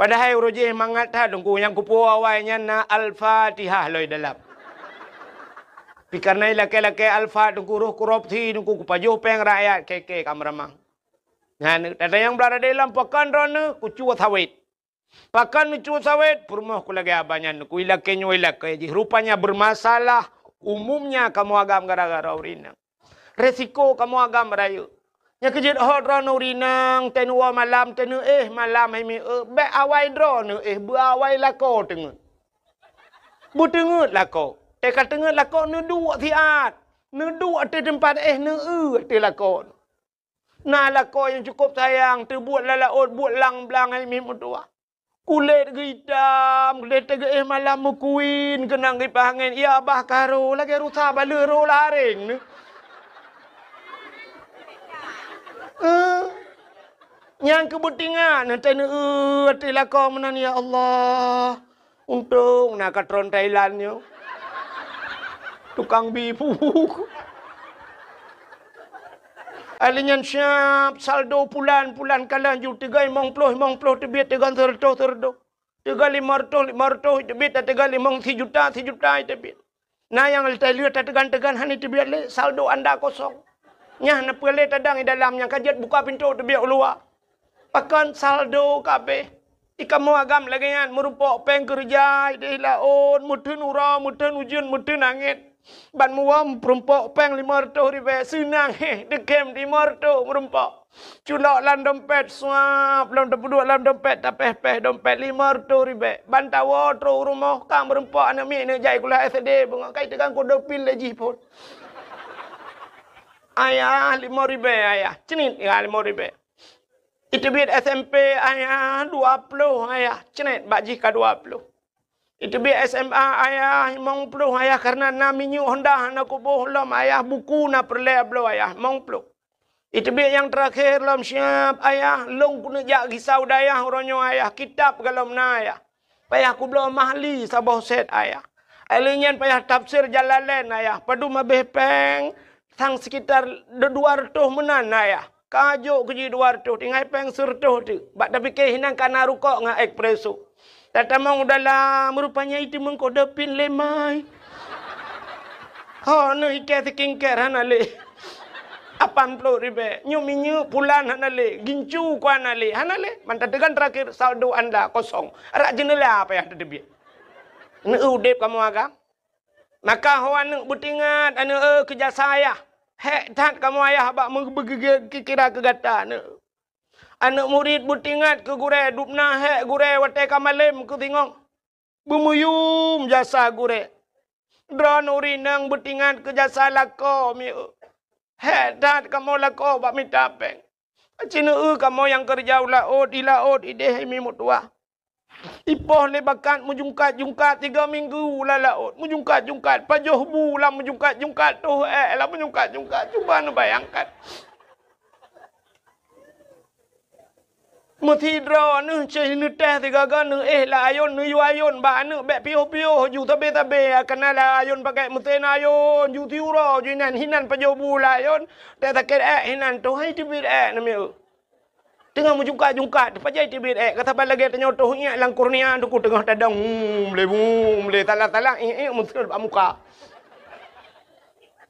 Padahal rojih mangat ha dengku yang kupu awalnya na Al-Fatihah loi dalam. Pikarnai laki-laki Al-Fatihah dengku roh kurop thi dengku kupajuh peng rakyat keke kamramang. Nah, ada yang berada dalam pakan rana kucu sawit. Pakan kucu sawit purmoh ku lagi abanya ku ilake nyuilake ji rupanya bermasalah umumnya kamu agam gara-gara urinang. Resiko kamu agam rayu. Nya kejut hot rana urinang tenua malam tenu malam hai mi be awai drone bu awai lako tengut. Bu tengut lako. Kata tengut lako nu dua tiat. Nu dua te tempat nu te lako. Nah lako yang cukup sayang terbuat lalaut buat lang blang hai mi mutua. Kulit hitam, kulit tege malam mukuin kenang gipangin iya bah karo lagi rusa balero laring ni. Yang kebutingan nanti hati lako menan ya Allah. Untung nak katron Thailand yo. Tukang bibu. Alinyan siap saldo pulan kalan ju tegai mong ploh tebit tegan terdo. Tegal 500 tebit tegal 3 juta tebit. Nah yang lihat tegan hani tebit le saldo anda kosong. Nyah na pele tadang di dalamnya kajet buka pintu tebit luar. Pakan saldo kabeh. Ikam mau agam lagi kan merupok peng kerja di laut mutun ura mutun ujun mutun angin. Ban muam perumpok peng 500 ribu senang dekem 500 merumpok. Culok lam dompet suap lam dapur lam dompet tapeh dompet 500 ribu. Ban tawa tro rumah kang merumpok anak mi ne jai kula SD bunga kai tegang ko dopil leji pun. Ayah 5 ribu ayah. Cenit ya 5 ribu. Itu biar SMP ayah 20 ayah. Cenit baji ka 20. Itu biar SMA ayah 50 ayah karena naminya Honda na kubuh lam ayah buku na perle blo ayah 50. Itu biar yang terakhir lam siap ayah long kuna jak risau dayah ronyo ayah kitab galom na ayah. Payah ku blo mahli sabah set ayah. Alinyan payah tafsir Jalalain ayah padu mabeh peng sang sekitar 200 menan ayah. Kajuk keji 200 tinggal peng surtuh tu. Bak tapi ke hinang kana rukok ngah ekspreso. Tata mau dalam rupanya itu mengkodepin lemai. Oh, no ike seking kerana le. 80 ribu. Nyu pulan hanale. Gincu ku hanale. Hanale. Mantategan terakhir saldo anda kosong. Arak jenela apa yang terdebiat. Ini udip kamu agam. Maka hawan butingat anu kerja saya. Hek tat kamu ayah abak kira kegata ne. Anak murid butingat ke gure dupna hek gure wate kamalem ke tingong. Bumuyum jasa gure. Dron urinang butingat ke jasa lako mi. Hek tat kamu lako bak minta peng. Cina kamu yang kerja laut ide mi mutua. Ipoh lebakan mujungkat 3 minggu lah laut. Mujungkat pajoh bulan mujungkat tu lah mujungkat cuba nu bayangkan. Mesti draw nu cai nu teh tiga gan la ayon nu yu ayon ba nu be pio ju tabe kena la ayon pakai muten ayon ju tiuro ju hinan pajo bula ayon te taket hinan tu hai tibir na mi tengah mujungkat pajai tibir kata balage tanyo tu nya lang kurnia duku tengah tadang le tala mesti muka.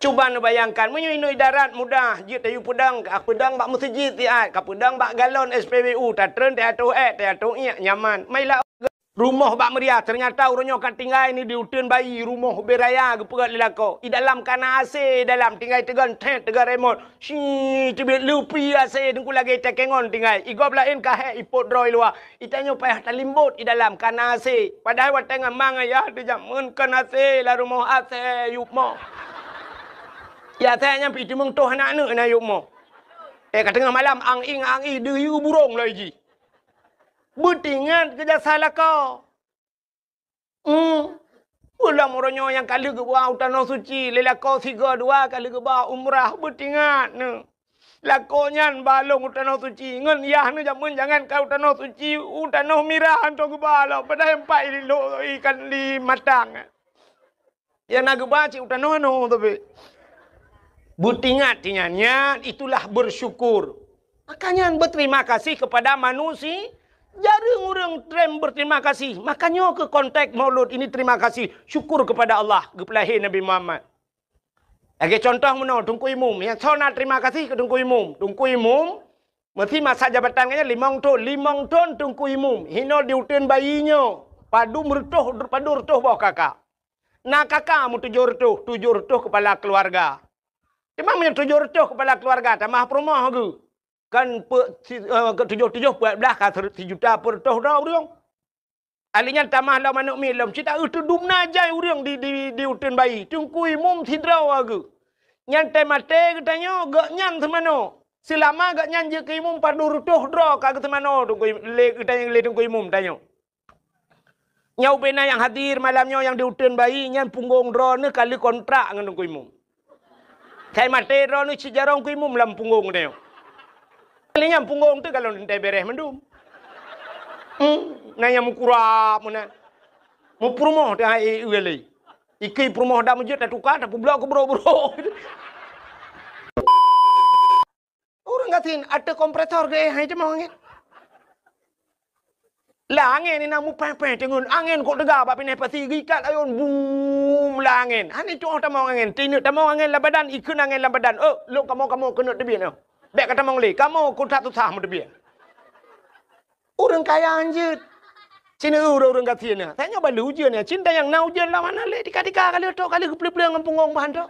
Cuba nu bayangkan, menyui darat mudah, jit ayu pedang bak mesti jit tiat, ka pedang bak galon SPBU, tatren teatu nyaman. Mailah rumah bak meriah, ternyata uronyo kan tinggal ini di utun bayi, rumah beraya gepegat lelako. I dalam kana AC, dalam tinggal tegan remote. Si tibit lupi AC, dengku lagi tekengon tinggal. Igop lain kahe ipot droi luar. Itanyo payah talimbut i dalam kana AC. Padahal wat tengah mangaya, dia jamun kana AC, la rumah AC, yupmo. Ya saya nyampe di mung toh anak na yuk mo. Kat tengah malam ang deyu burung lagi. Butingan kerja salah kau. Ulang oronyo yang kali ke bawah tanah suci, lelako 3-2 kali ke bawah umrah butingan ne. Lakonya balong tanah suci, ngan yah ne jangan kau tanah suci, tanah mirah anto ke bawah. Padahal empat ikan di matang. Yang nak ke bawah tanah no tapi. Butingat itulah bersyukur. Makanya berterima kasih kepada manusia. Jarang orang trem berterima kasih. Makanya ke konteks maulud ini terima kasih. Syukur kepada Allah. Kepelahir Nabi Muhammad. Lagi contoh mana? Tungku imum. Yang so nak terima kasih ke tungku imum. Tungku imum. Mesti masa jabatannya 5 tahun. 5 tahun tungku imum. Hino diutin bayinya. Padu retuh bawah kakak. Nah kakak mu 7 retuh kepala keluarga. Memang punya 7 retuh kepala keluarga. Tamah perumah ke. Kan 7 belah kata 1 juta per retuh dah orang. Alinya tamah lah manuk milam. Cita itu dum najai orang di utin bayi. Tungku imum tidraw ke. Nyantai mate katanya gak nyan semano. Selama gak nyan je ke imum padu retuh draw kagak semano. Tungku imum tanya. Nyau pena yang hadir malamnya yang diutin bayi nyan punggung draw ni kali kontrak dengan tungku imum. Kai mate draw ni cijarong ku imum lam punggung tanya. Kalinya punggung tu kalau nanti beres mendum. Nanya mukurap mana. Mu perumoh dah iulai. Iki perumoh dah masjid dah tukar dah pula ke bro. Orang katin ada kompresor ke hai cuma angin. Lah angin ni namu pen tengun angin kok tegak bab ni pasti gikat ayun boom lah angin. Hani tu orang tamang angin. Tinu tamang angin lah badan ikun angin lah badan. Oh, lu kamu kena tebi no. Bek kata mangli, kamu kutat tu sah mu tebi. Orang kaya anjir. Cina orang kata ni. Tanya balu je ni. Cinta yang nau je lah mana le. Tika kali tu kali kepelih-pelih dengan punggung bahan tu.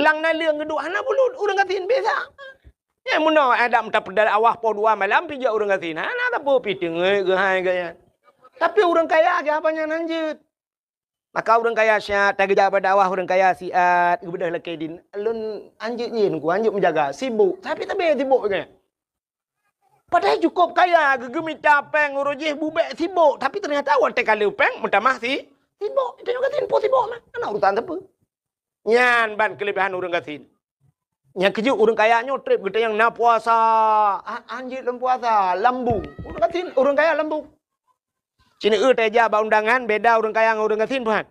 Lang na leung geduk hana bulut orang kata ni biasa. Ya muna ada tak pedal awah po 2 malam pijak orang kata ni. Hana tak apa piting ke hai gaya. Tapi orang kaya aja apanya anjir. Maka orang kaya syat, tak kerja pada awah orang kaya siat, kebedah laki din. Alun anjir ni, anjir menjaga, sibuk. Tapi tak boleh sibuk ke. Padahal cukup kaya, gegemi capeng, urujih, bubek, sibuk. Tapi ternyata awal tekali upeng, mutamah sibuk. Itu juga tin, sibuk mah. Mana urutan apa? Nyan, ban kelebihan orang katin. Yang kejut orang kayanya trip, kita yang nak puasa. Anjir dalam puasa, lambung. Orang katin, orang kaya lambung. Cina teja ba undangan beda orang kaya dengan orang katin tuhan.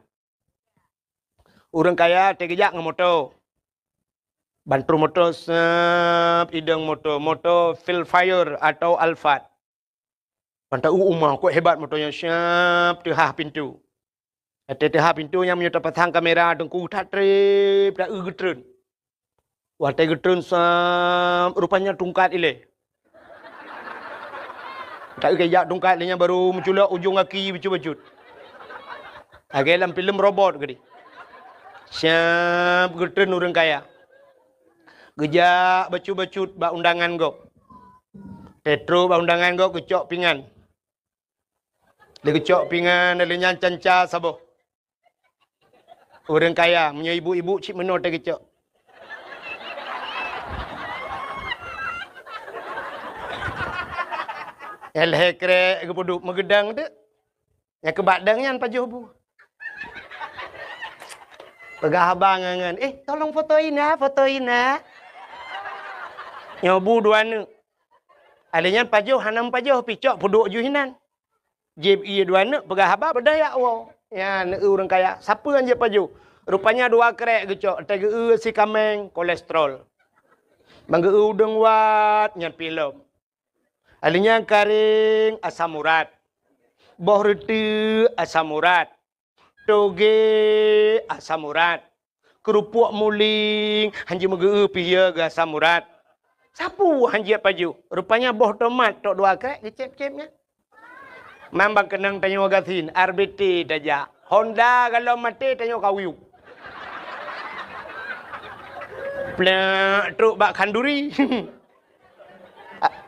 Orang kaya teja dengan motor. Bantu motor sep ideng motor Philfire atau Alphard. Pantai umah kok hebat motornya siap tehah pintu. Tehah pintu yang menyerta pasang kamera dengku tak trip tak getren. Watai getren sep rupanya tungkat ile. Tak kaya tungkat dia baru menculak ujung kaki bejut-bejut. Agak dalam filem robot ke dia. Siap getren orang kaya. Gejak becut-becut ba undangan go. Petro ba undangan go kecok pingan. Dia kecok pingan dia nyan canca sabo. Orang kaya punya ibu-ibu cik menor dia kecok. Elhekre ke poduk megedang tu. Yang ke badang nyan pajuh bu. Pegah abang ngan. Tolong fotoin ah. Nyobu dua ni. Alanya pajuh hanam pajuh picok poduk juhinan. Jeb iya dua ni pegah abang berdaya wow. Ya ni orang kaya. Siapa yang je pajuh? Rupanya 2 krek kecok. Tega si kameng kolesterol. Mangga udeng wat nyan film. Alinya karing asam urat. Boh reti asam urat. Toge asam urat. Kerupuk muling. Hanji mege pia ke asam urat. Sapu hanji paju. Rupanya boh tomat. Tok 2 krek kecep-cepnya. Mambang kenang tanya wagasin. RBT daja. Honda kalau mati tanya kawiu. Plak truk bak kanduri.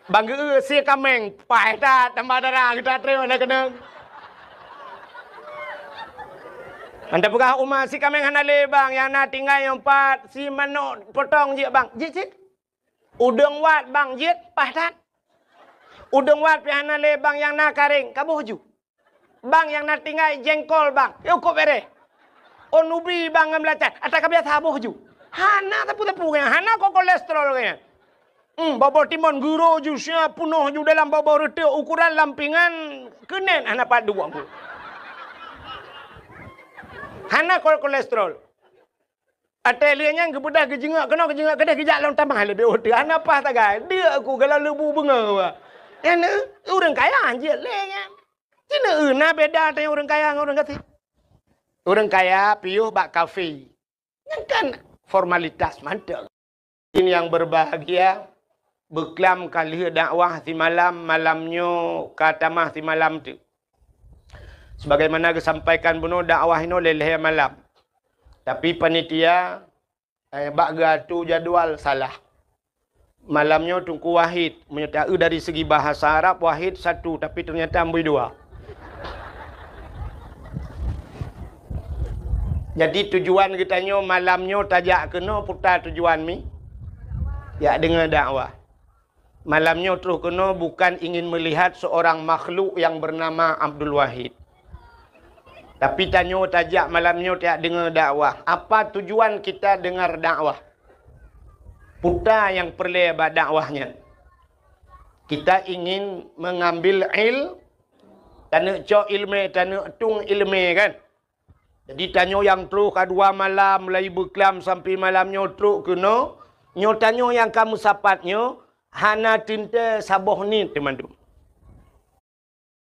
Bangga si kameng, pai ta tambah darah kita terima nak kena. Anda pegah umah si kameng hanale bang yang nak tinggal yang 4 si manok potong je bang. Jit. Udang wat bang jit pai ta. Udang wat pi hanale bang yang nak karing kabuh ju. Bang yang nak tinggal jengkol bang. Yo kok bere. Onubi bang ngamlacat. Ata kabia sabuh ju. Hana tapu-tapu kaya. Hana kok kolesterol kaya. Bawa timun guru jusnya penuh ju dalam bawa reti ukuran lampingan kenen anak padu aku. Hana kolesterol. Atelianya kebudah kejengak kena kejengak kedah kejak long tambah lebih otak. Hana apa tak gay? Dia aku kalau lebu bunga. Yang orang kaya aja lenya. Cina na beda dengan orang kaya dengan orang kaya. Orang kaya piuh bak kafe. Yang kan formalitas mantel. Ini yang berbahagia. Beklam kali dakwah di malam, malamnya katamah di malam tu. Sebagaimana disampaikan bunuh dakwah ini leleh malam. Tapi panitia bak gatu jadual salah. Malamnya Tunku Wahid menyertai dari segi bahasa Arab Wahid satu tapi ternyata ambil dua. Jadi tujuan kitanya malamnya tajak kena putar tujuan mi. Ya dengar dakwah. Malamnya terus kena bukan ingin melihat seorang makhluk yang bernama Abdul Wahid. Tapi tanya tajak malamnya tak dengar dakwah. Apa tujuan kita dengar dakwah? Putar yang perlebar dakwahnya. Kita ingin mengambil tanah cok ilmu, tanah tung ilmu kan. Jadi tanya yang terus kedua malam mulai berkelam sampai malamnya terus kena. Nyo tanya yang kamu sapatnya hana tinta saboh ni teman-teman.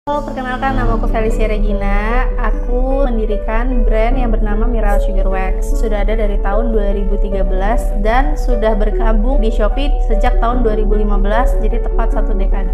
Halo, perkenalkan nama aku Felicia Regina. Aku mendirikan brand yang bernama Miral Sugar Wax. Sudah ada dari tahun 2013 dan sudah bergabung di Shopee sejak tahun 2015, jadi tepat 1 dekade.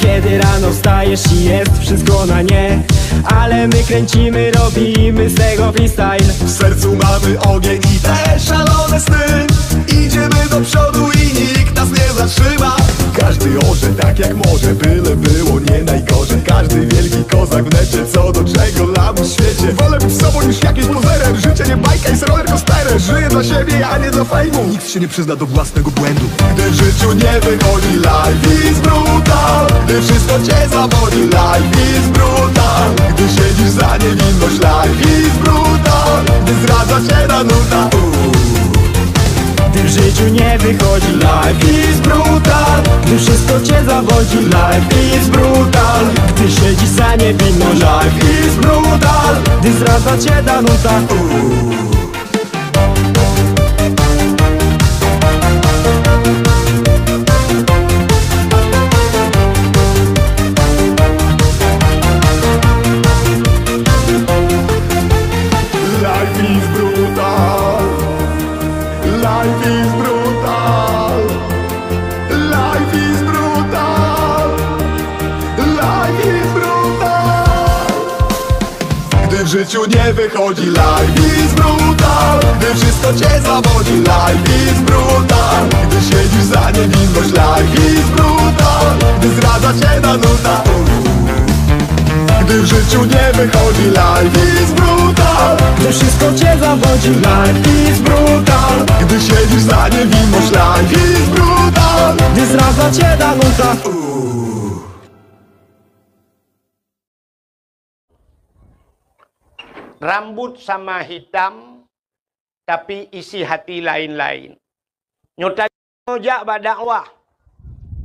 Kiedy rano wstajesz i jest wszystko na nie, ale my kręcimy, robimy z tego freestyle. W sercu mamy ogień i te szalone sny. Idziemy do przodu i nikt nas nie zatrzyma. Każdy orze tak jak może, byle było nie najgorzej. Każdy wielki kozak w necie, co do czego lamu w świecie. Wolę być sobą niż jakimś pozerem. Życie nie bajka, jest roller coasterem. Żyję dla siebie, a nie dla fejmu. Nikt się nie przyzna do własnego błędu. Gdy w życiu nie wychodzi, life is brutal. Gdy wszystko cię zawodzi, life is brutal. Gdy siedzisz za niewinność, life is brutal. Gdy zdradza cię na nuta. Gdy w życiu nie wychodzi, life is brutal. Gdy wszystko cię zawodzi, life is brutal. Gdy siedzisz za niewinność, life is brutal. Gdy zdradza cię ta nuta. Life is brutal. Life is brutal. Life is brutal. Life is brutal. Gdy w życiu nie wychodzi, life is brutal. Gdy wszystko cię zawodzi, life is brutal. Gdy siedzisz za niewinność, life is brutal. Gdy zdradza cię ta nuta. Gdy w życiu nie wychodzi, life is brutal. Gdy wszystko cię zawodzi, life is brutal. Gdy siedzisz za niewinność, life is brutal. Gdy zdradza cię ta nuta. Rambut sama hitam, tapi isi hati lain-lain. Nyota jak berdakwah,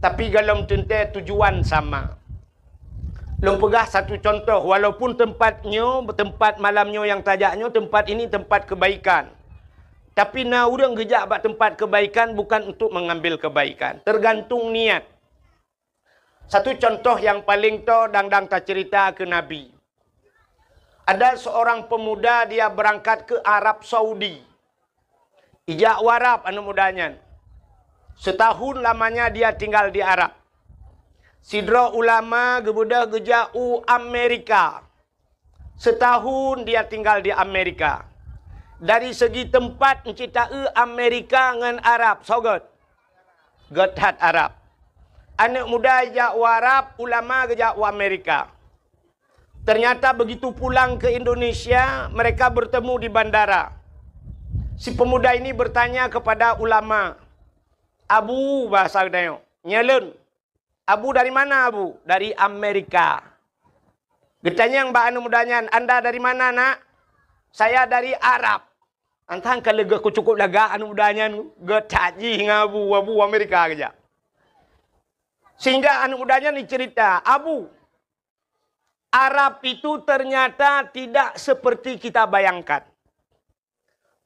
tapi dalam tentu tujuan sama. Long pegah satu contoh, walaupun tempat malamnya yang tajaknya, tempat ini tempat kebaikan. Tapi na urang gejak bak tempat kebaikan bukan untuk mengambil kebaikan. Tergantung niat. Satu contoh yang paling to dang tak cerita ke Nabi. Ada seorang pemuda dia berangkat ke Arab Saudi. Ijak warab anu mudanya. Setahun lamanya dia tinggal di Arab. Sidra ulama gebudah gejau Amerika. Setahun dia tinggal di Amerika. Dari segi tempat mencita Amerika dengan Arab. Sogot. Getat Arab. Anak muda gejau Arab, ulama gejau Amerika. Ternyata begitu pulang ke Indonesia, mereka bertemu di bandara. Si pemuda ini bertanya kepada ulama. Abu bahasa Dayo. Nyelun. Abu dari mana Abu? Dari Amerika. Getanya yang mbak anu mudanya, Anda dari mana nak? Saya dari Arab. Antang kalau aku cukup lega anu mudanya, getaji ngabu Abu Amerika aja. Sehingga anak mudanya ni cerita, Abu, Arab itu ternyata tidak seperti kita bayangkan.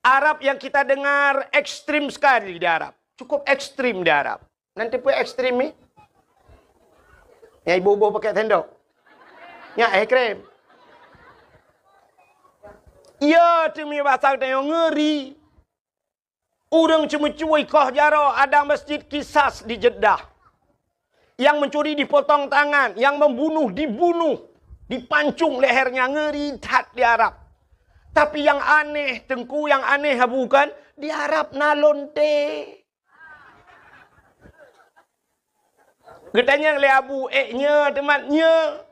Arab yang kita dengar ekstrim sekali di Arab. Cukup ekstrim di Arab. Nanti pun ekstrim ni. Yang ibu-ibu pakai tendok. Yang ekstrim. Ya, demi bahasa kita yang ngeri. Orang cuma cuy kah jara ada masjid Kisas di Jeddah. Yang mencuri dipotong tangan, yang membunuh dibunuh, dipancung lehernya, ngeri tat di Arab. Tapi yang aneh, Tengku, yang aneh bukan di Arab nalonte. Getanya le Abu nya temannya.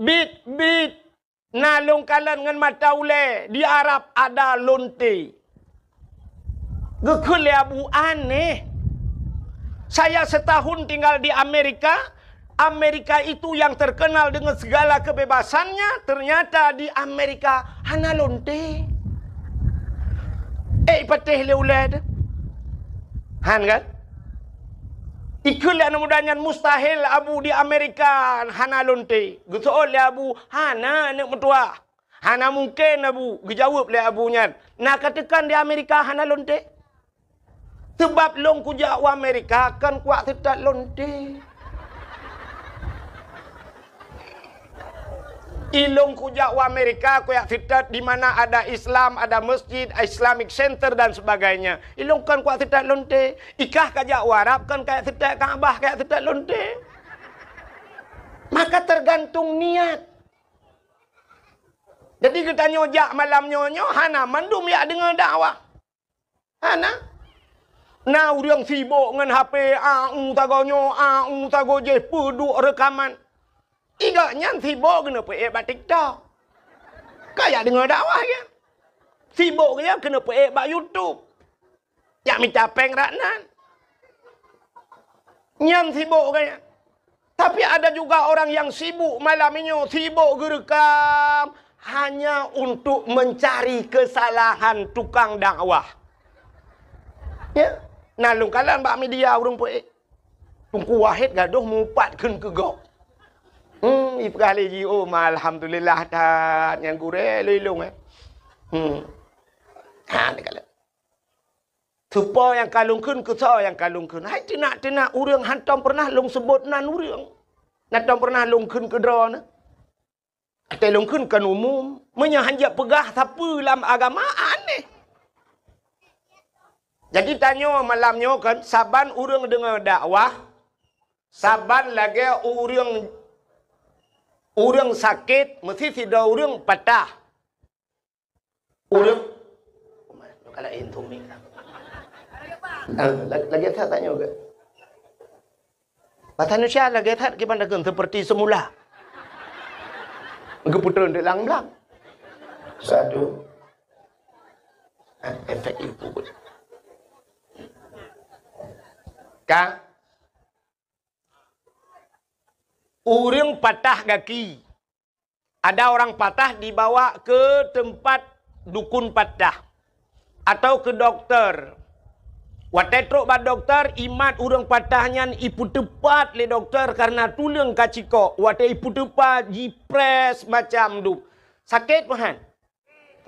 Bit nalong kalan dengan mata ule di Arab ada lonte. Gekul le Abu aneh. Saya setahun tinggal di Amerika. Amerika itu yang terkenal dengan segala kebebasannya. Ternyata di Amerika hana lonte. Patih le ulad. Han kan? Ikul anak mudanya mustahil Abu di Amerika hana lonte. Getol le Abu hana anak mertua. Hana mungkin Abu. Gejawab le Abunya. Nak katakan di Amerika hana lonte. Sebab long kujak wa Amerika kan kuat tidak lonte. Ilong kujak wa Amerika kuat tidak di mana ada Islam, ada masjid, Islamic Center dan sebagainya. Ilong kan kuat tidak lonte. Ikah kajak wa Arab kan kayak tidak Kaabah kayak tidak lonte. Maka tergantung niat. Jadi kita nyojak malam nyonyo hana mandum ya dengan dakwah. Hana nah, orang sibuk dengan HP, tago je, peduk rekaman. Igaknya sibuk kena buat TikTok. Kayak dengar dakwah ya. Sibuk dia kena buat YouTube. Yang minta peng raknan. Yang sibuk kaya. Tapi ada juga orang yang sibuk malam ini, sibuk gerekam hanya untuk mencari kesalahan tukang dakwah. Ya. Nah, lungkalan bak media urung poek. Tungku wahid gaduh mupatkeun ke gok. Ipkali ji alhamdulillah tat yang gure lilung dekala. Supo yang kalungkeun ke so yang kalungkeun. Hai tina urang hantam pernah lung sebut nan urang. Natam pernah lungkeun ke dro na. Ate lungkeun kan umum, menyahanjak pegah siapa dalam agama aneh. Jadi tanya malamnya kan, saban urang dengar dakwah, saban lagi urang sakit, mesti tidak urang patah. Urang, kalau itu ni, lagi tak tanya ke? Bahasa Indonesia lagi tak gimana kan seperti semula. Keputusan di lang-lang. Satu, efek itu. Kak, urang patah kaki. Ada orang patah dibawa ke tempat dukun patah. Atau ke dokter. Watetruk ba dokter, imat urang patahnya ipu tepat le dokter karena tulang kaciko. Wate ipu tepat, jipres macam du. Sakit mahan?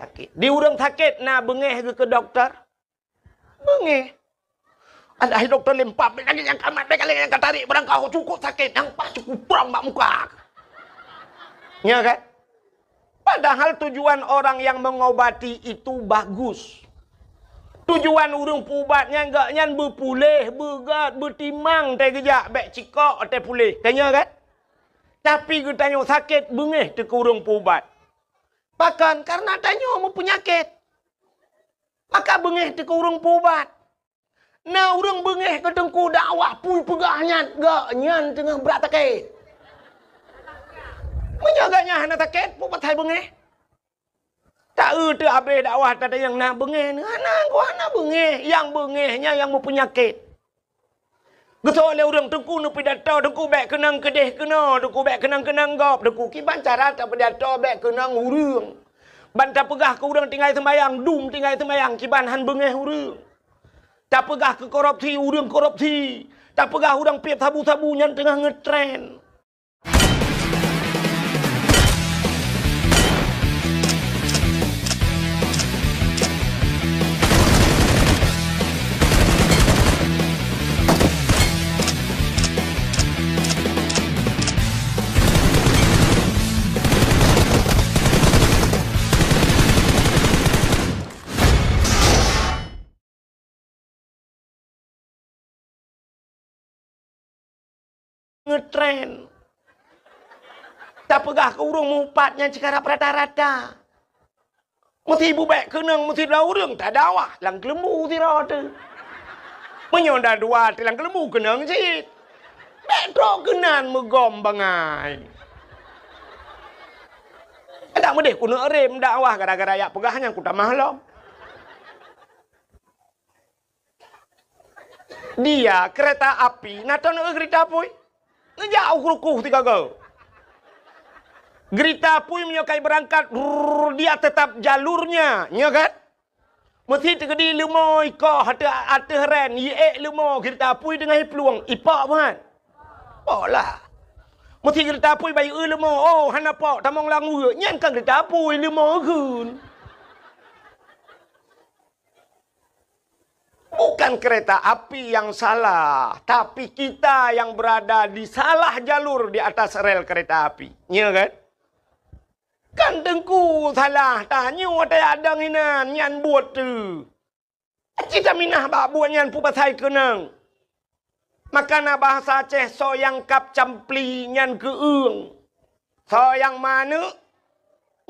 Sakit. Di urang sakit, na bengeh ke dokter? Bengeh. Ada doktor lempap lagi yang kamat lagi yang katarik barang kau cukup sakit yang pas cukup perang bak muka. Ya kan? Padahal tujuan orang yang mengobati itu bagus. Tujuan urang pubatnya enggak nyan berpulih, begat, bertimang teh gejak bek cikok teh pulih. Tanya kan? Tapi kita tanya sakit bengeh teh urang pubat. Bahkan karena tanya mau penyakit. Maka bengeh teh urang pubat. Nah, orang bengeh ke Tengku dakwah pun pegahnya gak nyan tengah berat sakit. Menyaganya hana sakit pun patai bengeh. Tak tu habis dakwah tak ada yang nak bengeh ni. Hana bengeh, yang bengehnya yang mempenyakit. Getok oleh orang Tengku ni pidato, Tengku bek kenang kedeh kena, Tengku bek kenang gop, Tengku kiban cara tak pidato bek kenang urang. Bantah pegah ke orang tinggal sembayang, dum tinggal sembayang kiban han bengeh urang. Tak pegah ke korupsi, urang korupsi. Tak pegah orang piap sabu-sabu yang tengah ngetrend. Ngetrend. Tak pegah ke urung mupatnya sekarang rata-rata. Mesti ibu baik kenang, mesti dah urung tak dawah. Lang kelembu tira tu. Menyonda dua ti lang kelembu kenang sit. Betro kenan megom bangai. Tak medeh kuna rem dakwah gara-gara ya pegahnya ku tak mahlom. Dia kereta api, nata nak kereta api. Ngejauh kukuh tiga go. Gerita pui menyokai berangkat, dia tetap jalurnya, ya kan? Mesti tergedi lemo iko hata ren, ye lemo gerita pui dengan peluang ipak kan? Pola. Mesti gerita pui bayi lemo, oh hana pak tamong langu, nyan kan gerita pui lemo kun. Bukan kereta api yang salah, tapi kita yang berada di salah jalur di atas rel kereta api. Ya kan? Kan tengku salah, tanya ada hinan, nyan buat tu. Kita minah bak buat nyan pu pasai kenang. Makana bahasa Aceh soyang kap campli nyan keung. Soyang mana?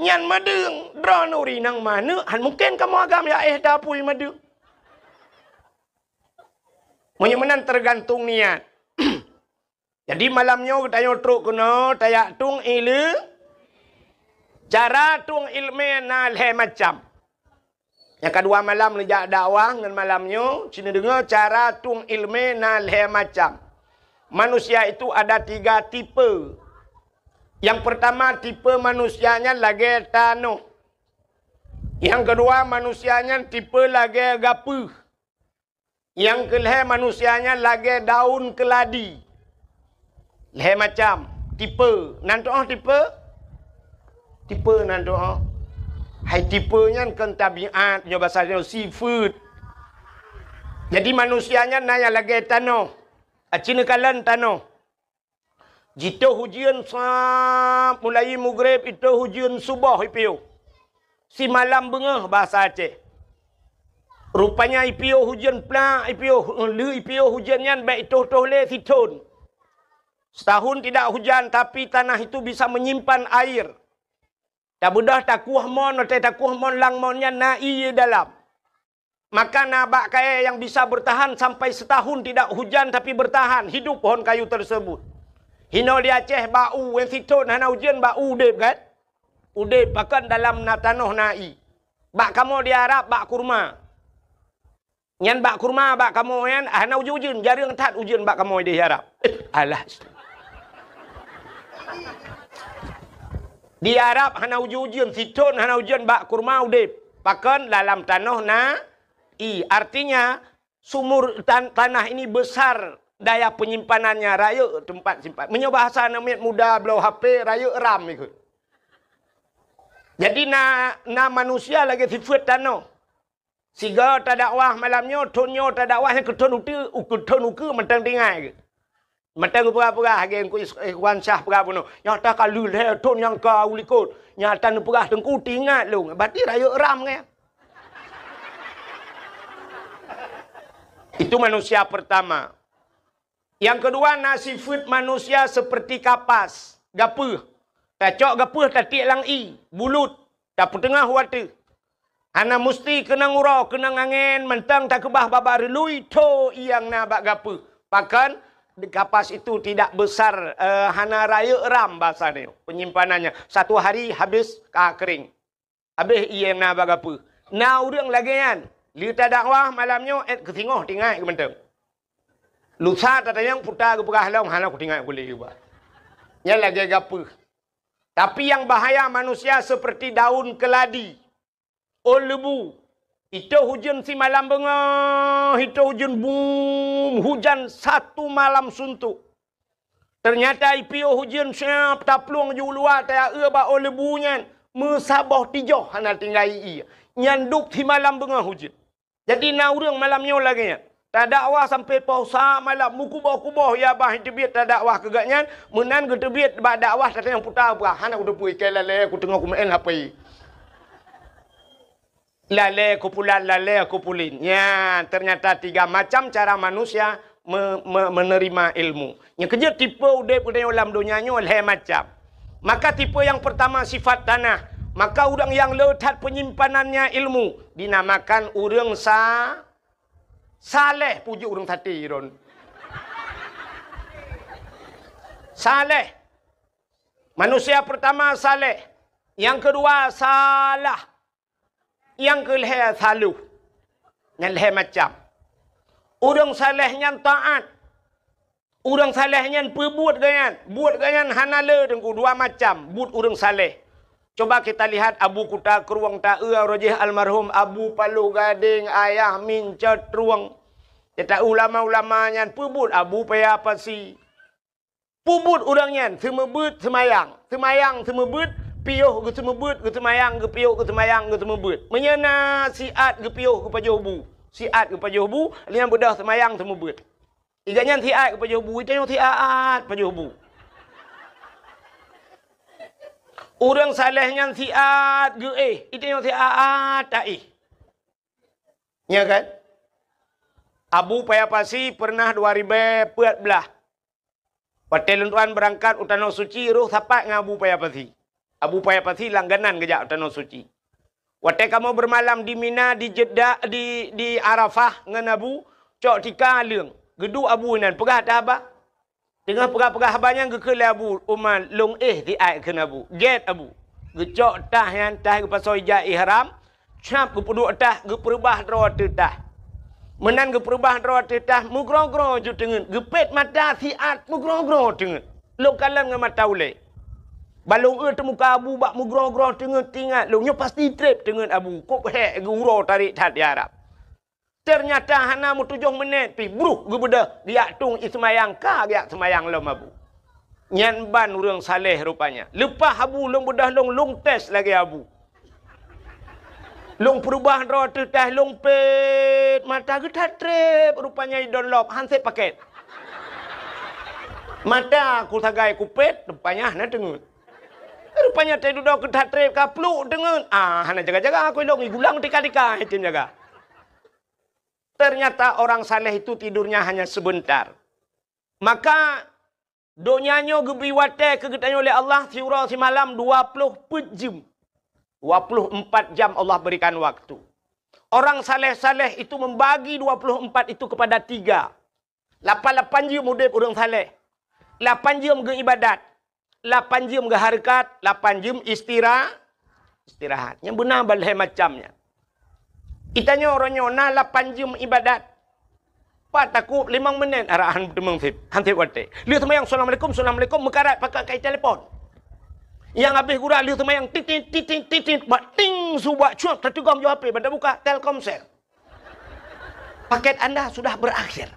Nyan madeng, dronuri nang mana? Han mungkin kamu agam ya dapui madeng. Menyemenan tergantung niat. Jadi malamnya kita truk kena tayak tung ilu. Cara tung ilmu nalhe macam. Yang kedua malam lejak dakwah dengan malamnya. Cina dengar cara tung ilmu nalhe macam. Manusia itu ada 3 tipe. Yang pertama tipe manusianya lagi tanuh. Yang kedua manusianya tipe lagi gapuh. Yang kelih manusianya lagi daun keladi. Leh macam tipe. Nanti tipe? Tipe nanti hai tipenya kan tabiat. Nyo bahasanya seafood. Jadi manusianya naya lagi tanah. Cina kalan tanah. Jika hujan mulai maghrib itu hujan subuh ipiu. Si malam bengah bahasa Aceh. Rupanya IPO hujan pelak, IPO hujan yang baik toh le siton. Setahun tidak hujan tapi tanah itu bisa menyimpan air. Tak mudah takuh mon lang monnya nai dalam. Maka nabak kaya yang bisa bertahan sampai setahun tidak hujan tapi bertahan hidup pohon kayu tersebut. Hino di Aceh bau yang siton hana hujan bau udip kan? Udip bahkan dalam tanah nai. Bak kamu di Arab bak kurma. Nyan bak kurma bak kamu yan hana ujun jarang tat ujun bak kamu di Arab. Alah. Di Arab hana ujun siton hana ujun bak kurma udip. Pakan dalam tanah na artinya sumur tanah ini besar daya penyimpanannya raya tempat simpan. Menyoba bahasa namanya muda blow HP raya ram ikut. Jadi na manusia lagi sifat tanah. Siga tak dakwah malamnya, tonyo tak dakwah yang keton uku mentang tinggal ke. Mentang pegah-pegah hagen ku ikhwan syah pegah puno. Yang tak kalu le ton yang kau likut. Nyata nu pegah tengku tinggal lu. Berarti raya ram ke. Itu manusia pertama. Yang kedua nasifut manusia seperti kapas, gapuh. Tak cok gapuh tak tik lang i, bulut, tak petengah watu. Ana mesti kenang urau, kenang angin, mentang tak kebah babar lui to yang nabak gapuh. Bahkan kapas itu tidak besar, hana raya ram bahasa dia, penyimpanannya. Satu hari habis kering. Habis yang nabak gapuh. Nah urang lagi kan, lihat dakwah malamnya kesingoh tinggal ke mentang. Lusa tata yang putar ke pegah long hana ku tinggal boleh juga. Yang lagi gapuh. Tapi yang bahaya manusia seperti daun keladi. Oh lebu. Itu hujan si malam bengah, itu hujan boom, hujan satu malam suntuk. Ternyata IPO hujan siap taplung ju luar tak ba oleh bunyan mesabah tijoh hana tinggal ia. Nyanduk si malam bengah hujan. Jadi na urang malamnya lagi nya. Tak dakwah sampai pausa malam mukubah-kubah ya bah tebit tak dakwah kegaknya menan ke tebit ba dakwah tak yang putar apa hana udah pui kelale aku tengok ku main HP. Lale kumpulan lale kumpulin. Ya, ternyata 3 macam cara manusia menerima ilmu. Yang kerja tipe udah dalam dunianya oleh macam. Maka tipe yang pertama sifat tanah. Maka orang yang letak penyimpanannya ilmu dinamakan orang saleh. Puji orang tadi ron. Saleh. Manusia pertama saleh. Yang kedua salah. Yang kelihatan salu. Yang leher macam. Orang salehnya taat. Orang salehnya perbuat ganyan. Buat ganyan hanala dengan 2 macam. Buat orang saleh. Coba kita lihat Abu Kuta Keruang Ta'e Rojih Almarhum Abu Palu Gading Ayah Mincet Ruang. Kita ulama-ulamanya perbuat Abu Paya Pasi. Perbuat orangnya. Semebut semayang. Semayang semebut. Piuh ke semebut ke semayang ke piuh ke semayang ke semebut. Menyena siat ke piuh ke pajohbu. Siat ke pajohbu, lian bedah semayang semebut. Igaknya siat ke pajohbu, itu yang siat pajohbu. Orang salehnya siat ke itu yang siat tak Ya kan? Abu Payapasi pernah 2014. Patel tuan berangkat utano suci ruh sapat dengan Abu Payapasi. Abu Payapasi langganan kejap Tanah Suci. Waktu kamu bermalam di Mina, di Jeddah, di Arafah dengan Abu, cok tika leung. Gedu Abu nan pegah dah abah. Tengah pegah-pegah abahnya ke Abu Umar long di ai ke Abu. Get Abu. Gecok tah yang tah ke pasoi ja ihram, cap ke puduk tah ke perubah ro tetah. Menan ke perubah ro tetah mugro-gro ju tengen. Gepet mata siat mugro-gro tengen. Lo kalan dengan mata ulai. Balong muka Abu bak mugro-gro tengah tinggal. Longnya pasti trip dengan Abu. Kok hek guro tarik tat di Arab. Ternyata hana mu 7 menit pi bruh gebeda dia tung ismayang ka dia semayang lom Abu. Nyan ban urang saleh rupanya. Lepas Abu long bedah long tes lagi Abu. Long perubahan ro tetah long pet mata getat trip rupanya download handset paket. Mata ku sagai ku pet rupanya hana dengut. Rupanya saya duduk ke tatrip kapluk dengan hana jaga-jaga aku long gulang tika-tika itu jaga. Ternyata orang saleh itu tidurnya hanya sebentar. Maka donyanya gebiwate kegetanya oleh Allah siura si malam 24 jam. 24 jam Allah berikan waktu. Orang saleh-saleh itu membagi 24 itu kepada 3. 8 jam udip orang saleh. 8 jam ke ibadat. 8 jam ke harakat, 8 jam istirahat. Yang benar balai macamnya. Itanya orangnya na 8 jam ibadat. Pak takut 5 menit arahan demang sip. Hansip wate. Lihat semayang assalamualaikum mekarat pakai kai telefon. Yang habis gura lihat semayang titit bating subak cuak tertugam jo HP pada buka Telkomsel. Paket anda sudah berakhir.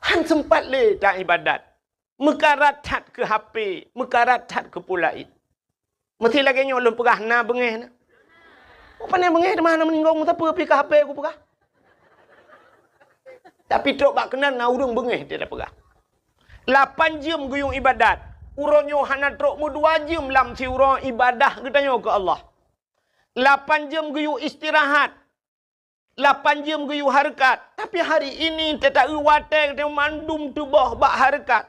Han sempat le tak ibadat. Mekarat tat ke HP, mekarat tat ke pulain. Mesti lagi nyolong pegah na bengeh na. Apa ni bengeh di mana meninggal siapa pi ke HP aku pegah. Tapi tok bak kenal na urang bengeh dia dah pegah. 8 jam guyung ibadat. Uronyo hana trok mu 2 jam lam si uro ibadah katanya ke Allah. 8 jam guyung istirahat. 8 jam guyung harakat. Tapi hari ini tak wate dia mandum tubuh bak harakat.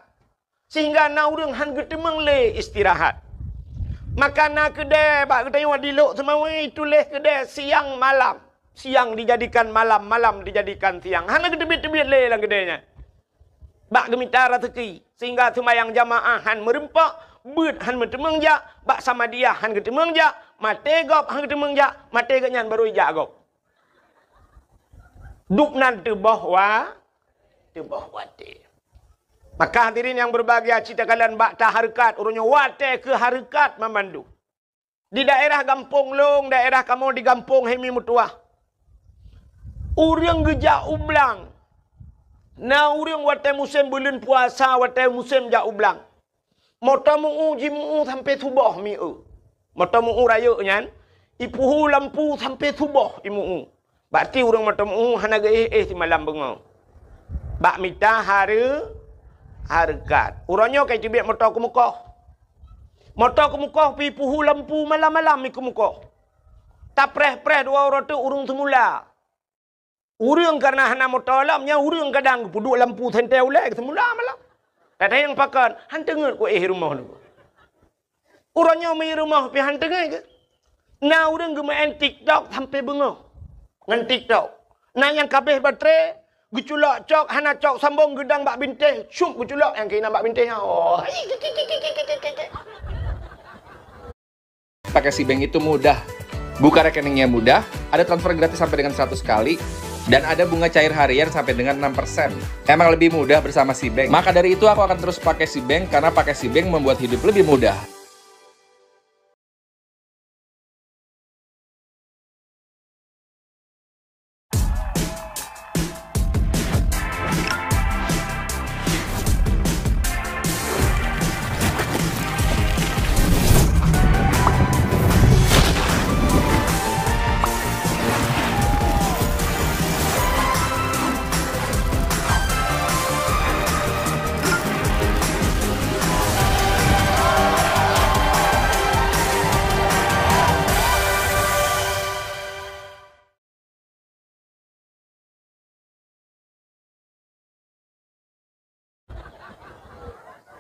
Sehingga na urang han getemeng le istirahat. Maka na kedai bak katanya dilok semua itu leh kedai siang malam. Siang dijadikan malam, malam dijadikan siang. Hana gedebit-debit le lang kedainya. Bak gemita rezeki sehingga sembahyang jamaah han merempak, beut han metemeng ja, bak sama dia han getemeng ja, mate gop han getemeng ja, mate ganyan baru ja gop. Duk nan tebah wate. Maka hadirin yang berbahagia, cita kalian bak ta harakat, urunyo wate ke harakat memandu. Di daerah Gampong Long, daerah kamu di Gampong Hemi Mutua. Urang gejak ublang. Na urang watai musim bulan puasa, watai musim jak ublang. Mata mu'u jimu'u sampai subuh mi'u. Mata mu'u raya nyan. Ipuhu lampu sampai subuh imu'u. Berarti urang mata mu'u hanaga si malam bengau. Bak mita harkat. Urangnya kaya cibiak mata ke muka. Mata ke muka pi puhu lampu malam-malam ke muka. Tak preh-preh dua orang tu urang semula. Urang karena hana mata alamnya urang kadang puduk lampu sentai ulai semula malam. Tak ada yang pakan. Hantengan ku rumah tu. Urangnya mai rumah pi hantengan ke. Na urang ge main TikTok sampai bengau. Ngan TikTok. Na yang kabeh baterai geculak cok, hana cok sambung gedang bak bintih. Syup geculak yang kena bak bintih. Oh. Pakai SIBank itu mudah. Buka rekeningnya mudah, ada transfer gratis sampai dengan 100 kali, dan ada bunga cair harian sampai dengan 6%. Emang lebih mudah bersama SIBank. Maka dari itu aku akan terus pakai SIBank, karena pakai SIBank membuat hidup lebih mudah.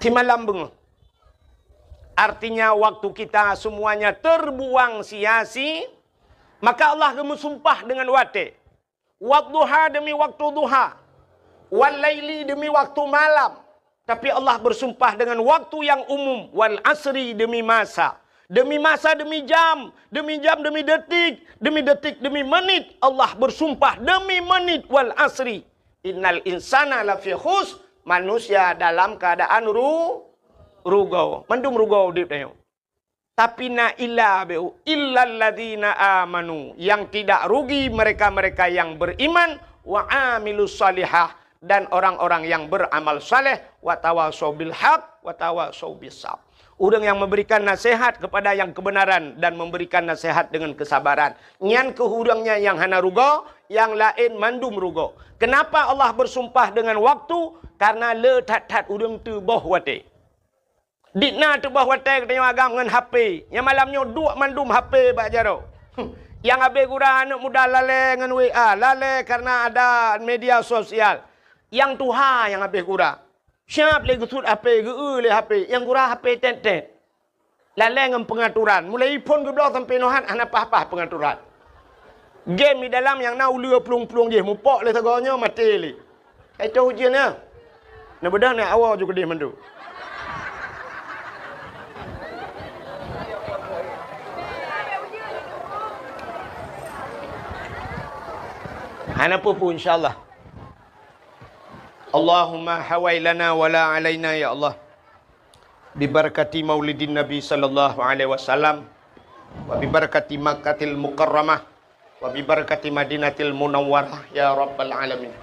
Di malam bengau. Artinya waktu kita semuanya terbuang sia-sia. Maka Allah bersumpah dengan wate. Wadduha demi waktu duha. Walaili demi waktu malam. Tapi Allah bersumpah dengan waktu yang umum. Wal asri demi masa. Demi masa, demi jam. Demi jam, demi detik. Demi detik, demi menit. Allah bersumpah demi menit. Wal asri. Innal insana lafi khus. Manusia dalam keadaan rugau. Mandum rugau di dayo. Tapi na illa beu illal ladzina amanu, yang tidak rugi mereka-mereka yang beriman wa amilus salihah, dan orang-orang yang beramal saleh, wa tawasau bil haq wa tawasau bis sabr. Orang yang memberikan nasihat kepada yang kebenaran dan memberikan nasihat dengan kesabaran. Nyan kehurangnya yang hana rugo, yang lain mandum rugo. Kenapa Allah bersumpah dengan waktu? Karena le tat-tat urang tu boh wate. Dikna tu boh wate katanya agam dengan HP. Yang malamnya duk mandum HP bak jaro. Yang habis gura anak muda lale dengan WA, lale karena ada media sosial. Yang tuha yang habis gura. Siap le gusut HP, le HP. Yang gura HP tet-tet. Lale dengan pengaturan. Mulai pun ke blok sampai nohan anak apa-apa pengaturan. Game di dalam yang nak ulu pelung-pelung je, mupok le teganya mati le. Itu ujiannya. Nak bedah nak awal juga dia mandu. Hana pun insyaAllah. Allahumma hawai lana wala alaina ya Allah. Bibarakati maulidin Nabi sallallahu alaihi wasallam. Wa bibarakati Makkahil Mukarramah. Wa bibarakati Madinatil Munawwarah ya Rabbal Alamin.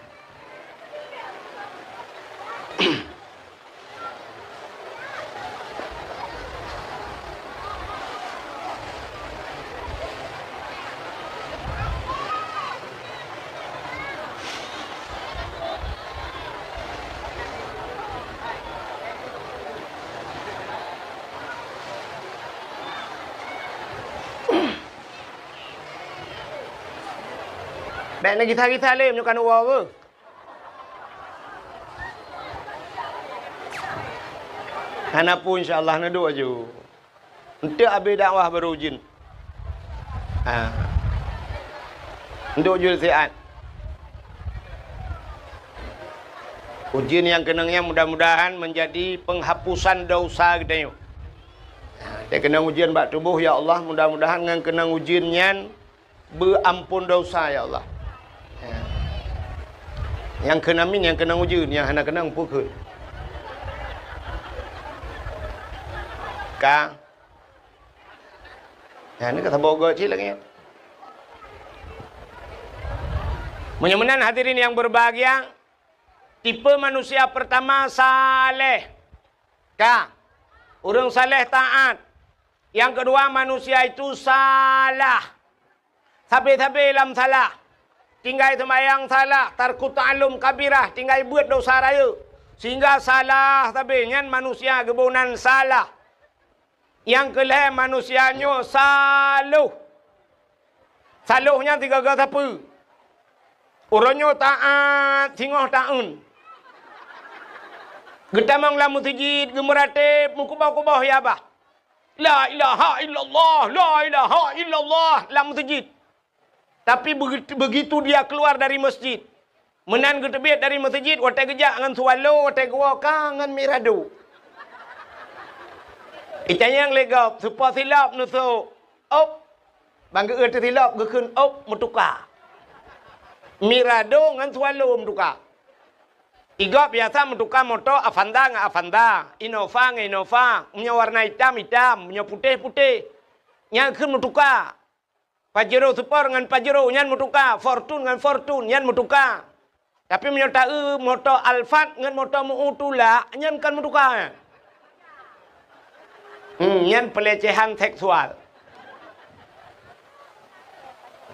Baik nak kita le menyukan uang ke? Hana pun insyaAllah nak duk aja. Untuk habis dakwah baru ujin. Untuk ujin sihat. Ujian yang kenangnya mudah-mudahan menjadi penghapusan dosa kita yuk. Dia kena ujian bak tubuh ya Allah, mudah-mudahan dengan kenang ujiannya berampun dosa ya Allah. Yang kena min, yang kena ujian, yang hana kenang pukul. Ka Ya, ini kata bogo cik lagi. Mudah-mudahan hadirin yang berbahagia, tipe manusia pertama saleh. Orang saleh taat. Yang kedua manusia itu salah. Sampai-sampai dalam salah. Tinggal sembahyang salah, tarku ta'allum kabirah, tinggal buat dosa raya. Sehingga salah tapi nyan manusia kebunan salah. Yang kelih manusianya saluh. Saluhnya tiga kata apa? Orangnya taat, singoh ta'un. Getamang la musjid, gemeratib, mukubah-kubah ya bah. La ilaha illallah, la ilaha illallah, la musjid. Tapi begitu dia keluar dari masjid, menan getebit dari masjid, watai gejak ngan sualo, watai gua kangen mirado. Itanya yang legap, supaya silap nusu, op, bangga erti silap, gekun op, mutuka. Mirado ngan sualo mutuka. Iga biasa mutuka moto Avanda ngan Avanda, Innova ngan Innova, punya warna hitam, punya putih. Yang kun mutuka. Pajero Super dengan Pajero nyan mutuka, Fortune dengan Fortune nyan mutuka. Tapi menyota moto Alphard dengan moto Mu'utula nyan kan mutuka. Nyan pelecehan seksual.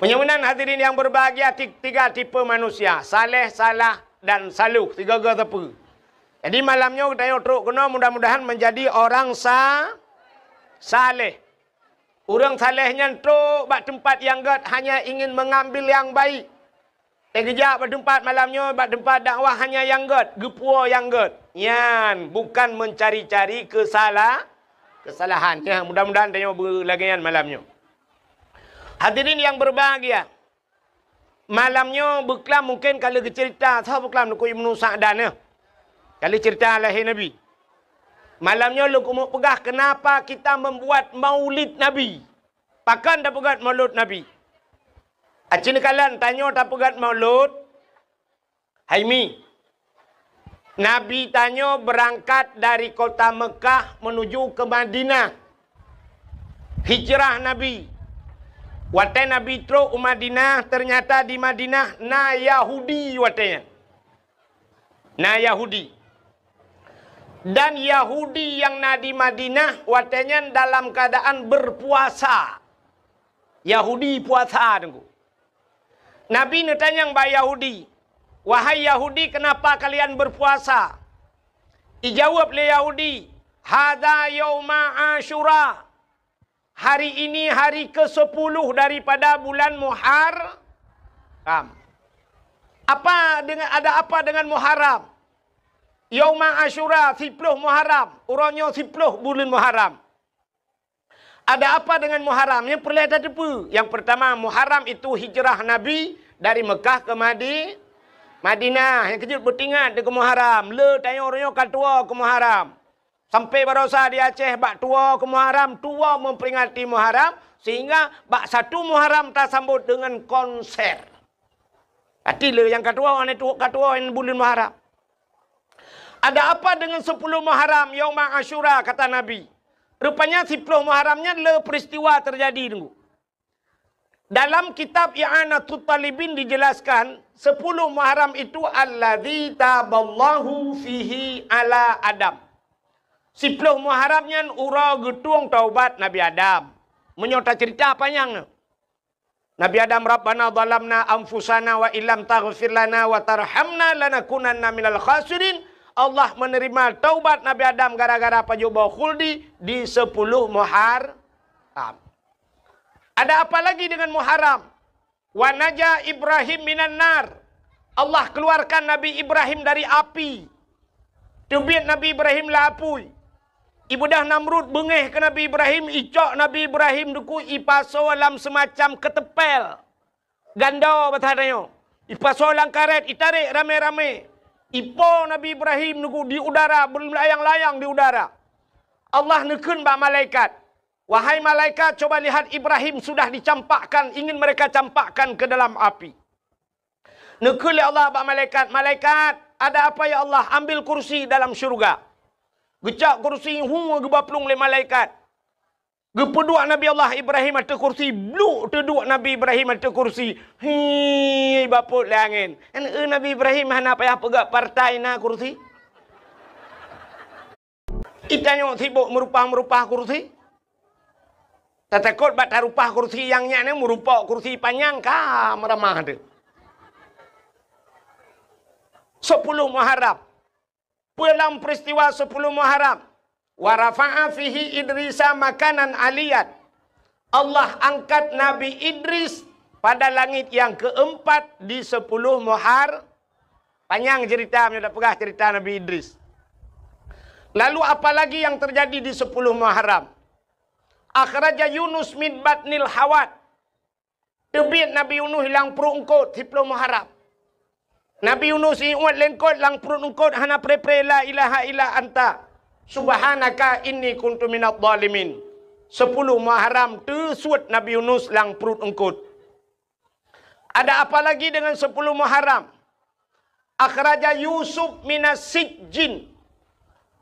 Mudah-mudahan hadirin yang berbahagia, tiga tipe manusia, saleh, salah dan saluh, tiga tepu. Jadi malamnya kita yotruk kena mudah-mudahan menjadi orang saleh. Orang salehnya tu bak tempat yang gat hanya ingin mengambil yang baik. Kejap bak tempat malamnya bak tempat dakwah hanya yang gat, gepua yang gat. Yan bukan mencari-cari kesalahan. Ya, mudah-mudahan tanya berlagian malamnya. Hadirin yang berbahagia. Malamnya beklam mungkin kalau cerita, tahu beklam nak Ibnu Sa'dan ya. Kalau cerita lahir Nabi. Malamnya lu mau pegah kenapa kita membuat maulid Nabi. Pakan dah pegat maulid Nabi. Acin kalian tanya tak pegat maulid. Haimi. Nabi tanya berangkat dari kota Mekah menuju ke Madinah. Hijrah Nabi. Watai Nabi truk Madinah, ternyata di Madinah na Yahudi watainya. Na Yahudi. Dan Yahudi yang di Madinah watanya dalam keadaan berpuasa. Yahudi puasa tunggu. Nabi tanya mbak Yahudi, wahai Yahudi kenapa kalian berpuasa? Dijawab oleh Yahudi, hadza yauma Asyura. Hari ini hari ke-10 daripada bulan Muharram. Ada apa dengan Muharram? Yauma Asyura 10 Muharram. Urangnya 10 bulan Muharram. Ada apa dengan Muharram? Yang perlu ada depu. Yang pertama, Muharram itu hijrah Nabi dari Mekah ke Madinah. Yang kejut bertingat ke Muharram. Le tanya orangnya katua ke Muharram. Sampai barosa di Aceh bak tua ke Muharram. Tua memperingati Muharram. Sehingga bak satu Muharram tak sambut dengan konser. Hati le yang katua orang itu katua yang bulan Muharram. Ada apa dengan 10 Muharram, Yauma Asyura, kata Nabi. Rupanya 10 Muharramnya le peristiwa terjadi. Tunggu. Dalam kitab I'anatul Talibin dijelaskan, 10 Muharram itu alladzi taballahu fihi ala Adam. 10 Muharramnya ura getung taubat Nabi Adam. Menyota cerita apa yang? Nabi Adam, Rabbana zalamna anfusana wa illam taghfir lana wa tarhamna lanakunanna minal khasirin. Allah menerima taubat Nabi Adam gara-gara pajoba khuldi di 10 Muharram. Ada apa lagi dengan Muharram? Wa naja Ibrahim minan nar. Allah keluarkan Nabi Ibrahim dari api. Tubit Nabi Ibrahim lapui. Ibudah Namrud bengeh ke Nabi Ibrahim. Icok Nabi Ibrahim duku ipaso dalam semacam ketepel. Ganda batadanya. Ipaso dalam karet. Itarik rame-rame. Ipo Nabi Ibrahim nuku di udara, berlayang-layang di udara. Allah nekun bak malaikat. Wahai malaikat, coba lihat Ibrahim sudah dicampakkan, ingin mereka campakkan ke dalam api. Nekun oleh Allah bak malaikat, malaikat, ada apa ya Allah? Ambil kursi dalam syurga. Gecak kursi, gebaplung oleh malaikat. Gepeduk Nabi Allah Ibrahim atas kursi. Bluk terduk Nabi Ibrahim atas kursi. Hei, baput langin. Nabi Ibrahim hana payah pegak partai na kursi. Itanya sibuk merupah kursi. Tak takut bat rupah kursi yang nyaknya merupak kursi panjang kah meramah ada. 10 Muharram. Dalam peristiwa 10 Muharram. Wa rafa'a fihi Idrisa makanan aliyat. Allah angkat Nabi Idris pada langit yang keempat di 10 Muharram. Panjang cerita, saya dah pegah cerita Nabi Idris. Lalu apa lagi yang terjadi di 10 Muharram? Akhraja Yunus min batnil hawat. Tebit Nabi Yunus hilang perut ungkut 10 Muharram. Nabi Yunus iwat lengkot lang perut ungkut hana pre-pre la ilaha illa anta. Subhanaka inni kuntu minadh dhalimin. 10 Muharram tersuat Nabi Yunus lang perut ungkut. Ada apa lagi dengan 10 Muharram? Akhraja Yusuf minas sijjin.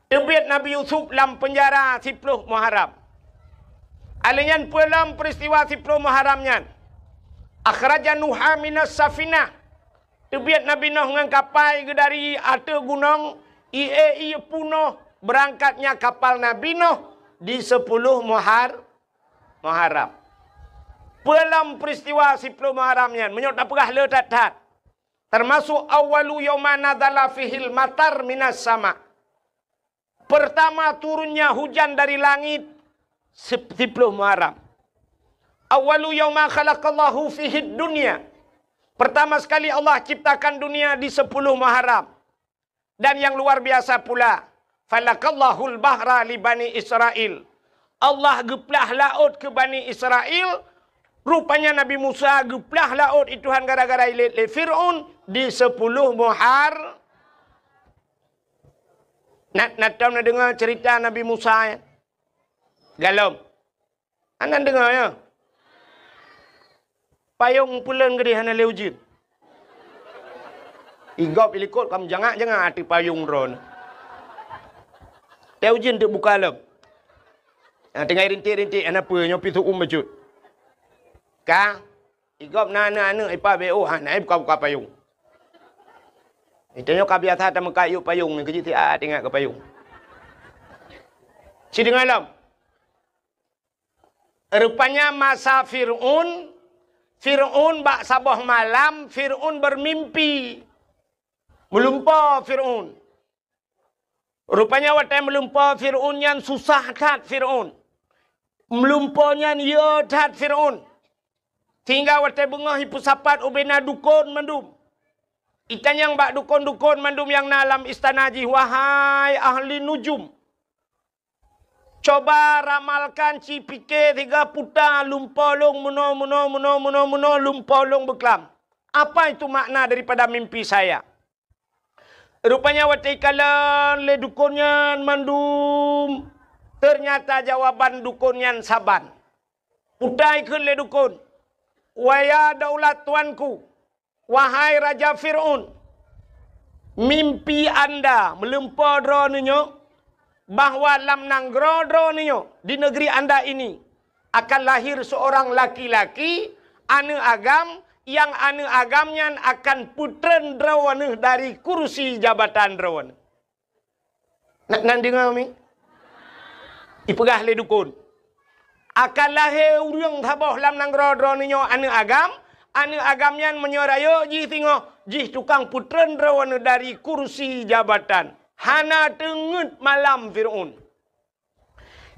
Tebit Nabi Yusuf dalam penjara 10 Muharram. Alinyan dalam peristiwa 10 Muharramnya. Akhraja Nuha minas safinah. Tebit Nabi Nuh dengan kapal dari atas gunung. Ia punuh berangkatnya kapal Nabi Nuh di 10 Muharram. Dalam peristiwa 10 Muharramnya. Menyok tak pegah letat-tat. Termasuk awalu yawma nadzala fihil matar minas sama. Pertama turunnya hujan dari langit 10 Muharram. Awalu yawma khalaqallahu fihid dunya. Pertama sekali Allah ciptakan dunia di 10 Muharram. Dan yang luar biasa pula. Falakallahul bahra li Bani Israel. Allah geplah laut ke Bani Israel. Rupanya Nabi Musa geplah laut itu han gara-gara ilit le Fir'aun di 10 Muharram. Nak tahu nak dengar cerita Nabi Musa ya? Galom. Anda dengar ya? Payung pulen gede hana leujin. Igop ilikot kamu jangan hati payung ron. Leujin tu buka lem. Tengah rintik-rintik anak apa nyopi tu bacut. Ka igop nana ipa BO naik buka payung. Itanya ka biasa ta mekayu payung ni kejiti tengok ke payung. Si dengar lam. Rupanya masa Fir'aun bak sabah malam, Fir'aun bermimpi. Melumpah Fir'aun. Rupanya waktu melumpah Fir'aun yang susah tat Fir'aun. Melumpahnya ya tat Fir'aun. Sehingga waktu bengah hipu sapat ubena dukun mandum. Ikan yang bak dukun-dukun mandum yang dalam istana ji. Wahai ahli nujum. Coba ramalkan cipike 3 putar lumpolong muno lumpolong beklam. Apa itu makna daripada mimpi saya? Rupanya waktu ikalan le dukunnya mandum. Ternyata jawaban dukunnya saban. Putai ke le dukun. Waya daulat tuanku. Wahai Raja Fir'aun. Mimpi anda melempar dronenya. Bahawa dalam nanggro niyo di negeri anda ini akan lahir seorang laki-laki ane agam yang ane agamnya akan putren drawana dari kursi jabatan drawana. Nak dengar mi? Ipegah le dukun. Akan lahir urang thabah dalam nanggro niyo ane agamnya menyerayo ji tengok ji tukang putren drawana dari kursi jabatan. Hana tengut malam Fir'aun.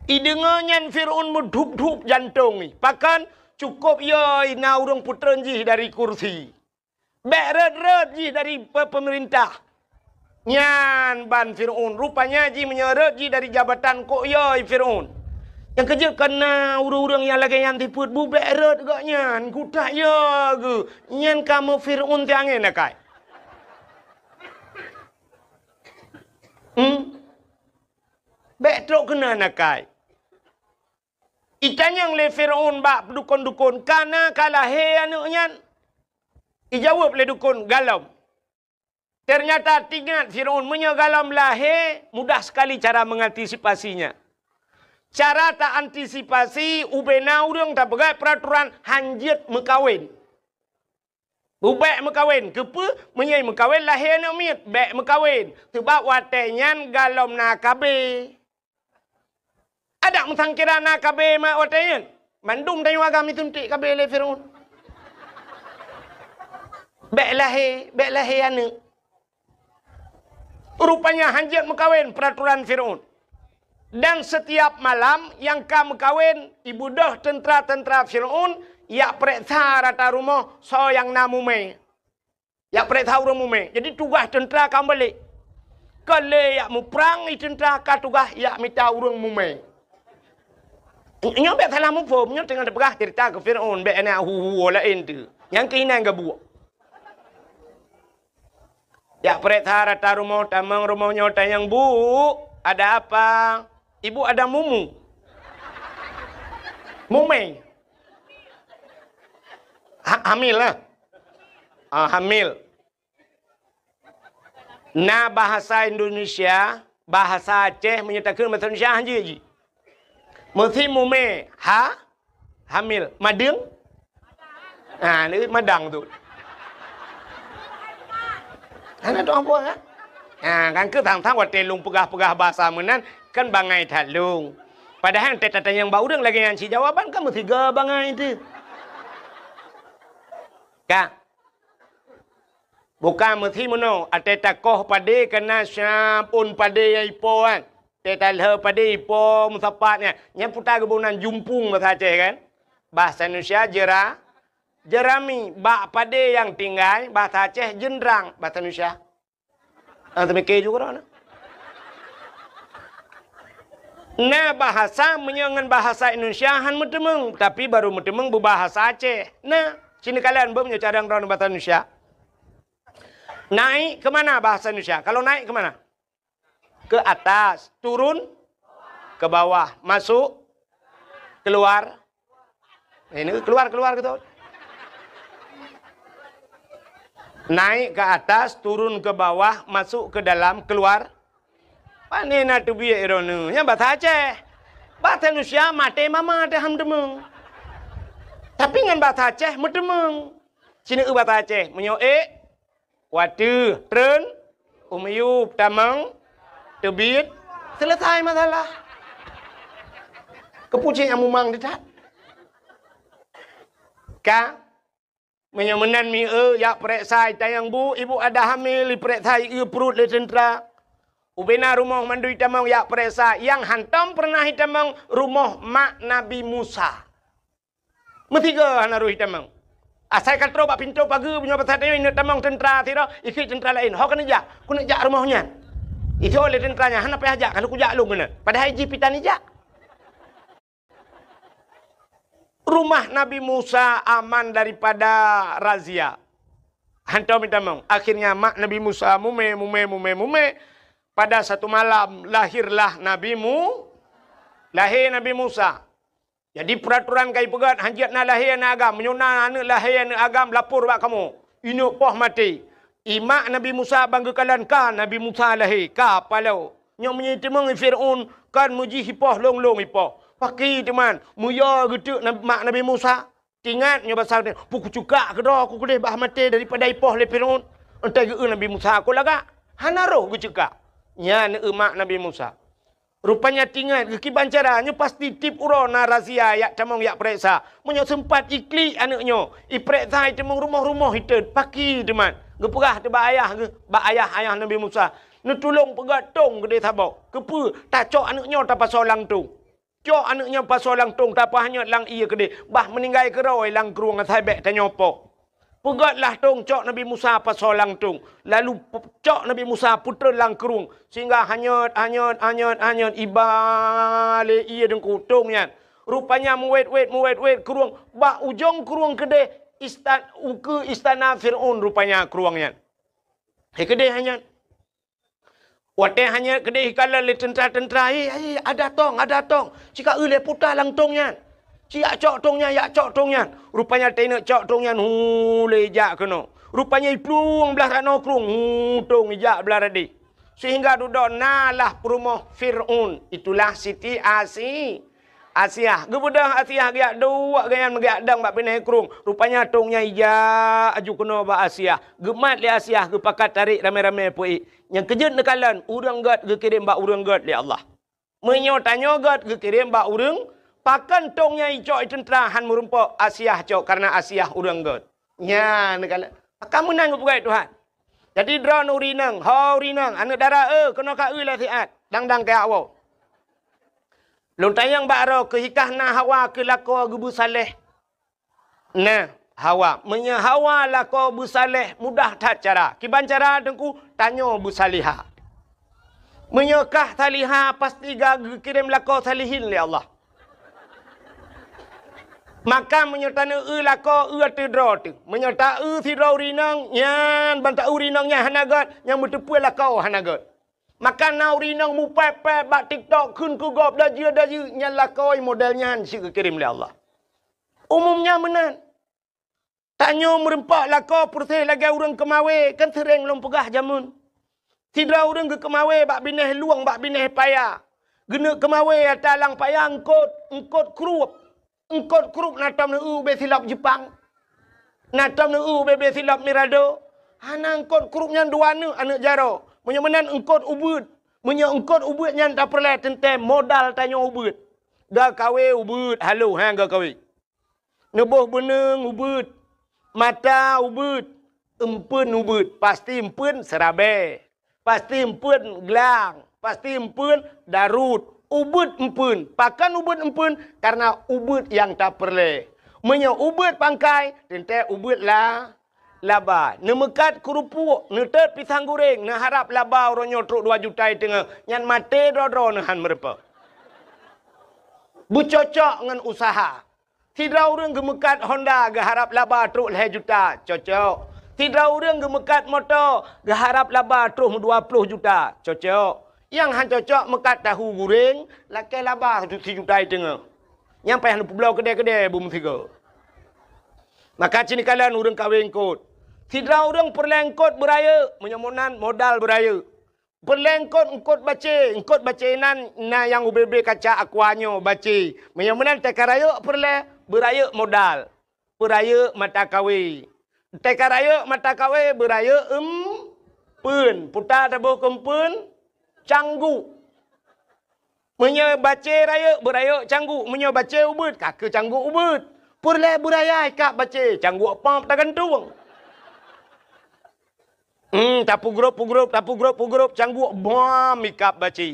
Idengannya Fir'aun mendhup-dhup jantung ni. Pakan cukup ya ina urang puteren jih dari kursi. Beret-ret jih dari pemerintah. Nyan ban Fir'aun. Rupanya jih menyeret jih dari jabatan kok ya Fir'aun. Yang kerja kena urang-urang yang lagi yang tiput bu beret gak nyan. Kutak ya ke. Nyan kamu Fir'aun tiangin nak kai. Betrok kena nakai. Ikan yang le Fir'aun bak dukun-dukun. Kana kalah he anaknya. Ijawab le dukun galam. Ternyata tinggal Fir'aun punya galam lah he. Mudah sekali cara mengantisipasinya. Cara tak antisipasi ubena urang tak pegai peraturan hanjit mekawin. Ubek mekawin, kepa menyai mekawin lahir nak mit, bek mekawin. Sebab watenyan galom na kabe. Ada mengkira na kabe mak watenyan. Mandum tayu agam itu ntik kabe le Firaun. Bek lahir anak. Rupanya hanjit mekawin peraturan Firaun. Dan setiap malam yang kamu kawin, ibu dah tentera-tentera Firaun, ya periksa rata rumah so yang namume. Ya periksa rumah mume. Jadi tugas tentera kamu balik. Kalau ya mu perang i tentera ka tugas ya minta urang mume. Nyo bet salah mu fom, nyo tengah depegah cerita ke Firaun bet ana hu lain tu. Yang keinan ke buat. Ya periksa rata rumah tamang rumahnya tanyang bu, ada apa? Ibu ada mumu. Mume. Hamil lah. Hamil. Na bahasa Indonesia, bahasa Aceh menyatakan bahasa Indonesia aja je. Mesti mume. Hamil. Madang? Ini madang tu. Ana tu apa kan? Kan ke tang-tang wat telung pegah-pegah bahasa menan kan bangai talung. Padahal teta yang bau urang lagi yang si jawaban kan mesti ga bangai itu. Ka. Bukan mesti mono ateta koh pade kena syapun pade yang ipo kan. Teta le pade ipo musapatnya. Nya putar kebunan jumpung bahasa Aceh kan. Bahasa Indonesia jerami, bak pade yang tinggal bahasa Aceh jendrang bahasa Indonesia. Tapi ke juga nak. Nah bahasa menyangan bahasa Indonesia han mutemeng, tapi baru mutemeng berbahasa Aceh. Nah, sini kalian punya cara ngron bahasa Indonesia. Naik ke mana bahasa Indonesia? Kalau naik ke mana? Ke atas, turun ke bawah, masuk, keluar. Ini keluar gitu. Naik ke atas, turun ke bawah, masuk ke dalam, keluar. Pane na tu biar ironu. Yang bahasa Aceh. Bahasa Indonesia mate mama ada ham demeng. Tapi dengan bahasa Aceh medemeng. Sini bahasa Aceh menyo watu, tren, umyup, tamang, tebit, selesai masalah. Kepucing yang mumang dekat. Ka menyemenan mi ya periksa tayang bu, ibu ada hamil, periksa perut le tentera. Ubena rumah mandui tamang ya peresa yang hantam pernah hitamang rumah mak Nabi Musa. Metiga hanaru hitamang. Asal katro bak pintu pagi punya pasal ini tamang tentera tira ikut tentera lain. Ho kena jak, ku nak jak rumahnya. Itu oleh tenteranya han apa ajak kalau ku jak lu kena. Padahal haji pitan jak. Rumah Nabi Musa aman daripada razia. Hantam hitamang. Akhirnya mak Nabi Musa mume. Pada satu malam lahirlah lahir Nabi Musa. Jadi peraturan kai pegat hanjat na lahir na agam menyona anak lahir na agam lapor bak kamu. Inuk poh mati. Imak Nabi Musa banggakan ka Nabi Musa lahir ka palau. Nyom menyitemang Firaun kan muji hipoh long hipoh. Paki teman, muya gitu mak Nabi Musa. Tingat nya pasal ni, puku cuka ke dah aku kedeh bah mati daripada hipoh le Firaun. Entai ge Nabi Musa aku laga. Hanaro gu cuka. Nya emak Nabi Musa. Rupanya tinggal ke bancaranya pasti tip urona razia yak camong yak periksa. Menyo sempat ikli anaknya. Periksa camong rumah-rumah itu paki teman. Geperah te ba ayah Nabi Musa. Nu tolong pegatong gede sabok. Kepe tak cok anaknya tak pasal lang tu. Cok anaknya pasal lang tung tak hanya lang iya gede. Bah meninggal keroi lang keruang atai bek tanyopok. Pegatlah tong cok Nabi Musa pasal lang tung. Lalu cok Nabi Musa putra lang kerung. Sehingga hanyut ibale iya dengku tongnya. Rupanya muwet kerung. Ba ujung kerung kedeh istana Firaun rupanya keruangnya. Kedeh hanya. Wate hanya kedeh kala le tentera. Ada tong. Jika le putar lang tongnya. Yak cok tongnya. Rupanya tenek cok tongnya le jak kena. Rupanya ipluang belah rano krung tong jak belah radi. Sehingga duduk nalah perumah Fir'un. Itulah Siti Asiah. Gebudah Asiah giak dua gayan megiak dang bak pinai kerung. Rupanya tongnya ija aju kena bak Asiah. Gemat li Asiah ge pakat tarik ramai-ramai puik. Yang kejut nekalan urang gat ge kirim bak urang gat li Allah. Menyo tanyo gat ge kirim bak urang. Pakan tongnya icok tentera han merumpak Asiah cok karena Asiah urang gat. Nya nekalan. Kamu nang bukai Tuhan. Jadi drone urinang, urinang, anak darah kena ka lah siat. Dang-dang ke awak. Lontayang bakro ke hikah na Hawa ke lako gebu saleh. Nah, Hawa. Menya Hawa lako bu saleh mudah tak cara. Kiban cara dengku tanyo bu saliha. Menyekah saliha pasti gak kirim lako salihin li Allah. Maka menyertana lako tedro tu. Menyerta sidro urinang yan banta urinangnya hanagat yang bertepui lako hanagat. Maka na urinang mu pepe bak TikTok kun ku gop daju nyan lako modelnya si kirim li Allah. Umumnya menan. Tanyo merempak lako persih lagi urang kemawe kan sering lom pegah jamun. Sidra urang ke kemawe bak bineh luang bak bineh payah. Gena kemawe atalang payah engkot krup. Engkot krup natam nu be silap Jepang. Natam nu be silap Mirado. Hana engkot krup nyan dua nu anak jaro. Menyemenan engkot ubud. Engkot ubud nyan tak perlu tentem modal tanya ubud. Dah kawe ubud. Halo hang ga kawe. Nebuh beneng ubud. Mata ubud. Empun ubud. Pasti empun serabe. Pasti empun gelang. Pasti empun darut. Ubud empun. Pakan ubud empun karena ubud yang tak perlu. Menyo ubud pangkai, tente ubud lah laba. Nemekat kerupuk, netet pisang goreng, ne harap laba oronyo truk 2 juta tengah. Nyan mate dro nehan merpa. Bucocok dengan usaha. Tidra urang gemekat Honda ge harap laba truk 2 juta, cocok. Tidra urang gemekat motor ge harap laba truk 20 juta, cocok. Yang han cocok mekat tahu goreng, lakai laba 1 juta tengah. Yang payah nu pulau kedai-kedai bum tiga. Maka cini kalian urang kawin kot. Sidra urang perlengkot beraya, menyemunan modal beraya. Perlengkot engkot baca nan na yang ubebe kaca akuanyo baca. Menyemunan tekaraya beraya modal. Beraya mata kawe. Tekaraya mata kawe beraya pun. Putar tabuh kempun canggu. Menye baca raya beraya canggu. Menye baca ubud kaka canggu ubud. Perle beraya ikak baca canggu apa tak gantung. Tapu grup canggu bom ikap baca.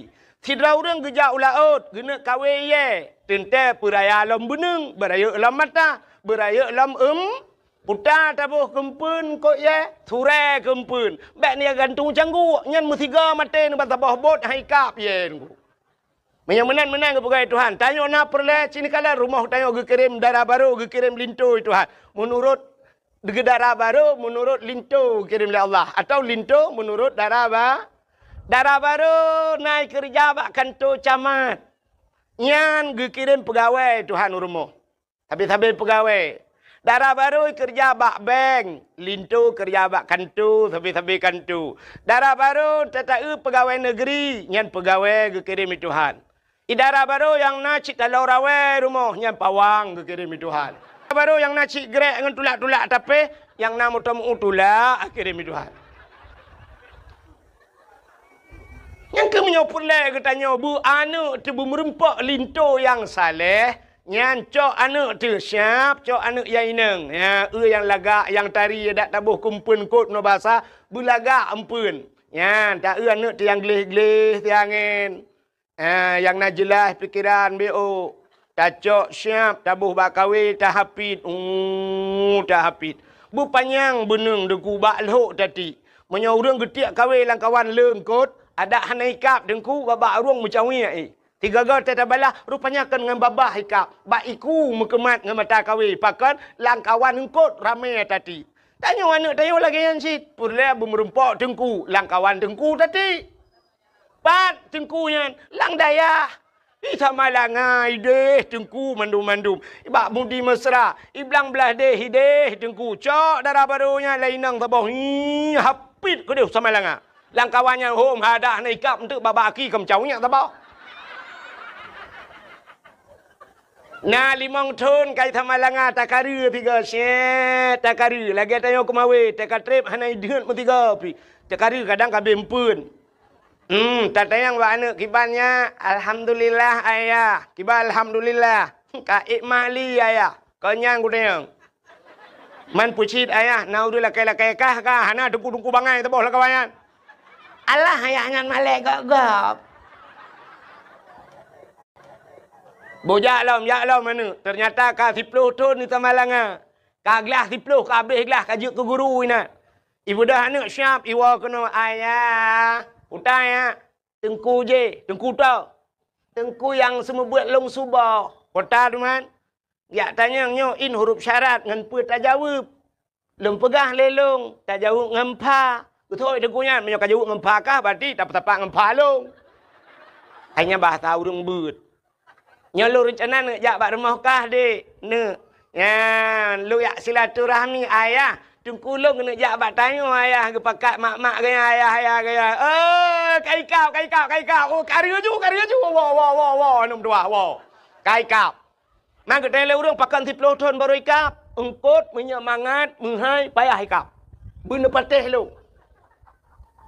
Sidra urang gejak ulaut gena kawe ye. Tente peraya lam beneng, beraya lam mata, beraya lam putar tabuh kempun kok ye, sure kempun. Bek ni gantung canggu, nyan musiga mate ni bantah bot hai kap ye. Menang ke pegawai Tuhan. Tanya na perle cini kala rumah tanya ge kirim darah baru, ge kirim linto Tuhan. Menurut darah baru, menurut linto kirim oleh Allah atau linto menurut darah baru naik kerja bak kantor camat. Nyan ge kirim pegawai Tuhan rumah. Habis-habis pegawai. Darah baru kerja bak bank, linto kerja bak kantor, habis-habis kantor. Darah baru tetapi pegawai negeri, nyan pegawai ge kirim Tuhan. Idara baru yang nak cik talau rawai rumah yang pawang ke kirim Tuhan. Baru yang nak cik grek dengan tulak-tulak tapi yang nak mutu tulak kirim Tuhan. Yang kemenyopun leh katanya bu anak tu bu merempak linto yang saleh. Yang cok anak tu siap, cok anak yang ineng. Ya, yang lagak yang tari dak tabuh kumpun kot no bahasa belagak empun. Ya, tak anak tu yang gelih-gelih tiangin. Yang nak jelas fikiran BO. Tacok siap, tabuh bak kahwin, tak hapit. Tak hapit. Bu panjang beneng dengku bak lhok tadi. Menyorang getiak kahwin lang kawan lengkot. Ada hana hikap dengku babak arung macam ni. Tiga gol tata balah rupanya kan dengan babah hikap. Bak iku mekemat dengan mata kahwin. Pakan lang kawan lengkot ramai tadi. Tanya anak tanya lagi yang sit. Purlah bermerempak dengku. Lang kawan dengku tadi. Pat tengkunya lang daya. Sama langai deh tengku mandum-mandum. Ibak budi mesra. Iblang belah deh hideh tengku. Cok darah barunya lainang tabah. Hapit ke dia sama langa. Lang kawannya hom hadah naikap untuk babaki kemcaunya tak apa. Nah, 5 tahun kai tamalanga takaru tiga set takaru lagi tayo kumawe takatrip hanai deut mu tiga pi. Takaru kadang kabe empun. Tatayang wa anak kibannya alhamdulillah ayah. Kiba alhamdulillah. Ka ikmali ayah. Kanyang gudeng. Man pucit ayah naudul lakai kah hana duku bangai teboh lah kawayan. Allah ayahnya malek gagap. Bojak lah mana. Ternyata ka 10 tahun ni tamalanga. Ka gelah 10 ka habis gelah kajuk ke guru ina. Ibu dah anak siap iwa kena ayah. Utai ya. Tengku je, tengku tau. Tengku yang semua buat long subah. Kota tu man. Ya tanya nyo in huruf syarat ngan pu tak jawab. Lem pegah lelong, tak jawab ngempa. Betul tengkunya menyo ka jawab ngempa kah berarti tak tapak ngempa long. Hanya bahasa urang beut. Nyo lu rencana nak jak bak rumah kah dek. Ne. Ya, lu yak silaturahmi ayah. Tungku long kena jak bak tanya ayah ke pakat mak-mak gaya ayah gaya. Kai kau. Oh, karya ju. Wow. Nom dua, wow. Kai kau. Mang kedai le urang pakan 10 tahun baru ikap. Engkot menyemangat menghai payah ikap. Benda patih lu.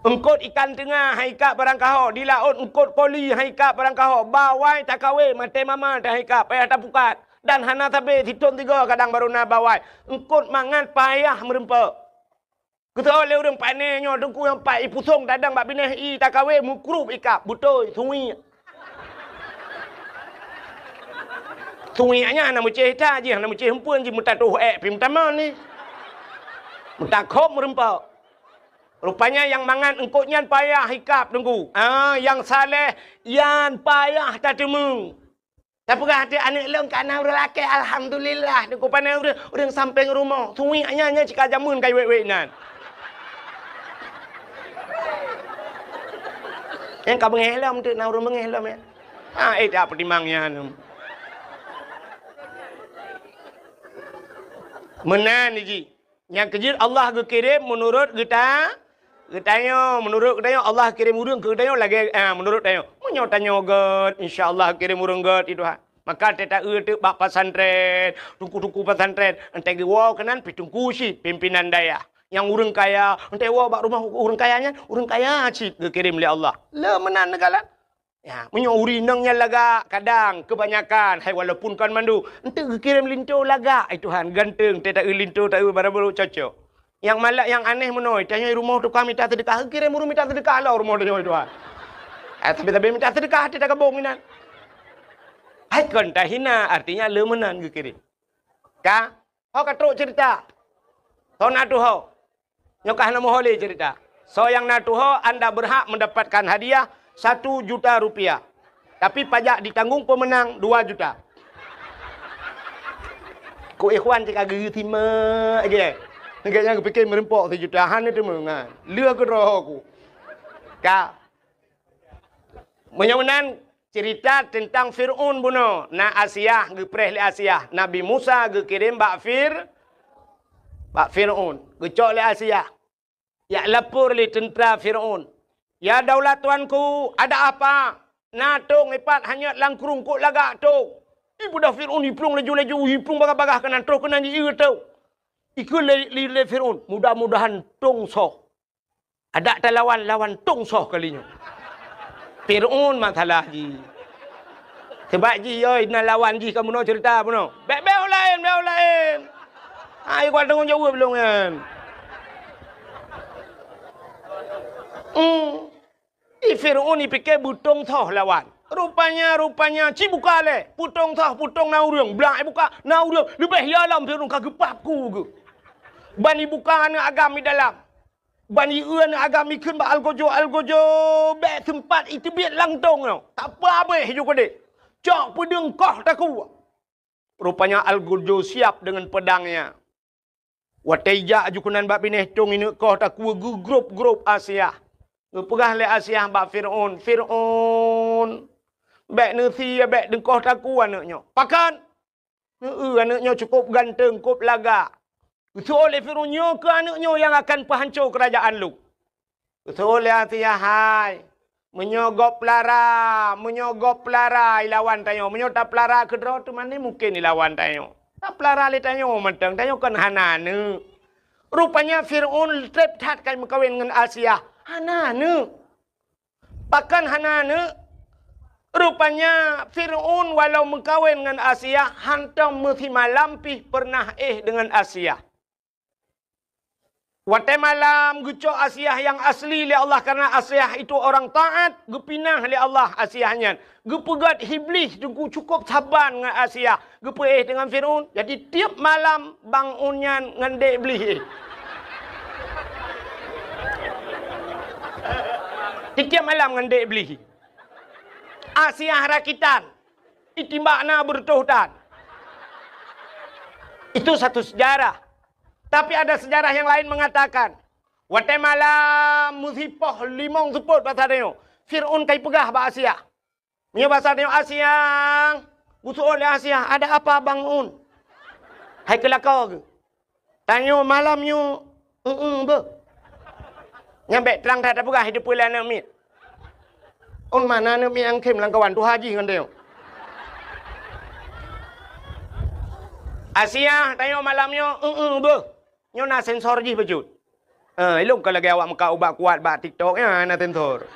Engkot ikan tengah haikap barang kaho. Di laut engkot koli haikap barang kaho. Bawai tak kawe mate mama tak haikap payah tak pukat. Dan hana tabe hitun 3 kadang baru na bawai. Engkot mangan payah merempa. Kita oleh urang panenyo dengku yang pai pusong dadang bak bineh i tak kawe mukrup ikap butoi sungi. Sungi anya na muceh ta je na muceh hempun je muta tu pi mutama ni. Muta khop merempa. Rupanya yang mangan engkotnya payah hikap dengku. Yang saleh yan payah tak temu. Tapi hati anak long kana urang laki alhamdulillah dengku panai urang sampai rumah. Sungi anya cika jamun kai wek nan. Yang kau menghelam tu na urang menghelam ya. Tak pertimangnya anu. Menan ji. Yang kejut Allah kirim menurut kita. Menurut kita Allah kirim urang ke kita lagi menurut kita. Menyo tanya god insyaallah kirim urang god itu ha. Maka teta tu bak pesantren, tungku pesantren, entai gewa kanan pitungku si pimpinan daya. Yang urang kaya, entai wa bak rumah urang kayanya, urang kaya cik kirim oleh Allah. Le menan negala. Ya, menyo urinangnya laga kadang kebanyakan hai walaupun kan mandu ente kirim linto laga ai Tuhan ganteng teta linto tak baru cocok. Yang malak yang aneh menoi tanya rumah tu kami minta sedekah kirim urang minta sedekah lah rumah tu Tuhan. Tapi minta sedekah tidak kabong minan. Hai kan tak hina artinya le menan kirim. Ka? Ho katruk cerita. Ho natu ho. Nyokah nama hole cerita. So yang natu ho anda berhak mendapatkan hadiah 1 juta rupiah. Tapi pajak ditanggung pemenang 2 juta. Ku ikhwan cakap geri tima aja. Negaknya aku fikir merempok 1 jutaan itu mengan. Lua ke roh aku. Ka. Menyamunan cerita tentang Fir'aun buno. Na Asia gepreh le Asia. Nabi Musa kirim bak Fir'aun. Gecok le Asia. Ya lapor le tentera Fir'aun. Ya daulat tuanku, ada apa? Natung ipat hanya langkrung kok lagak tu. Ibu dah Fir'aun hiplung laju, hiplung bagah-bagah kena terus kena dia tu. Ikut le Fir'aun, mudah-mudahan tung soh. Ada tak lawan tung soh kalinya. Fir'aun masalah ji. Sebab ji oi nak lawan ji kamu nak cerita puno. Bel lain. Ai kau tengok jawab belum kan? Fir'aun ni fikir butung toh lawan. Rupanya cibuka le. Putung na urang. Belak buka na urang. Lebih dalam Fir'aun kagepapku ke. Bani buka ana agami dalam. Bani eun agami keun ba algojo. Be tempat itu biat langtong tau. Tak apa juga dek. Cok pedang kah taku. Rupanya algojo siap dengan pedangnya. Wataija ajukunan bab bineh tong ini kah taku grup Asia. Pegah le Asia bak Fir'aun. Bek nasi bek dengkoh taku anaknya. Pakan. Anaknya cukup ganteng, cukup laga. So oleh Fir'aun ke anaknya yang akan penghancur kerajaan lu. Betul ya tiahai. Menyogop pelara ilawan tayo. Menyota pelara kedro tu mana mungkin ilawan tayo. Tak pelara le tayo mentang tayo kan hanane. Rupanya Fir'aun tertat kai mengkawin dengan Asia. Hanane. Pakan hanane. Rupanya Fir'aun walau mengkawin dengan Asia, hantam mesti malampih pernah dengan Asia. Watai malam gucok Asia yang asli oleh Allah karena Asia itu orang taat, gepinah oleh Allah Asiahnya. Gepegat Iblis juga cukup saban dengan Asia, gepe dengan Firaun. Jadi tiap malam bangunnya dengan dek Iblis. Tiap malam dengan dek Iblis. Asia rakitan, itimbakna bertuhutan. Itu satu sejarah. Tapi ada sejarah yang lain mengatakan, watai malam musibah limong seput bahasa dia. Fir'aun kai pegah ba Asia. Nya bahasa dia Asia. Busuk oleh Asia, ada apa bangun? Hai kelakar ke? Tanya malamnya, be. Nyampe terang tak ada pegah hidup pula nak mit. On mana nak mit yang kem lang kawan tu haji kan dia. Asia, tanya malamnya, be. Nyo na sensor je bajut. Elok kalau lagi awak muka ubak kuat bak TikTok ya na sensor.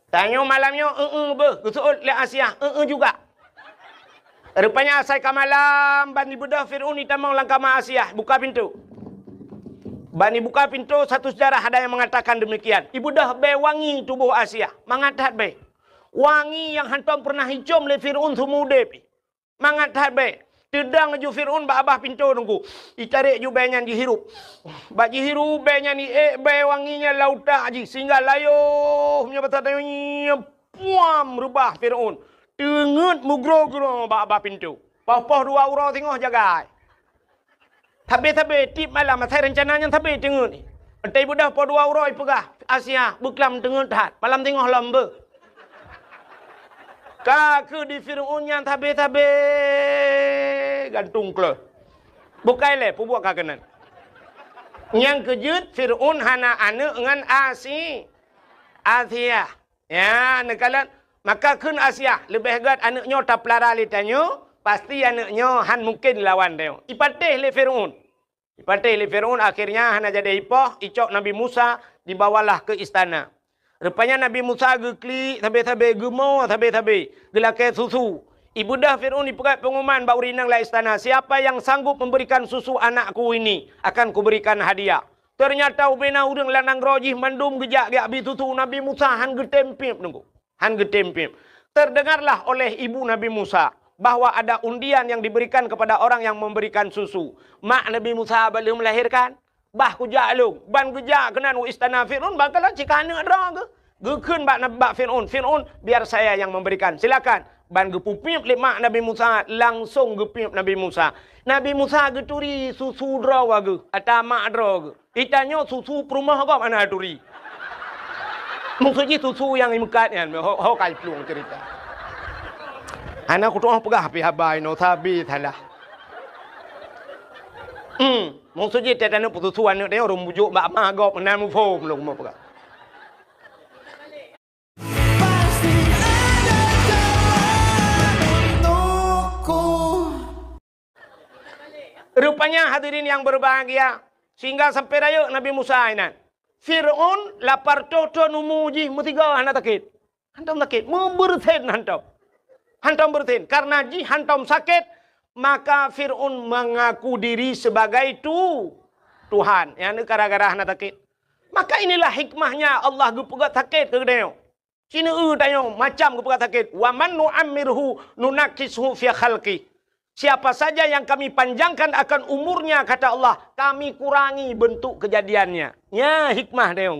Tanya malamnya be, gesul le Asia, juga. Rupanya asai ka malam bani budak Firaun itamang langkama Asia, buka pintu. Bani buka pintu, satu sejarah ada yang mengatakan demikian. Ibu dah be wangi tubuh Asia, mangatat be. Wangi yang hantam pernah hicum le Firaun sumude pi. Mangatat be. Tedang ju Fir'aun ba abah pintu nunggu. Itarik ju benyan dihirup. Ba dihirup benyan ni be wanginya lauta ji sehingga layuh punya bahasa tanya puam rubah Fir'aun. Tengut mugro-gro ba abah pintu. Pah-pah dua ura tengah jaga. Tabe-tabe tip malam saya rencananya tabe tengut ni. Entai budak pa dua ura pegah Asia beklam tengut hat. Malam tengah lamba. Kaki di Fir'aun yang tabe-tabe gantung ke. Bukai le pubuak kakenan. Yang kejut Fir'aun hana anak dengan Asia. Ya, nekalan maka kun Asia lebih hebat anaknya tak pelara le tanyo, pasti anaknya han mungkin lawan dia. Ipateh le Fir'aun. Akhirnya hana jadi ipoh, icok Nabi Musa dibawalah ke istana. Rupanya Nabi Musa gekli, tabe-tabe gemau, tabe-tabe gelakai susu. Ibu dah Fir'aun dipegat pengumuman bau rinang lah istana. Siapa yang sanggup memberikan susu anakku ini akan kuberikan hadiah. Ternyata ubena udang lanang rojih mandum gejak habis susu Nabi Musa han getempip nunggu. Han getempip. Terdengarlah oleh ibu Nabi Musa bahwa ada undian yang diberikan kepada orang yang memberikan susu. Mak Nabi Musa belum melahirkan. Bah kujak lu, ban kujak kenan istana Fir'aun bakalah jika anak ada ke. Gekun bak Fir'aun. Fir'aun biar saya yang memberikan. Silakan. Ban gepupip mak Nabi Musa langsung gepip Nabi Musa. Nabi Musa geturi susu draw ke atau mak draw ke. Ditanya susu perumah apa mana turi. Maksudnya susu yang imukat kan. Ho kai plung cerita. Anak ku tu pegah pi habai no sabi thalah. Maksudnya tak ada putusan dia orang bujuk bak magop namu form lu mau pegah. Rupanya hadirin yang berbahagia sehingga sampai raya Nabi Musa ini. Fir'aun lapar toto numuji mutiga anak takit. Hantam sakit, memberten hantam. Hantam berten karena ji hantam sakit. Maka Fir'aun mengaku diri sebagai Tuhan. Yang gara-gara nak sakit. Maka inilah hikmahnya Allah gepegat sakit ke dia. Cina tanya macam gepegat sakit. Wa man nu'ammirhu nunakishu fi khalqi. Siapa saja yang kami panjangkan akan umurnya kata Allah, kami kurangi bentuk kejadiannya. Ya hikmah dia.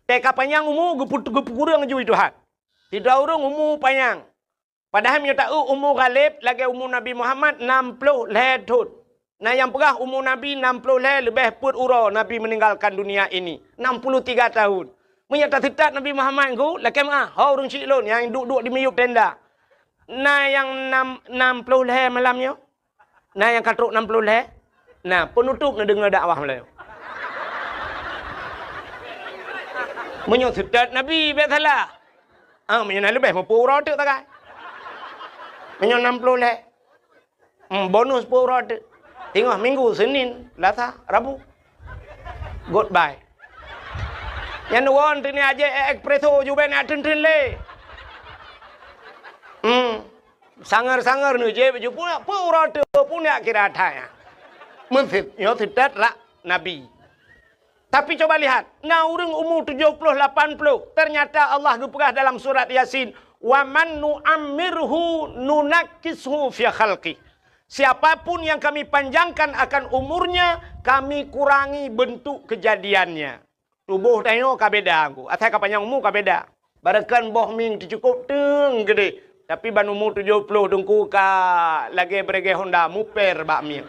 Teka panjang umur gepurang ju Tuhan. Tidak urung umur panjang. Padahal dia tahu umur Ghalib lagi umur Nabi Muhammad 60 tahun. Nah yang pegah umur Nabi 60 tahun lebih put ura Nabi meninggalkan dunia ini. 63 tahun. Menyata tidak Nabi Muhammad ku lagi mah hau urung cik lon yang duduk di miyup tenda. Nah yang 60 tahun malamnya. Nah yang katruk 60 tahun. Nah penutup nak dengar dakwah malam. Menyo sedat Nabi betala. Menyo nak lebih 10 roda tak kai. Menyo 60 lek. Bonus 10 roda. Tengok Minggu, Senin, Selasa, Rabu. Goodbye. Yang nuan tu ni aja ekpreso juga nak ten le. Sangar ni je baju pun roda pun nak kira thai. Mensit, yo sedat lah Nabi. Tapi coba lihat, orang umur 70, 80, ternyata Allah berpegang dalam surat Yasin, wa man nu'ammirhu nunakkishu fi khalqi. Siapapun yang kami panjangkan akan umurnya, kami kurangi bentuk kejadiannya. Tubuh tengok kabeda aku. Asal panjang umur kabeda. Barakan boh ming cukup teng gede. Tapi ban umur 70 dengku ka lagi berege Honda muper bak ming.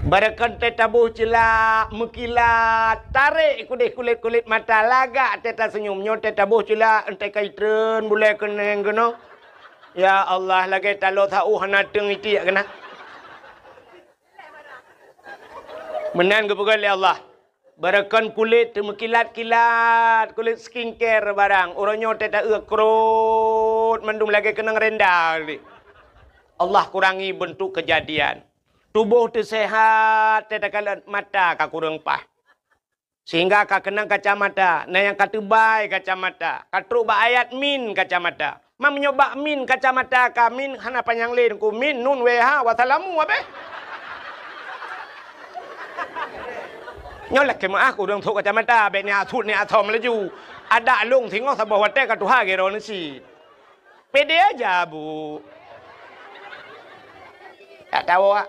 Barakan tetabuh celak mekilat tarik kulit mata lagak teta senyumnya tetabuh celak entai kaitren boleh keneng kena. Ya Allah lagi talo tahu hana teng iti kena. Menan kepegal ya Allah. Barakan kulit mekilat-kilat, kulit skincare barang. Orangnya teta krut mendung lagi kenang rendah. Allah kurangi bentuk kejadian. Tubuh tersehat, teta kalan mata ka kurang pah. Sehingga ka kenang kacamata, na yang katubai kacamata, katruk ba ayat min kacamata. Mam nyoba min kacamata ka min hana panjang lain ku min nun weha wasalamu abe. Nyolak ke mak aku dong thuk kacamata be ni athut ni athom laju. Ada lung tengok sabah wate ka tuha gero ni si. Pede aja bu. Tak tahu ah.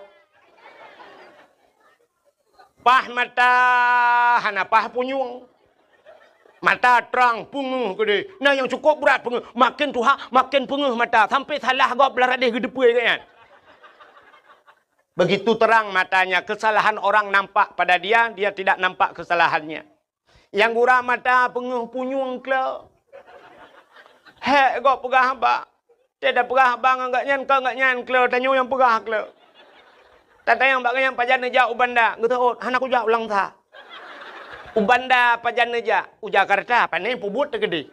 Pah mata hana pah punyung. Mata terang punguh gede. Nah yang cukup berat punguh. Makin tuha makin punguh mata. Sampai salah gop beladih gedepui kan. Begitu terang matanya. Kesalahan orang nampak pada dia. Dia tidak nampak kesalahannya. Yang gurah mata punguh punyung ke. Hek gop pegah abak. Tidak pegah abang enggak nyan ke enggak nyan ke. Tanya yang pegah ke. Tata yang bagian pajan neja ubanda. Gitu anak uja ulang tha. Ubanda pajan neja. Jakarta panen pubut gede.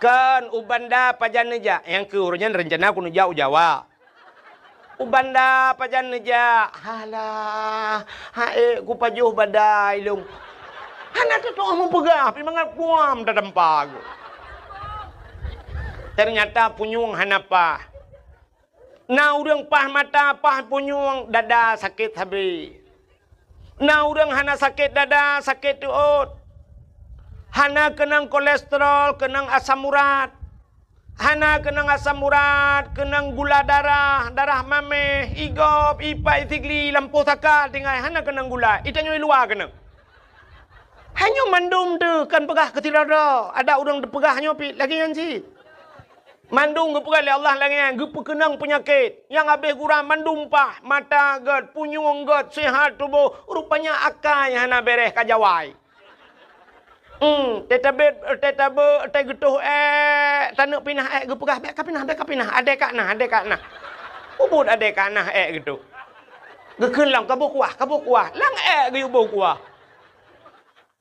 Kan ubanda pajan neja. Yang ke urunyan rencana ku neja Jawa. Ubanda pajan neja. Halah. Hae ku pajuh badai lung. Anak tu mau pegah. Pimangat puam tadempag. Ternyata punyung hanapa. Na urang pah mata, pah punyung, dada sakit habis. Na urang hana sakit dada, sakit tuut. Hana kenang kolesterol, kenang asam urat. Hana kenang asam urat, kenang gula darah, darah mameh, igop, ipai, tigli, lampu saka, tinggal hana kenang gula. Itanya luar kenang. Hanya mandum tu kan pegah ketirada. Ada urang pegah hanya pi lagi yang si. Mandung gepegal oleh Allah lagi gepekenang penyakit. Yang habis kurang mandung pah, mata ged, punyung ged, sehat tubuh. Rupanya akal yang hana beres kajawai. Tetabe getuh tanuk pinah gepegah bek kapinah adek kak nah. Ubud adek kak nah gitu. Geken lang kabuk kuah. Lang geyubuh kuah.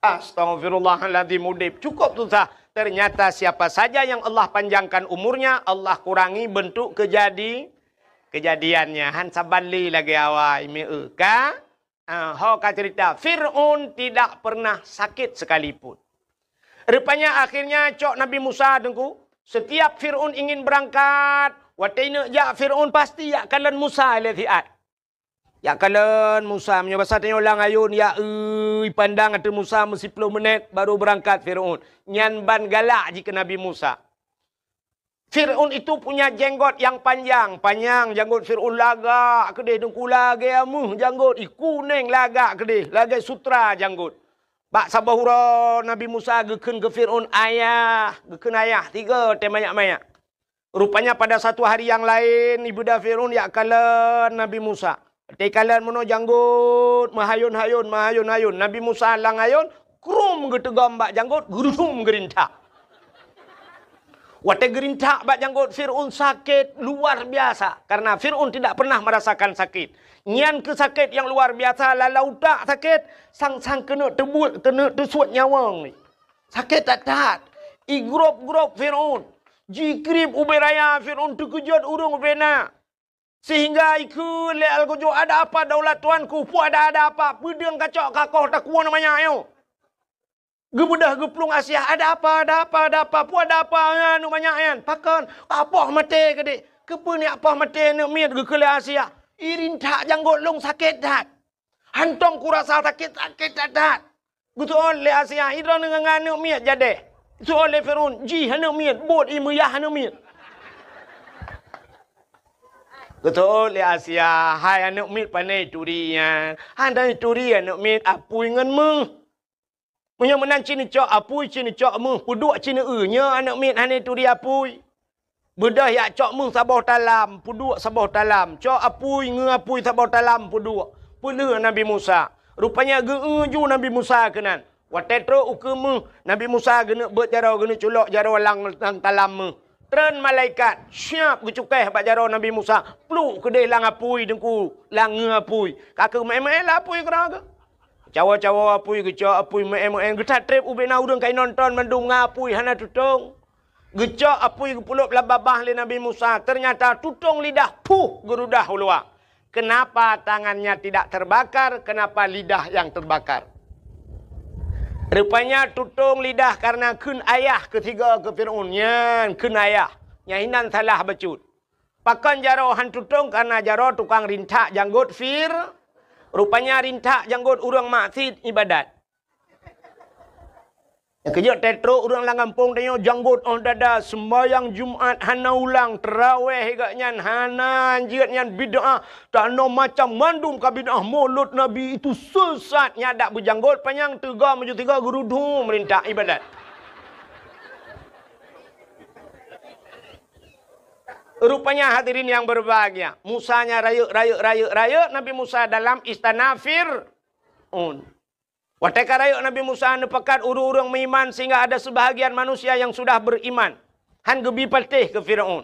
Astagfirullahaladzim udip. Cukup tu sah. Ternyata siapa saja yang Allah panjangkan umurnya, Allah kurangi bentuk kejadiannya. Han sabali lagi awal ka. Ka cerita Fir'aun tidak pernah sakit sekalipun. Rupanya akhirnya cok Nabi Musa dengku. Setiap Fir'aun ingin berangkat, wataina ya Fir'aun pasti ya kalan Musa letiat. Ya kalian Musa menyoba tanya ulang ayun ya pandang ada Musa mesti 10 menit baru berangkat Fir'aun. Nyan ban galak jika Nabi Musa. Fir'aun itu punya jenggot yang panjang janggut Fir'aun lagak kedih dengku lagi amuh janggut kuning lagak kedih lagi sutra janggut. Bak sabahura Nabi Musa geken ke Fir'aun ayah 3 banyak. Rupanya pada satu hari yang lain ibuda Fir'aun ya kalian Nabi Musa. Tekalan mono janggut mahayun. Nabi Musa lang ayun krum getegam bak janggut gerusum gerintah. Wate gerintak bak janggut Fir'aun sakit luar biasa. Karena Fir'aun tidak pernah merasakan sakit. Nyan ke sakit yang luar biasa. Lalau tak sakit. Sang-sang kena tebut, kena tersuat nyawang ni. Sakit tak. Igrop-grop Fir'aun. Jikrib uberaya Fir'aun terkejut urung bena. Sehingga ikut le al-gojo ada apa daulat tuanku. Pu ada apa. Pedang kacok kakoh tak kuah namanya ayo. Gebedah geplung Asia ada apa pu ada apa anu banyak kan pakan apa mate ke dik kepa ni apa mate nak miat ke kele Asia irin tak janggut long sakit dak hantong ku rasa sakit dak betul le Asia idron dengan anu miat jade itu oleh Fir'aun ji hanu miat bot imuyah hanu miat betul le Asia hai anu miat panai turian handai turian anu miat apui ngan mu punya menang cini cok apui cini cok mu puduk cini nya anak mit hane tu dia apui bedah ya cok mu sabah talam puduk sabah talam cok apui apui sabah talam puduk pulu Nabi Musa rupanya ju Nabi Musa kenan watetro ukemu Nabi Musa gena bet jarau gena culok jarau lang talam mu tren malaikat siap gecukai bak jarau Nabi Musa pluk kedai lang apui dengku lang apui kakak mai lah apui keraga cawa-cawa apui gecok apui main getat trip ubena urang kai nonton mandung ngapui hana tutong gecok apui gepuluk lababah le Nabi Musa ternyata tutong lidah gerudah ulua kenapa tangannya tidak terbakar kenapa lidah yang terbakar rupanya tutong lidah karena kun ayah ketiga ke Fir'aun nyan kun ayah nyahinan salah becut pakan jaro han tutong karena jaro tukang rintak janggut rupanya rintak janggut urang maksud ibadat. Yang kejut tetro urang lang kampung tanya janggut on dada sembahyang Jumat hana ulang terawih hegaknya hana anjir nyan bid'ah tak no macam mandum ka bid'ah mulut Nabi itu sesat nyadak berjanggut panjang 3 gerudu merintak ibadat. Rupanya hadirin yang berbahagia. Musanya rayuk Nabi Musa dalam istana Fir'aun. Wateka rayuk Nabi Musa nepekat urang meiman sehingga ada sebahagian manusia yang sudah beriman. Han gebi patih ke Fir'aun.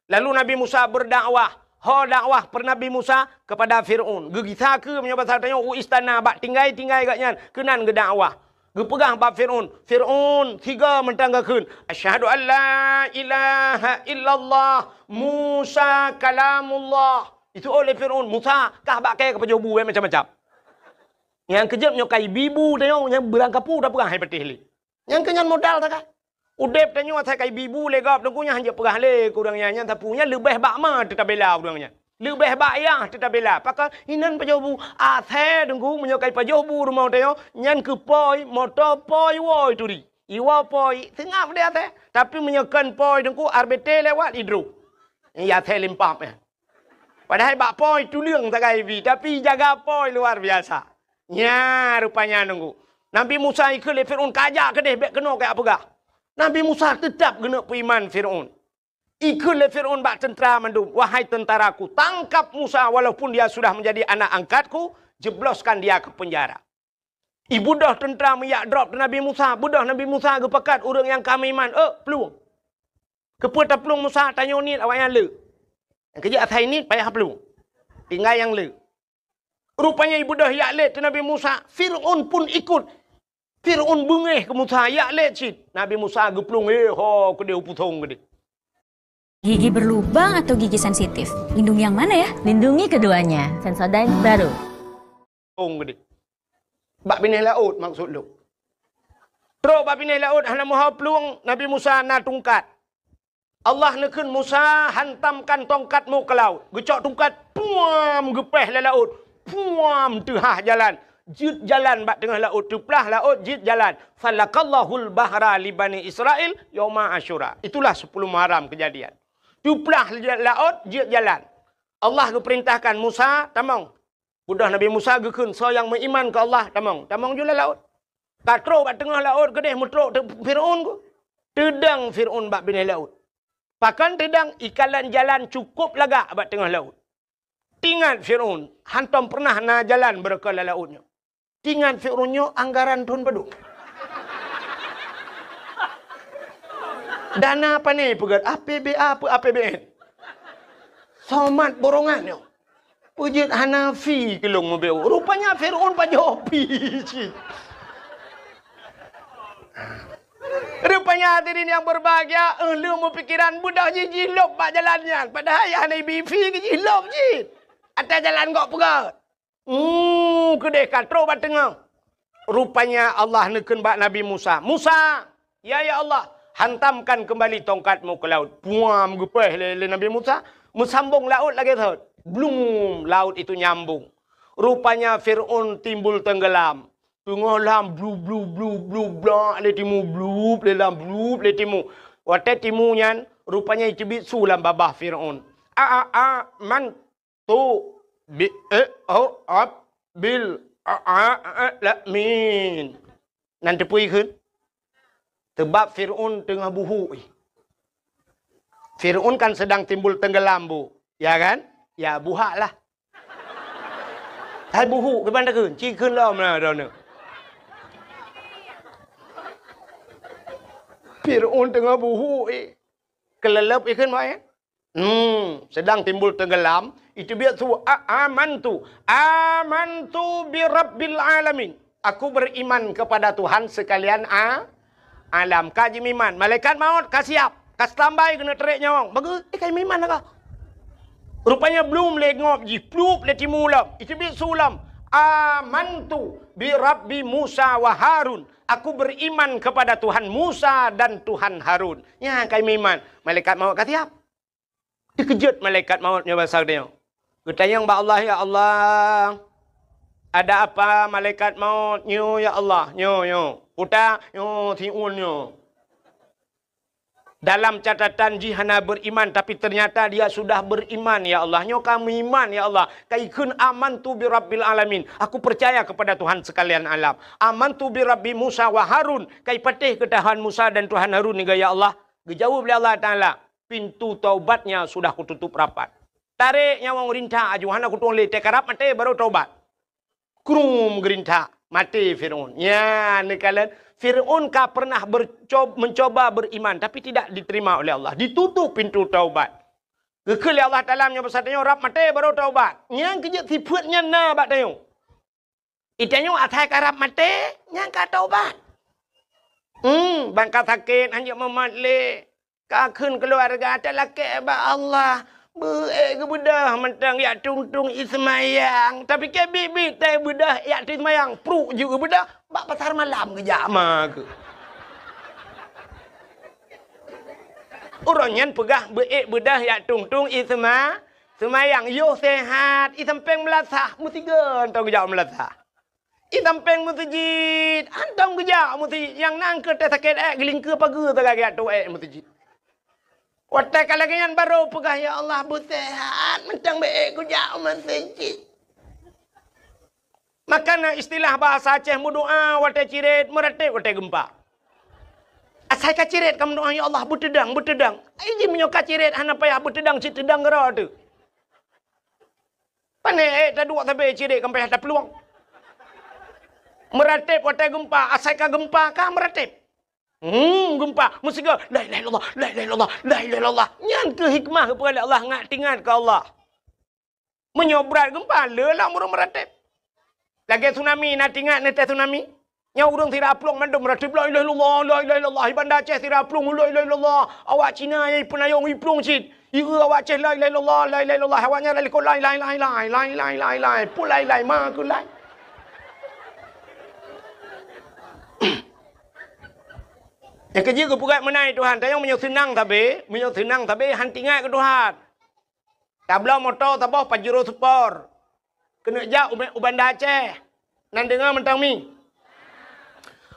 Lalu Nabi Musa berdakwah. Dakwah per Nabi Musa kepada Fir'aun. Gegisa ke menyebab tanya istana bak tinggai gaknya kenan ge dakwah. Gepegang bab Fir'aun. Fir'aun 3 mentanggakeun. Asyhadu an la ilaha illallah Musa kalamullah. Itu oleh Fir'aun. Musa kah bak ke pejobu macam-macam. Yang kejap nyokai bibu tengok yang berangkapu dah perang hai petih li. Yang kenyan modal tak? Udep tengok saya kai bibu legap tengkunya hanya perang le kurangnya yang tapunya lebih bak ma tetap bela kurangnya. Lebih bak ya tetap bela. Pakai inan pejobu athe tengku menyokai pejobu rumah tengok nyan ke poi motor poi woi tu di. Iwa poi tengah dia teh tapi menyokan poi tengku RBT lewat hidro. Ya teh limpap ya. Padahal bak poi tu liang tak kai vi tapi jaga poi luar biasa. Ya, rupanya nunggu. Nabi Musa ikut le Fir'aun kajak ke deh bek kena kayak apa gak? Nabi Musa tetap kena beriman Fir'aun. Ikut le Fir'aun bak tentera mandum. Wahai tentaraku, tangkap Musa walaupun dia sudah menjadi anak angkatku, jebloskan dia ke penjara. Ibu dah tentera meyak drop Nabi Musa. Budah Nabi Musa kepekat orang yang kami iman. Peluang. Kepuat peluang Musa tanya ni awaknya le. Yang kerja atas ini payah peluang. Tinggal yang le. Rupanya ibu dah yak let Nabi Musa. Fir'aun pun ikut. Fir'aun bengih ke Musa. Yak let cid. Nabi Musa geplung. Ke dia putong ke dia. Gigi berlubang atau gigi sensitif? Lindungi yang mana ya? Lindungi keduanya. Sensodyne baru. Putong ke dia. Bak binih laut maksud lu. Terus bak binih laut. Hana muha peluang. Nabi Musa na tungkat. Allah nekun Musa hantamkan tongkatmu ke laut. Gecok tungkat. Puam gepeh le laut. Puam tengah jalan. Jid jalan bak tengah laut. Tuplah laut jid jalan. Falakallahul bahra li Bani Israel yauma Asyura. Itulah 10 Muharram kejadian. Tuplah laut jid jalan. Allah keperintahkan Musa tamang. Budah Nabi Musa gekun so yang beriman ke Allah tamang. Tamang jula laut. Katro bak tengah laut kedeh mutruk Fir'aun ku. Tedang Fir'aun bak bini laut. Pakan tedang ikalan jalan cukup lagak bak tengah laut. Tingat Fir'aun, hantam pernah na jalan berkala lautnya. Tingat Fir'aunnya anggaran Tun Baduk. Dana apa nih pegat? APBA apa APBN? Somat borongan yo. Pujit Hanafi kelong mabeu. Rupanya Fir'aun pajopi. Rupanya hadirin yang berbahagia, lu mau pikiran budak jilop pak jalannya. Padahal ya Nabi fi ke jilop je. Atas jalan kok pegat. Kedai katro bat tengah. Rupanya Allah neken bak Nabi Musa. Musa, ya Allah, hantamkan kembali tongkatmu ke laut. Puam gepeh le Nabi Musa. Mesambung laut lagi tu. Belum laut itu nyambung. Rupanya Fir'aun timbul tenggelam. Tenggelam blu bla le timu blu le lam blu le timu. Wate timu nyan rupanya icibit sulam babah Fir'aun. Man tu bi bil min. Nanti pui kun. Sebab Fir'aun tengah buhu. Fir'aun kan sedang timbul tenggelam bu. Ya kan? Ya buhak lah. Hai buhu ke mana kun? Ci kun lah mana dah ni. Fir'aun tengah buhu kelelep ikan mai. Sedang timbul tenggelam. Itu biar tu amantu bi rabbil alamin. Aku beriman kepada Tuhan sekalian alam. Kaji iman. Malaikat maut kasiap. Kas tambai kena terik nyawang. Bagus. Kai iman lah. Rupanya belum lengop ji. Plup le timulam. Itu biar sulam. Amantu bi rabbi Musa wa Harun. Aku beriman kepada Tuhan Musa dan Tuhan Harun. Ya kai iman. Malaikat maut kasiap. Dikejut malaikat mautnya bahasa dia. Bertanya kepada Allah, ya Allah, ada apa malaikat maut? Nyo ya Allah, nyo. Puta, nyo tiun nyo. Dalam catatan jihana beriman, tapi ternyata dia sudah beriman ya Allah. Nyo kamu iman ya Allah. Kaikun amantu bi rabbil alamin. Aku percaya kepada Tuhan sekalian alam. Amantu bi rabbi Musa wa Harun. Kai patih ke Tuhan Musa dan Tuhan Harun ni ya Allah. Dijawab oleh Allah Ta'ala. Pintu taubatnya sudah kututup rapat. Tarik nyawang rintah ajuhana kutung le tekarap mati baru taubat. Krum gerintah mati Fir'aun. Ya, ni kalian Fir'aun kah pernah mencoba beriman tapi tidak diterima oleh Allah. Ditutup pintu taubat. Kekal Allah Taala nya bersatanya rap mati baru taubat. Yang kejut siputnya na bat tayo. Itanya atai karap mati yang ka taubat. Bangka sakit hanya mematli. Ka keun keluarga tak laki ba Allah. Ke bedah mentang ya tung ismayang. Tapi ke bibi tai bedah ya ismayang. Pruk juga bedah. Bak pasar malam ke jama ke. Orang yang pegah bedah ya tung ismayang. Yo sehat. Isampeng melasah. Musiga antau kejap melasah. Isampeng musijid. Antau kejap musijid. Yang nangke tak sakit geling ke pagi tak kagak tu musijid. Watak kalau yang baru pegah ya Allah busehat mentang baik ku jauh masjid. Makana istilah bahasa Aceh berdoa watak ciret meratip watak gempa. Asai ka ciret kamu doa ya Allah butedang. Iji menyoka ciret hana payah butedang citedang gera tu. Pane tak dua sampai ciret kamu payah tak peluang. Meratip watak gempa, asai ka gempa ka meratip. Gempa musiga la ilaha illallah nyan ke hikmah kepada Allah ngat tingat ke Allah menyobrat gempa lelah murung meratip lagi tsunami nak tingat nete tsunami nya urang tidak plong mandom meratip la ilaha illallah Banda Aceh tidak plong la ilaha illallah awak Cina ai penayong iplong cit ieu awak Aceh la ilaha illallah awaknya la lai pulai ma ku lai. Yang kerja ke pukat menai Tuhan. Tayang menyok senang tapi hantingat ke Tuhan. Tablau motor tabah Pajero Sport. Kena jak Banda Aceh. Nan dengar mentang mi.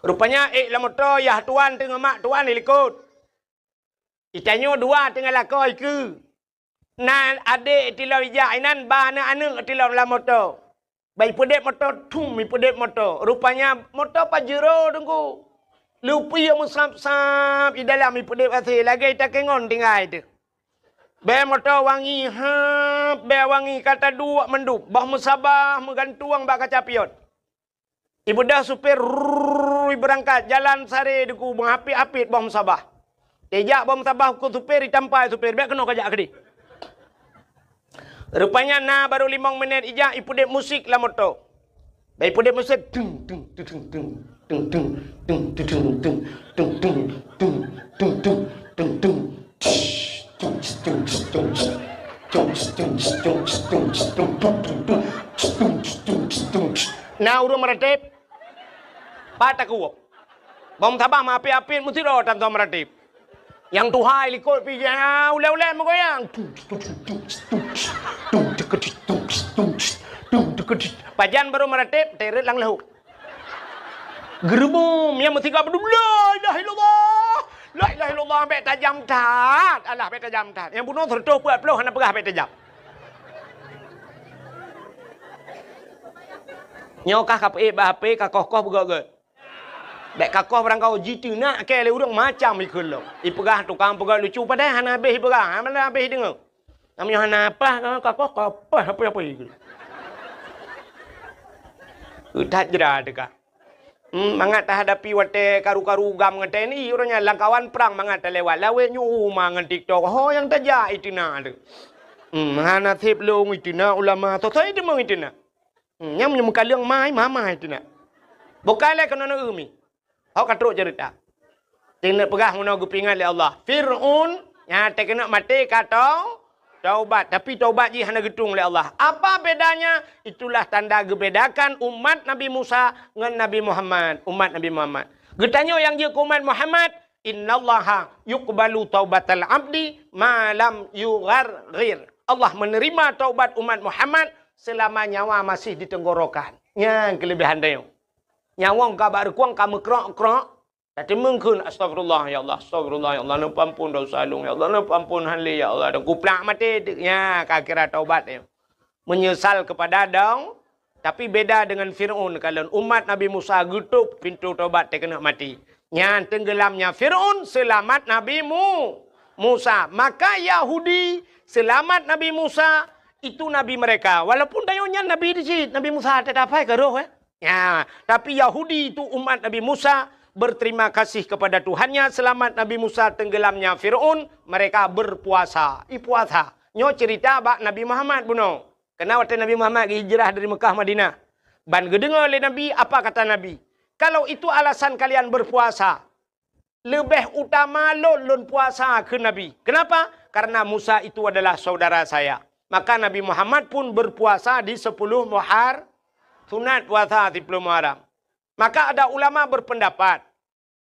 Rupanya lah motor yah tuan tengah mak tuan ikut. Itanyo dua tengah lakoi ke. Nan adik tilau ijak inan ba anak tilau la motor. Bai pedek motor tum mi pedek motor. Rupanya motor Pajero tunggu. Lupi yang musap-sap di dalam ipedip asih lagi tak kengon tinggal itu. Be motor wangi be wangi kata dua mendup. Bah musabah menggantuang bak kaca pion. Ibu dah supir berangkat jalan sare deku menghapit-hapit bah musabah. Tejak bom tabah ku supir ditampai supir. Biar kena kajak ke dia. Rupanya baru 5 minit ijak ipu dek musik lah motor. Ipu dek musik dung dung dung dung dung dung dung dung dung dung dung dung dung dung Nah urung meredip. Patah kuwak. Bom tabah ma api-api mesti roh tanpa meredip. Yang tuhai likut pergi ule-ule mengoyang. Pajan baru meredip, teret lang lahuk. Gerbum yang mesti kau berdua. La ilaha illallah. La ilaha illallah sampai tajam tat. Alah sampai tajam tat. Yang bunuh tertuh buat peluh nak perah sampai tajam. Nyokah kapik bahapik kakoh-koh begak-gak. Dek kakoh barang kau jitu nak ke le urang macam ikut lo. Ipegah tukang pegah lucu pada hana habis ipegah. Mana habis dengar. Namanya hana apa kakoh apa ikut. Udah jera dekat. Mangat tak hadapi wate karu-karu gam ngate ni urangnya langkawan perang mangat lewat lawe nyu mangan TikTok. Ho yang tajak itu nak tu. Hana tip long itu nak ulama totai itu mau itu nak. Yang menyembuhkan liang mama itu nak. Bukan le kena nak umi. Hau katruk cerita. Tinggal pegah mana gupingan oleh Allah. Fir'un yang terkena mati kata taubat. Tapi taubat je hanya getung oleh Allah. Apa bedanya? Itulah tanda gebedakan umat Nabi Musa dengan Nabi Muhammad. Umat Nabi Muhammad. Getanya yang dia umat Muhammad. Innallaha yuqbalu taubatal abdi malam yugharghir. Allah menerima taubat umat Muhammad selama nyawa masih di tenggorokan. Yang kelebihan dia. Nyawang kabar kuang kamu krok-krok. Tapi mungkin astagfirullah ya Allah. Astagfirullah ya Allah. Ampun dosa lung ya Allah. Ampun hanli ya Allah. Dan kuplak mati. Ya kira taubat ya. Menyesal kepada dong. Tapi beda dengan Fir'un. Kalau umat Nabi Musa gutup pintu taubat terkena mati. Yang tenggelamnya Fir'un selamat Nabi Musa. Maka Yahudi selamat Nabi Musa. Itu Nabi mereka. Walaupun dayunya Nabi di sini. Nabi Musa tidak apa ke roh ya, tapi Yahudi itu umat Nabi Musa berterima kasih kepada Tuhannya selamat Nabi Musa tenggelamnya Fir'un, mereka berpuasa. Puasa. Nyo cerita bak Nabi Muhammad buno. Kenapa Nabi Muhammad hijrah dari Mekah Madinah? Ban gedengar oleh Nabi, apa kata Nabi? Kalau itu alasan kalian berpuasa, lebih utama lon puasa ke Nabi. Kenapa? Karena Musa itu adalah saudara saya. Maka Nabi Muhammad pun berpuasa di 10 Muharram. Sunat puasa 10 Muharram. Maka ada ulama berpendapat.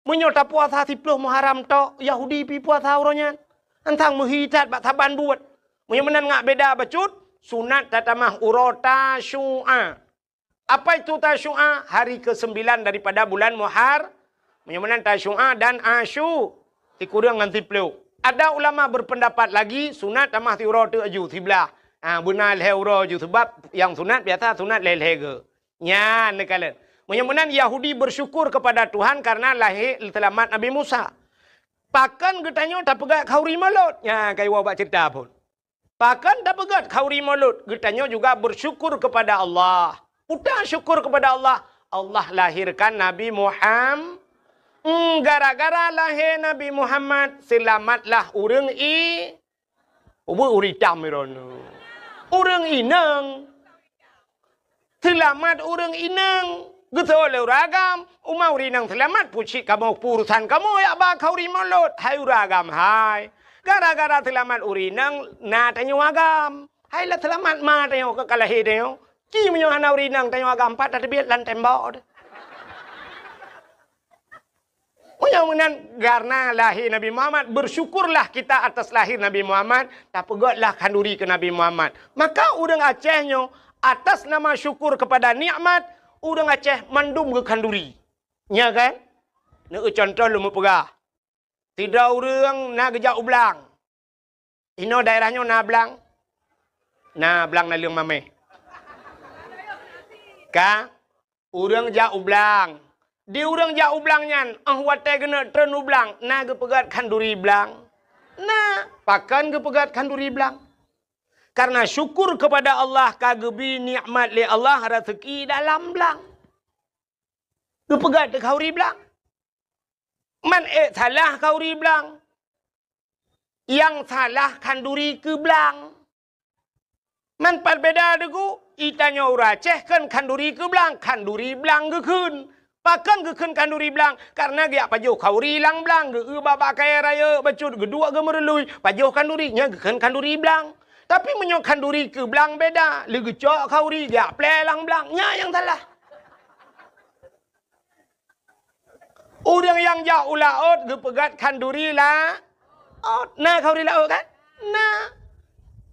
Menyota puasa 10 Muharram to Yahudi pi puasa orangnya. Antang muhitat bak taban buat. Menyemenan ngak beda bacut. Sunat tatamah urota syu'a. Apa itu tasyu'a? Hari ke-9 daripada bulan Muharram. Menyemenan tasyu'a dan asyu. Tikurang ngan 10. Ada ulama berpendapat lagi. Sunat tamah ti urota aju sebelah. Benar lehura aju sebab yang sunat biasa sunat lehega. Ya, nekalan. Menyemenan Yahudi bersyukur kepada Tuhan karena lahir selamat Nabi Musa. Pakan getanya tak pegat khauri malut. Ya, kayak wabak cerita pun. Pakan tak pegat khauri malut. Getanya juga bersyukur kepada Allah. Udah syukur kepada Allah. Allah lahirkan Nabi Muhammad. Gara-gara lahir Nabi Muhammad, selamatlah urang uritam mirono. Urang inang. Selamat orang inang. Getol uragam. Umau rinang selamat. Pucik kamu purusan kamu. Ya bakau rimalut. Hai uragam hai. Gara-gara selamat urinang. Na tanyo agam. Hai lah selamat ma tanyo kekalahi tanyo. Ci menyo hana urinang tanyo agam. Pat ada biat lan tembok. Mudah-mudahan karena lahir Nabi Muhammad. Bersyukurlah kita atas lahir Nabi Muhammad. Tak pegotlah kanduri ke Nabi Muhammad. Maka orang Acehnya. Atas nama syukur kepada nikmat, orang Aceh mandum ke kanduri. Ya kan? Nak contoh lu mau pegah. Tidak orang nak gejak ublang. Ino daerahnya Nablang. Nablang na liang mame. Ka? Orang jak ublang. Di orang jak ublangnya, wate kena tren ublang. Nak ke pegat kanduri blang. Nah, pakan ke pegat kanduri blang. Karena syukur kepada Allah kagebi nikmat li Allah rezeki dalam belang. Kepegat ke kauri belang. Man salah kauri belang. Yang salah kanduri ke belang. Man berbeda degu. Itanya uraceh kan kanduri ke belang. Kanduri belang ke kun. Pakan ke kun kanduri belang. Karena dia pajuh kauri lang belang. Ke babak kaya raya. Bacut kedua ke merelui. Pajuh kandurinya ke kun kanduri belang. Tapi menyok kanduri ke belang beda. Lagi cok kauri. Dia plelang belangnya yang salah. Orang yang jauh laut. Ke pegat kanduri lah. Nah kauri laut kan? Nah.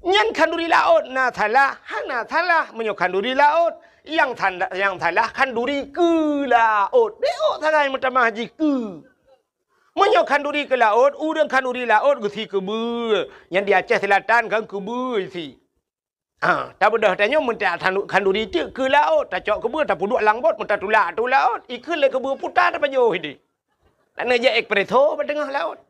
Yang kanduri laut na salah, hana salah menyok kanduri laut. Yang salah kanduri ke laut. Beok salah macam haji ke. Menyok kanduri ke laut, urang kanduri laut ke ke ber. Yang di Aceh Selatan kan ke ber si. Tak bedah tanya minta kanduri tu ke laut, tak cok ke ber, tak puduk langbot, minta tulak tu laut. Ikut le ke ber putar apa jauh ini. Tak nak je ekpreso pada tengah laut.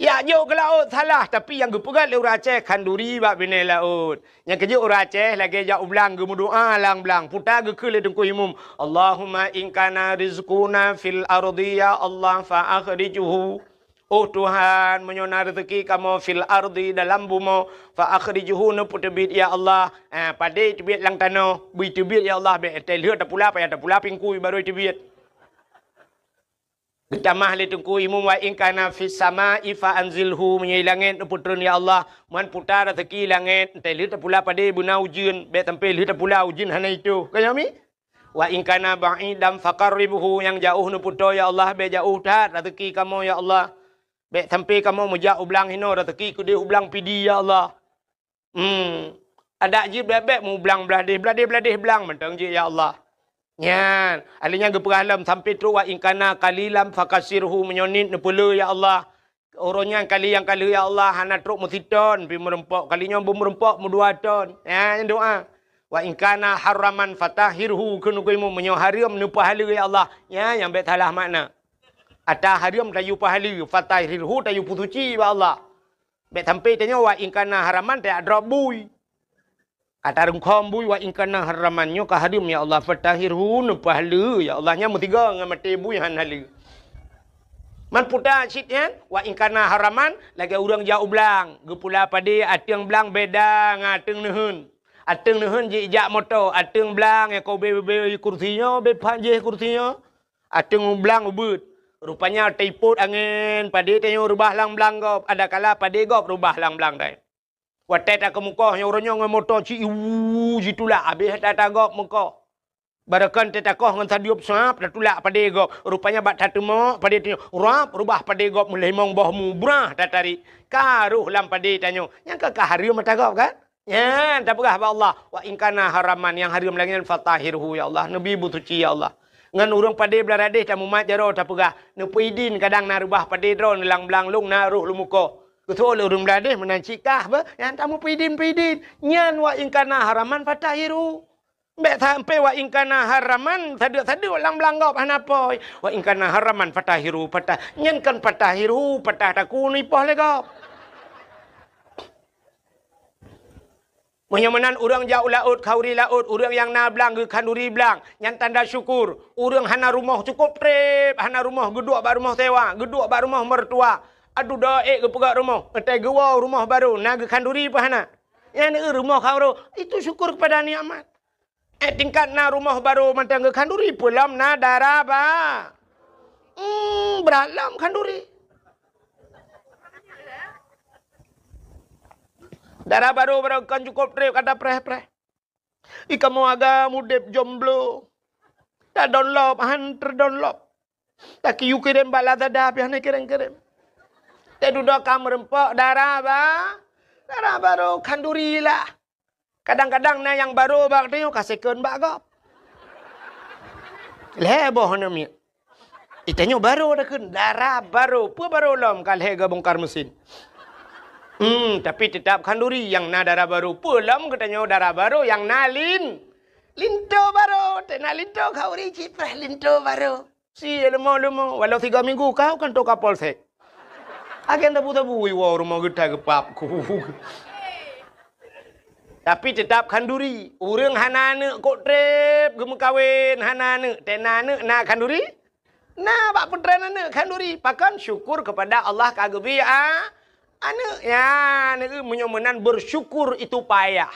Ya, jauh ke laut salah. Tapi yang gepegat le orang Aceh kanduri bak bina laut. Yang kerja orang Aceh lagi jauh belang ge doa lang belang. Putar ge ke le dengku imum. Allahumma in kana rizquna fil ardi ya Allah fa akhrijuhu. Oh Tuhan, menyona rezeki kamu fil ardi dalam bumi fa akhrijuhu nu putebit ya Allah. Pada tebit lang tanah, bui tebit ya Allah be lihat tak pula payah tak pula pingkui baru tebit. Getamah li tengku imum wa in kana fis sama'i fa anzilhu menyai langit putron ya Allah man putar rezeki langit entai li pula pada buna ujin be sampai li pula ujin hana itu kami wa in kana ba'idam faqarribuhu yang jauh nu puto ya Allah be jauh tat rezeki kamu ya Allah be sampai kamu mejak ublang hino rezeki ku dia ublang pidi ya Allah ada je bebek mu ublang beladih belang mentang je ya Allah. Nyan, alinya geperalam sampai terus wa ingkana kalilam fakasirhu menyonit nepula ya Allah. Orangnya kali yang kali ya Allah hana truk musiton pi merempok kalinya merempok mudua ton. Ya doa. Wa ingkana haraman fatahirhu kunu kuimu menyo haram nu pahala ya Allah. Ya yang bet salah makna. Ata haram tayu pahala fatahirhu tayu putuci ya Allah. Bet sampai tanya wa ingkana haraman tak drop bui. Kata rungkom bui wa ingkana haramannya kahadim ya Allah fatahirhu nu pahala ya Allahnya mutiga ngamati bui han halu. Man putar citnya wa ingkana haraman lagi orang jauh belang gepula pada ateng belang beda ngateng nehun. Ateng nehun je ijak motor ateng belang ya kau be kursinya be panjeh kursinya. Ateng belang ubut. Rupanya tiput angin pada tanya rubah lang belang gop ada kala pada gop rubah lang belang dai. Watai tak ke muka, yang orangnya dengan motor cik, jitulah, habis tak gop muka. Barakan tetakoh dengan tadiup sap, dah tulak pada gop. Rupanya bat tak temak, pada tanya, rubah pada gop, mulai mong bohmu, brah, tak tarik. Karuh lam pada tanya, yang kakak harim mata gop kan? Ya, tak perah Allah. Wa ingkana haraman, yang harim lagi, fatahirhu ya Allah. Nabi butuci ya Allah. Ngan urang pada beladih, tak mumat jaro, tak perah. Nupuidin kadang narubah pada drone, lang belang lung, naruh lumuko. Ketua oleh orang beladih menancikah apa? Yang tamu pidin. Nyan wa ingkana haraman fatahiru. Mbak sampai wa ingkana haraman tadi orang belanggap hanapa. Wa ingkana haraman fatahiru patah. Nyan kan fatahiru patah taku nipah legap. Menyamanan orang jauh laut, kauri laut, orang yang na belang ke kanduri belang. Yang tanda syukur. Orang hana rumah cukup trip, hana rumah geduk bak rumah sewa, geduk bak rumah mertua. Aduh dah ke pegat rumah. Ngetai gewa rumah baru. Naga kanduri pahana. Yang rumah kau itu syukur kepada nikmat. Tingkat na rumah baru macam ke kanduri. Pulam na darah ba. Beralam kanduri. Darah baru kan cukup trip kata preh. Ikamu agak mudep jomblo. Tak download. Hantar download. Tak kiu kirim bala dadah. Pihan kirim. Tak duduk kamu rempok darah ba. Darah baru kanduri lah. Kadang-kadang na yang baru bak tengok kasihkan bak gop. Leboh nami. Itanya baru dah kan darah baru. Apa baru lom kalau hega bongkar mesin. Tapi tetap kanduri yang na darah baru. Pulam katanya darah baru yang na linto baru. Tena linto kau ricit prah linto baru. Si lemo. Walau 3 minggu kau kan to kapal sek. Agen tabu-tabu iwa rumah kita kepap. Tapi tetap kanduri. Urang hanane kok trip gemu kawin hanane tenane na kanduri. Na bak putrana kanduri. Pakan syukur kepada Allah kagebi Ane ya ane menyomenan bersyukur itu payah.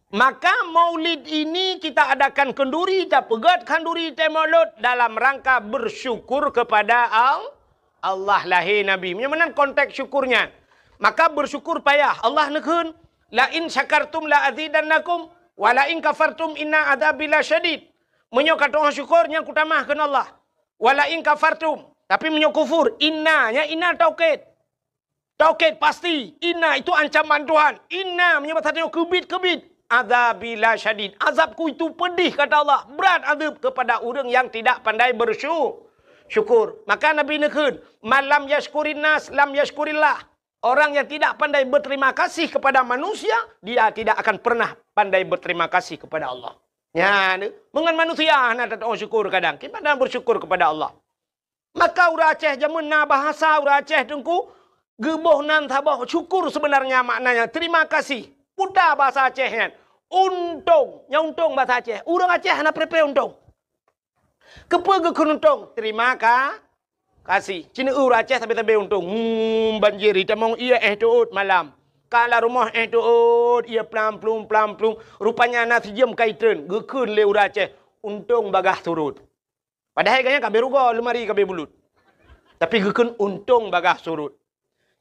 Maka maulid ini kita adakan kenduri, kita pegat kenduri temolut dalam rangka bersyukur kepada Allah lahir Nabi. Menyomenan konteks syukurnya. Maka bersyukur payah. Allah nekun, la in syakartum la azidannakum wa la in kafartum inna adzabi lasyadid. Menyo kata orang syukurnya kutamah kena Allah. Wa la in kafartum, tapi menyo kufur, innanya inna taukid. Taukid pasti. Inna itu ancaman Tuhan. Inna menyebut hatinya kebit-kebit. Adzabi lasyadid. Azabku itu pedih kata Allah. Berat azab kepada orang yang tidak pandai bersyukur. Maka Nabi nekun, malam yashkurin nas lam yashkurillah. Orang yang tidak pandai berterima kasih kepada manusia, dia tidak akan pernah pandai berterima kasih kepada Allah. Ya, mengan manusia nak tak syukur kadang. Kita pandai bersyukur kepada Allah. Maka urang Aceh jamun na bahasa urang Aceh dengku, geboh nan tabah syukur sebenarnya maknanya terima kasih. Putar bahasa Aceh kan. Untung, nya untung bahasa Aceh. Urang Aceh nak prepare untung. Kepa ke untung, terima kasih. Cina urang Aceh tapi untung. Banjir tamong ia tuut malam. Kalau rumah tuut ia plum. Rupanya nasi jam kaitan, gekun le urang Aceh. Untung bagah surut. Padahal kayaknya kabeh ruga lemari kabeh bulut. Tapi gekun untung bagah surut.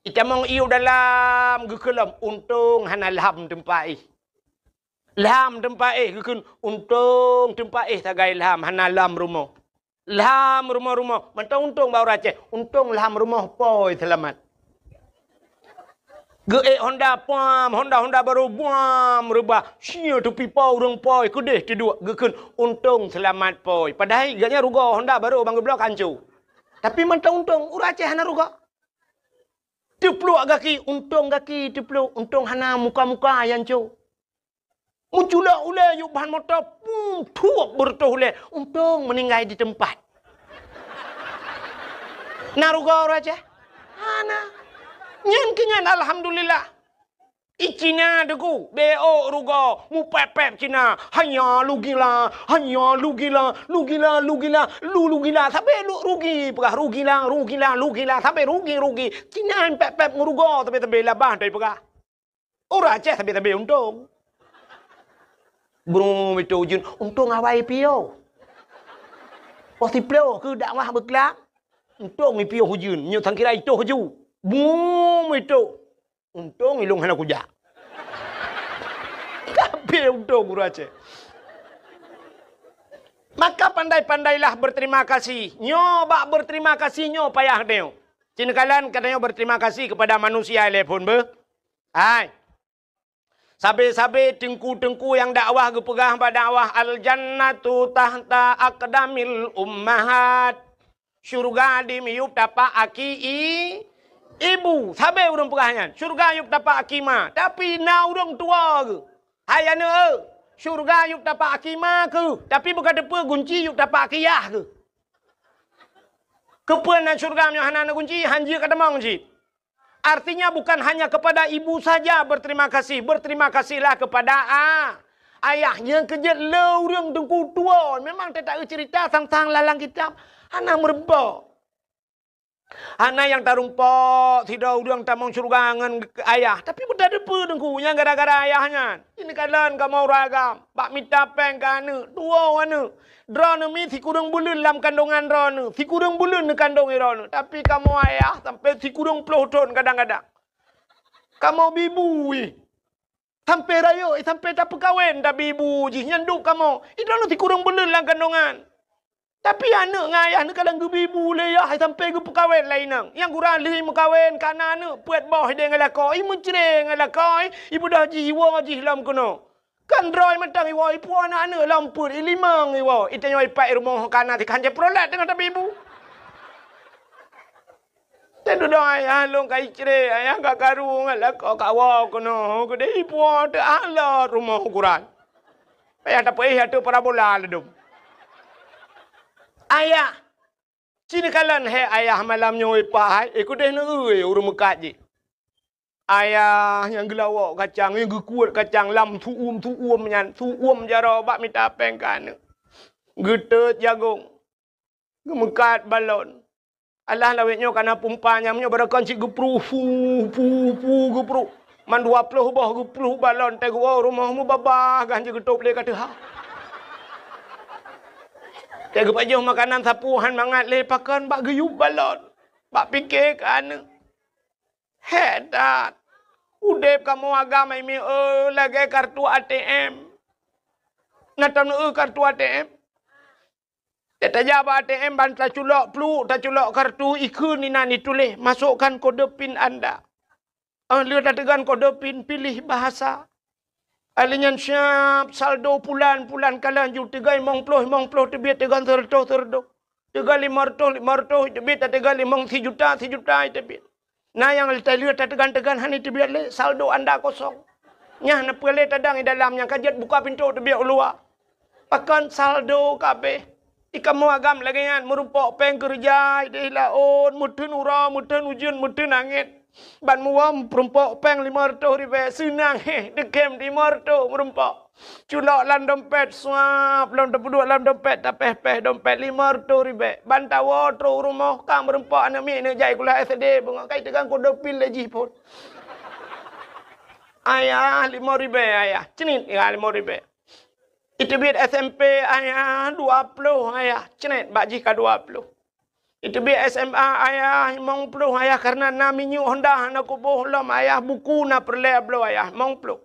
Itamong iu dalam gekelam untung hana lam tempai. Lam tempai gekun untung tempai tagai lam hana lam rumah. Lam rumah. Mentang untung bau Aceh. Untung lam rumah poi selamat. Ge Honda pam, Honda baru buam rubah. Sia tu pipau urang poi kedeh kedua gekun untung selamat poi. Padahal gaknya ruga Honda baru bang blok hancur. Tapi mentang untung urang Aceh hana ruga. Tepluk kaki, untung untung hana muka-muka yang cu. Muncullah ulai yuk bahan motor, tuak bertuh ulai, untung meninggal di tempat. Naruga orang aja, hana, nyan alhamdulillah. Icina deku, BO ruga, mu pep Cina, hanya lu gila, sampai lu rugi, pegah rugi, sampai rugi. Cina pep nguruga, tapi labah dari pegah. Orang Aceh tapi untung. Belum itu ujun, untung awai pio. Pasti pio, ke dakwah berkelak. Untung pio hujun, nyutang kira itu huju. Boom itu. Untung ilung hana kujak. Tapi untung guru Aceh. Maka pandai-pandailah berterima kasih. Nyoba berterima kasih nyo payah deo. Cina kalian katanya berterima kasih kepada manusia telepon be. Hai. Sabe-sabe tengku-tengku yang dakwah gepegang pada dakwah al jannatu tahta aqdamil ummahat. Syurga di miyup dapat aki ibu, sabe urang pegahnya. Syurga yuk dapat akima, tapi na urang tua ke. Hayana, syurga yuk dapat akima ke, tapi bukan depa kunci yuk dapat akiyah ke. Kepuan syurga nya hana kunci, hanji kada mau kunci. Artinya bukan hanya kepada ibu saja berterima kasih, berterima kasihlah kepada ayahnya kejat le urang dengku tua. Memang tak cerita sang-sang lalang kitab, hana merebak. Anak yang tarumpok, tidak udang tamang surga dengan ayah. Tapi betul depa dengku, yang gara-gara ayahnya. Ini kalian kamu ragam. Bak minta peng kana, dua wana. Drone mi si kurang bulan dalam kandungan drone. Si kurang bulan di kandung drone. Tapi kamu ayah sampai si kurang 10 ton kadang-kadang. Kamu bibu. Sampai raya, sampai tak perkahwin tak bibu. Nyanduk kamu. Itu si kurang bulan dalam kandungan. Tapi anak dengan ayah ni kadang gebibu leyah sampai ke perkahwin lain nang. Yang kurang leh mengkahwin kana anak puat bawah dia dengan lakoi mencering dengan lakoi ibu dah jiwa lam kono. Kan droi mentang iwa ipu anak lampur limang iwa. Itu yang ipak rumah kana ti kanje prolet dengan tapi ibu. Tentu dah ayah long kai cere ayah gak karu dengan lakoi kawa kono. Kede ipu tak ala rumah ukuran. Ayah tak payah tu parabola ledum. Ayah, sini kalian ayah malam nyoi pahai, ikut deh nui urung mekat je. Ayah yang gelawak kacang, yang gekuat kacang lam tuum nyan, tuum jaro bak minta peng kan. Getet jagung, gemekat balon. Alah lawetnya karena pumpanya menyo barakan cik gepru gepru. Man 20 bah gepru balon teh gua rumahmu babah ganji getop le kata ha. Teh gepajah makanan sapuhan mangat le pakan bak geyup balon. Bak fikir kan. Hedat. Udep kamu agama ini lagi kartu ATM. Natam kartu ATM. Teta jaba ATM ban tak culok plu, tak culok kartu ikun ni nani tulis. Masukkan kode PIN anda. Lihat tegan kode PIN, pilih bahasa. Alinyan siap, saldo pulan kalan ju tegai mong ploh tebit tegan serto. Tegal 500 tebit tegal 5 juta tebit. Nah yang lihat tegan hani tebit le saldo anda kosong. Nyah na pele tadang di dalamnya kajat buka pintu tebit luar. Pakan saldo kabeh. Ikamu agam lagi kan merupakan peng kerja di laut mutun ura mutun ujian mutun angin ban muam merupakan peng 500 ribu senang dekem di marto merupakan culak lan dompet swap lan dua lan dompet tapeh dompet 500 ribu ban tawa tro rumah kang merupakan anak mi ne jai kula SD bunga kai tegang kode PIN lagi pun ayah 5 ribu ayah cenit ya 5 ribu. Itu biar SMP ayah 20 ayah cenet baji ka 20. Itu biar SMA ayah 50 ayah karena naminya Honda na kubuh lam ayah buku na perle blo ayah 50.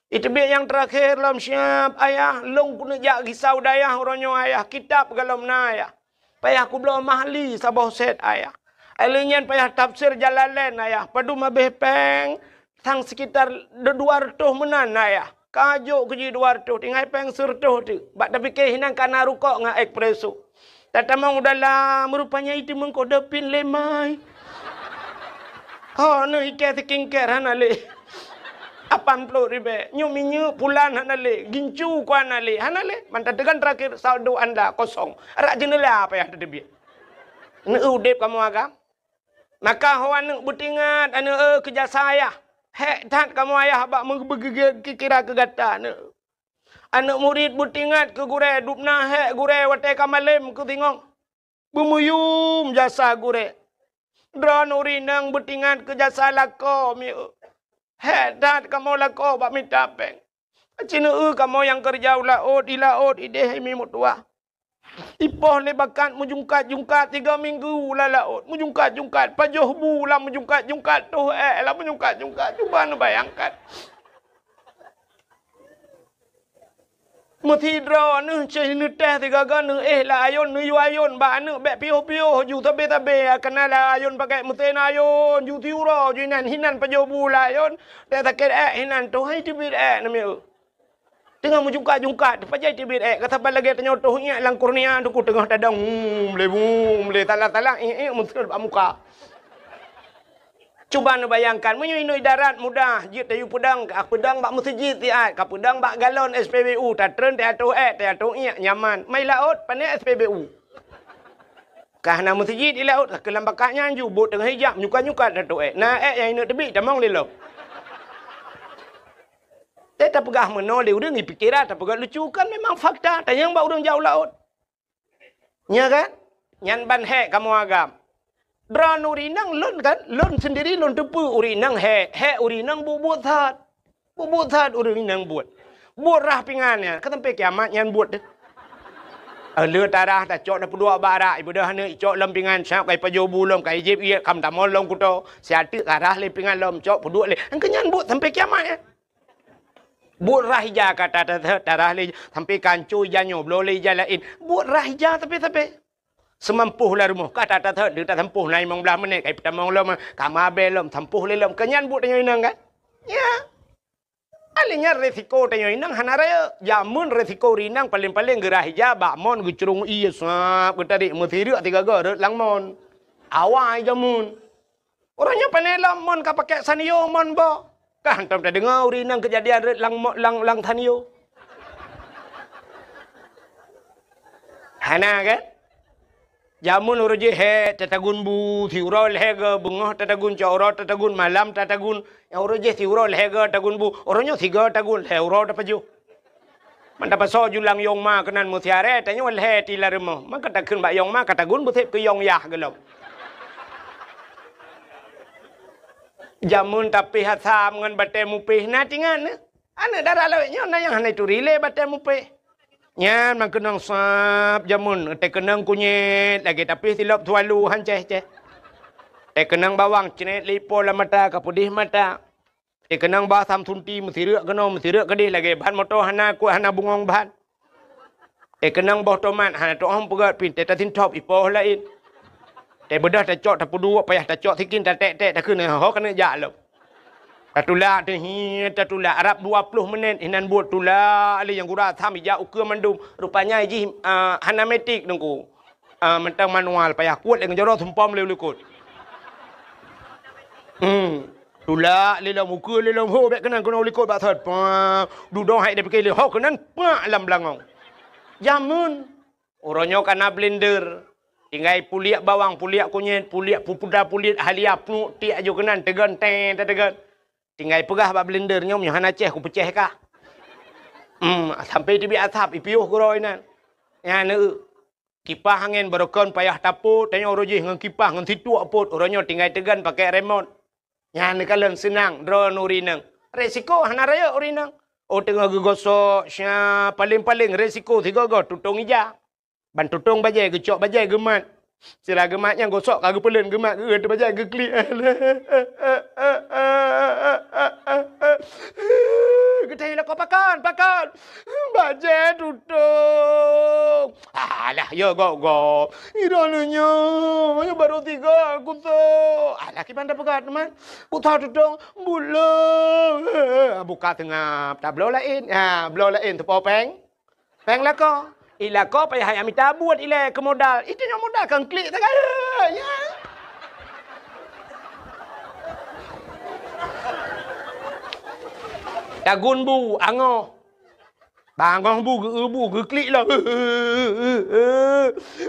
Itu biar yang terakhir lam siap ayah long kuna jak risau dayah oronyo ayah kitab galom na ayah. Payah ku belum mahli sabah set ayah. Alinyan payah tafsir Jalalain ayah padu mabeh peng sang sekitar 200 menan ayah. Kajuk keji 200 tinggal peng surtuh tu. Bak tapi ke hinang kana rukok ngak ekspreso. Tatamang udahlah merupanya itu mengkode PIN lemai. Oh no ike seking ker hanale. 80 ribu. Nyu pulan hanale. Gincu kuan hanale. Hanale. Mantap tekan terakhir saldo anda kosong. Arak jenela apa yang terdebi. Ne udep kamu agam. Maka hawan ne butingat ane kerja saya. Hek tat kamu ayah bak kira kegata ne. Anak murid butingat ke gure dupna hek gure wate kamalem ke tingong. Bumuyum jasa gure. Dron urinang butingat ke jasa lako mi. Hek tat kamu lako bak minta peng. Cina kamu yang kerja di laut ide mi mutua. Ipoh le bakat mujungkat 3 minggu lah laut. Mujungkat pajoh bulan mujungkat tu lah mujungkat cuba nu bayangkan. Mesti dra nu cai nu teh 3 gan lah ayon nu ayon ba nu be pio ju tabe kena lah ayon pakai meten ayon ju tiura ju hinan pajoh bulan ayon teh taket hinan tu hai tibir nami tengah mujungkat pajai tibir kata balage tanyotoh nya lang kurnia duku tengah dadang mle tala muncul muka. Cuba nu bayangkan menyinui darat mudah jit tayu pedang bak masjid tiat ka pedang bak galon SPBU tatren teato nyaman mai laut pane SPBU kahna masjid di laut ke lambakanya ju bot tengah hijab nyuka tato na yang inu tebi tamong lelo. Tak pegah menoleh udah ni pikiran tak pegah lucu kan memang fakta. Tanya yang bau orang jauh laut. Ya kan? Nyan ban hek kamu agam. Dran urinang lon kan? Lon sendiri lon tepu urinang hek. Hek urinang buat that. Buat that urinang buat. Buat rah pingannya. Kata sampai kiamat nyan buat deh. Lừa tarah tak cok dah pedua barak ibu dah hana cok lem pingan siap kai pajo bulom kai jeb ia kam tamol long kuto. Siatik arah le pingan lom cok pedua le. Angke nyan buat sampai kiamat ya. Buat rahija kata darah le sampai kancu janyo blole jalain. Buat rahija tapi semampuh lah rumah kata dia tak sempuh nai mong belah menit kai petamong lom kamabe lom sempuh le lom kenyan buat tanyo inang kan. Ya. Alinya resiko tanyo inang hanaraya jamun resiko rinang paling gerahija bakmon gucurung iya sap tadi mesiri 3 gar langmon. Awai jamun. Orangnya panelam mon ka pakai sanio mon bo. Kan tak dengar urinang kejadian lang tanio. Hana kan? Jamun uruji he tatagun bu thiurol hega bungoh tatagun coro tatagun malam tatagun yang uruji thiurol hega tagun bu orangnya 3 tagun heuro tapaju. Mantap so julang yong ma kenan musiare tanya wal he tilaremo. Maka takun ba yong ma katagun bu thep ke yong yah gelom. Jamun tapi hasam ngan batai mupih na tingan na. Ana darah lawetnya na yang hanai tu rile batai mupih. Nyan man kenang sap jamun te kenang kunyit lagi tapi silap tualu hanceh ceh. Te kenang bawang cenet lipo la mata kapudih mata. Te kenang basam tunti mesirak gede lagi bahan motor hana ku hana bungong bahan. Te kenang bawah tomat hana tohong pegat pin te tatin top ipoh lain. Te bedah ta cok ta pudu payah ta cok sikin ta tek ta kena ho kena jalop. Ta tulak te hi ta tulak Arab 20 minit inan buat tulak ali yang gura tham ija ukur mandum rupanya ji hanametik dengku. Mentang manual payah kuat dengan jaro sumpam leu lekut. Tulak lelom ukur lelom ho bek kenan kena lekut bak thot. Dudong hai de pikir le ho kenan pa lam belangong. Jamun orangnya kana blender. Tinggal puliak bawang, puliak kunyit, puliak pupuda, puliak haliap nu tiak jo kenan tegan tegan. Tinggal pegah bak blender nyom yang hana ceh ku peceh kah. Sampai tibi asap ipiuh kuroi nan. Ya ne kipas angin berokon payah taput tanya oroji ngan kipas ngan situ apot orangnya tinggal tegan pakai remote. Ya ne kalen senang drone urinang. Resiko hana raya urinang. Oh tengah gegosok sya paling-paling resiko tiga go tutung ija. Ban tutung bajai gecok bajai gemat. Sila gematnya gosok kagak pelen gemat ge bajai ge klik. Getai lah kau pakan. Bajai tutung. Alah ya go. Irananya ya baru 3 aku tu. Alah ki pandai pegat teman. Ku tahu tutung bulan. Buka tengah tak blow lain. Blow lain tu popeng. Peng lah kau. Ila kau payah yang minta buat ila ke modal. Itu yang modal kan klik tak ya. Dagun bu angoh. Bangong bu klik lah.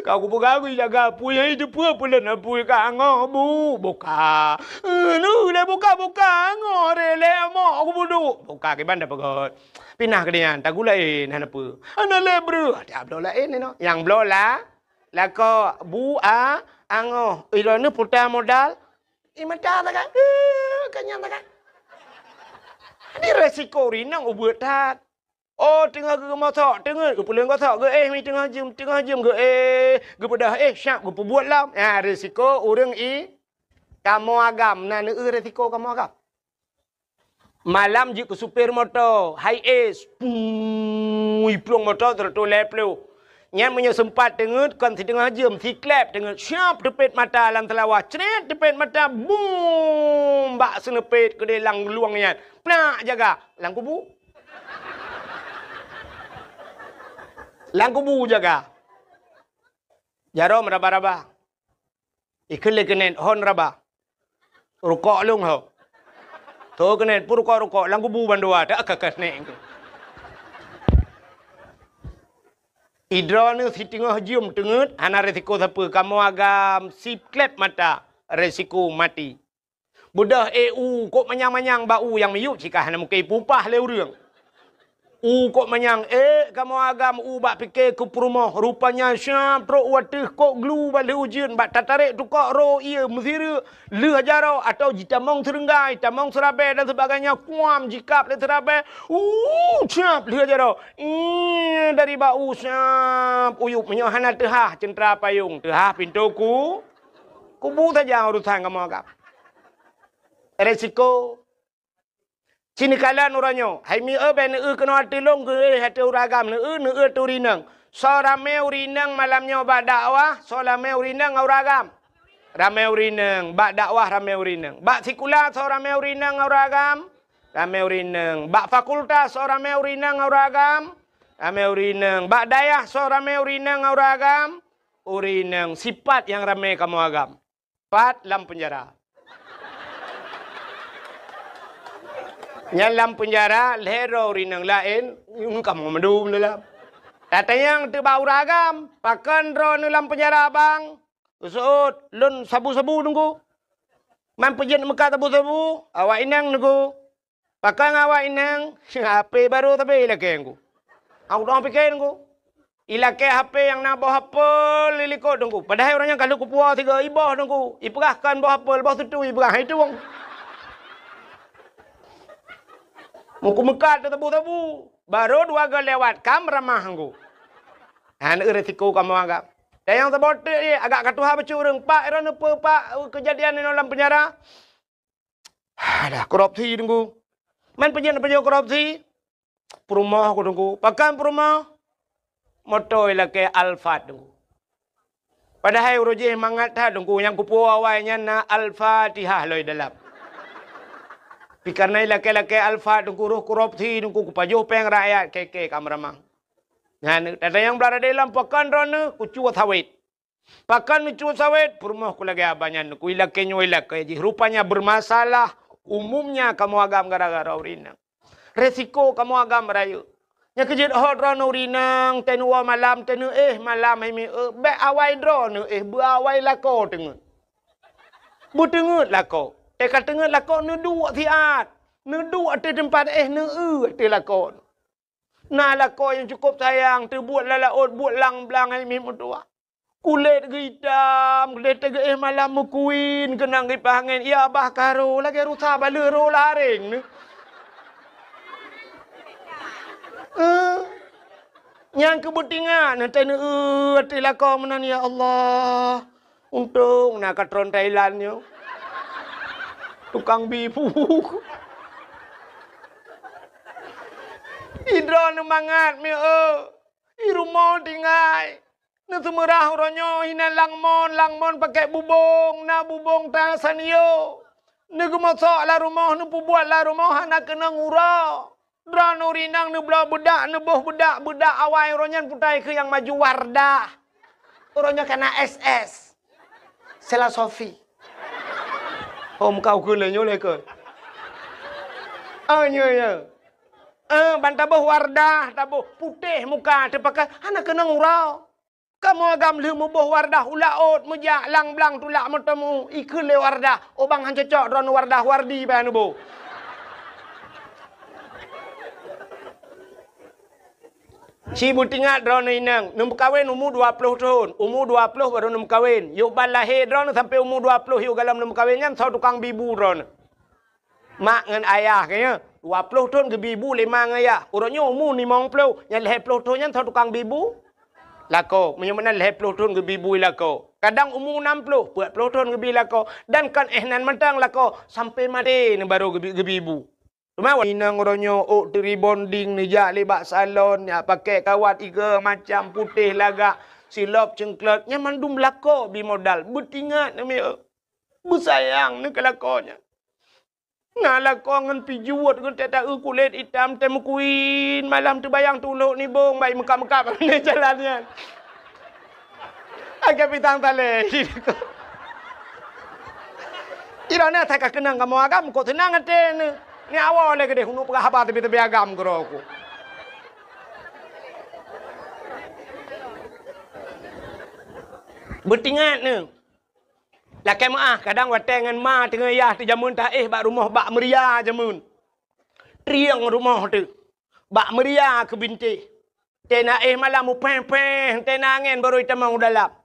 Kau ku pegang jaga pu yang itu pulen pu ka angoh bu buka. Nu le buka angoh rele mo aku budu. Buka ke banda pegot. Pinah ke dia, tak gulain hana apa. Hana le bro. Ada blo lain ni no. Yang blo lah ko bu angoh. Ilo ni putar modal. Imata tak kan? Kanyang tak kan? Ini resiko rinang ubuat tak. Oh tengah ke motor, tengah ke pulang kotak ke mi tengah jam ke ke pedah syak ke buat lam. Risiko orang kamu agam na risiko kamu agam. Malam je ke supir motor, high ace, pulang motor tertoleh pelu. Nyan punya sempat tengah kan si tengah jam si klep tengah siap tepet mata alam telawah, ceret tepet mata, boom, bak senepet ke delang luang nyan. Pnak jaga, lang kubu. Lang kubu jaga. Jarom raba-raba. Ikut kenen hon raba. Rukok lung ho. Tu kenen pur rukok lang kubu bandua tak kakas neng. Idra ni si tengah jum tengut ana resiko siapa kamu agam sip klep mata resiko mati. Budah EU kok manyang-manyang bau yang miyuk cikah hana mukai pupah le urang. Kok manyang kamu agam bak fikir ke rumah rupanya syam trok watih kok glu balik ujian bak tatarik tukak ro ia mesira le hajarau atau jitamong serenggai tamong serabai dan sebagainya kuam jikap le serabai syam le hajarau dari bau syam uyup menyohana tehah centra payung tehah pintuku kubu saja urusan kamu agam resiko sini kalian orangnya. Hai mi ben kena tilong ke hati uragam ne turinang. So rame urinang malamnya bak dakwah, so rame urinang uragam. Rame urinang, bak dakwah rame urinang. Bak sekolah so rame urinang uragam. Rame urinang. Bak fakultas so rame urinang uragam. Rame urinang. Bak dayah so rame urinang uragam. Urinang sifat yang rame kamu agam. Pat lam penjara. Nyalam penjara lero rinang lain kamu medum dalam. Katanya tebau ragam pakan ro dalam penjara bang. Usut lun sabu-sabu nunggu. Man pejen muka sabu-sabu awak inang nunggu. Pakan awak inang HP baru tapi ilake nunggu. Aku dah fikir nunggu. Ilake HP yang nak bawa HP lilikot nunggu. Padahal orangnya kalau kupua 3 ibah nunggu. Iperahkan bawa HP lepas tu iperah itu wong. Muku mekat tabu-tabu. Baru 2 gal lewat. Kam ramah aku. Anak resiko kamu agak. Dan yang terbotak ni, agak katuha bercurang. Pak, era apa pak kejadian ni dalam penjara? Dah, korupsi tunggu. Man penjara korupsi. Perumah aku tunggu. Pakan perumah. Motor lah ke Alphard tunggu. Padahal urujih mangat dah tunggu. Yang kupu awalnya na Al-Fatihah loh dalam. Tapi karena laki-laki Alphard tunggu roh korupsi tunggu. Kupajuh peng rakyat keke kameramang. Nah, ada yang berada dalam pakan rana kucu sawit. Pakan kucu sawit perumah ku lagi abanya ku ilakinya ilakai. Rupanya bermasalah umumnya kamu agam gara-gara urinang. Resiko kamu agam rayu. Nya kejid hot rana urinang tenua malam tenu malam hai mi be awai drone beawai lako tengut. Bu tengut lako. Kat tengut lako nu dua tiat. Nu dua te tempat nu te lako. Nah lako yang cukup sayang terbuat lalaut buat lang-blang hai mi mutua. Kulit hitam, kulit tege malam mukuin kenang gipangin. Ya abah karo lagi rusa balero laring ni. Yang kebutingan nanti hati lako menan ya Allah. Untung nak katron Thailand yo. Tukang bibu. Hidron mangat mi rumah tinggal. Na sumerah ronyo hina langmon pakai bubong na bubong ta sanio. Na gumasok la rumah nu buat la rumah nak kena ngura. Dran urinang nu bla budak nu boh budak awai ronyan putai ke yang maju Wardah. Ronyo kena SS. Sela Sofi. Om kau ke lenyo le ke. Nya. Bantabuh Wardah, tabuh putih muka terpakai anak kena ngurau. Kamu agam lemu buh Wardah ulaut mujak lang blang tulak matamu ikut le Wardah. Obang han cocok dron Wardah wardi ba nu bu. Si butingat dron inang, num kawin umur 20 tahun. Umur 20 baru num kawin. Yuk ban lahir dron sampai umur 20 yuk galam num kawin kan sau tukang bibu dron. Mak ngan ayah kayaknya 20 tahun ke bibu 5 ngaya. Urutnya umur 50. Yang 20 tahun yang sau tukang bibu. Lako, menyamanan 20 tahun ke bibu lako. Kadang umur 60, 40 tahun ke bibu lako. Dan kan nan mentang lako sampai mati ni baru ke bibu. Cuma inang orangnya teri bonding ni jak lebak salon ya pakai kawat iga macam putih lagak silap cengklat nya mandum lako bi modal betingat ni besayang ni kelakonya. Nah lako ngan pijuat ngan tak kulit hitam temu kuin malam tu bayang tuluk ni bong baik mekap-mekap ni jalannya. Agak pitang tale. Irana tak kenang kamu agam kok tenang ate ni. Ni awal lagi deh hunu pegah apa tapi agam kero aku. Betingat ni. Lakai maah kadang watengan ma tengah yah ti jamun ta bak rumah bak meria jamun. Triang rumah tu. Bak meria ke binti. Tena malam mu peng-peng tena angin baru itamang dalam.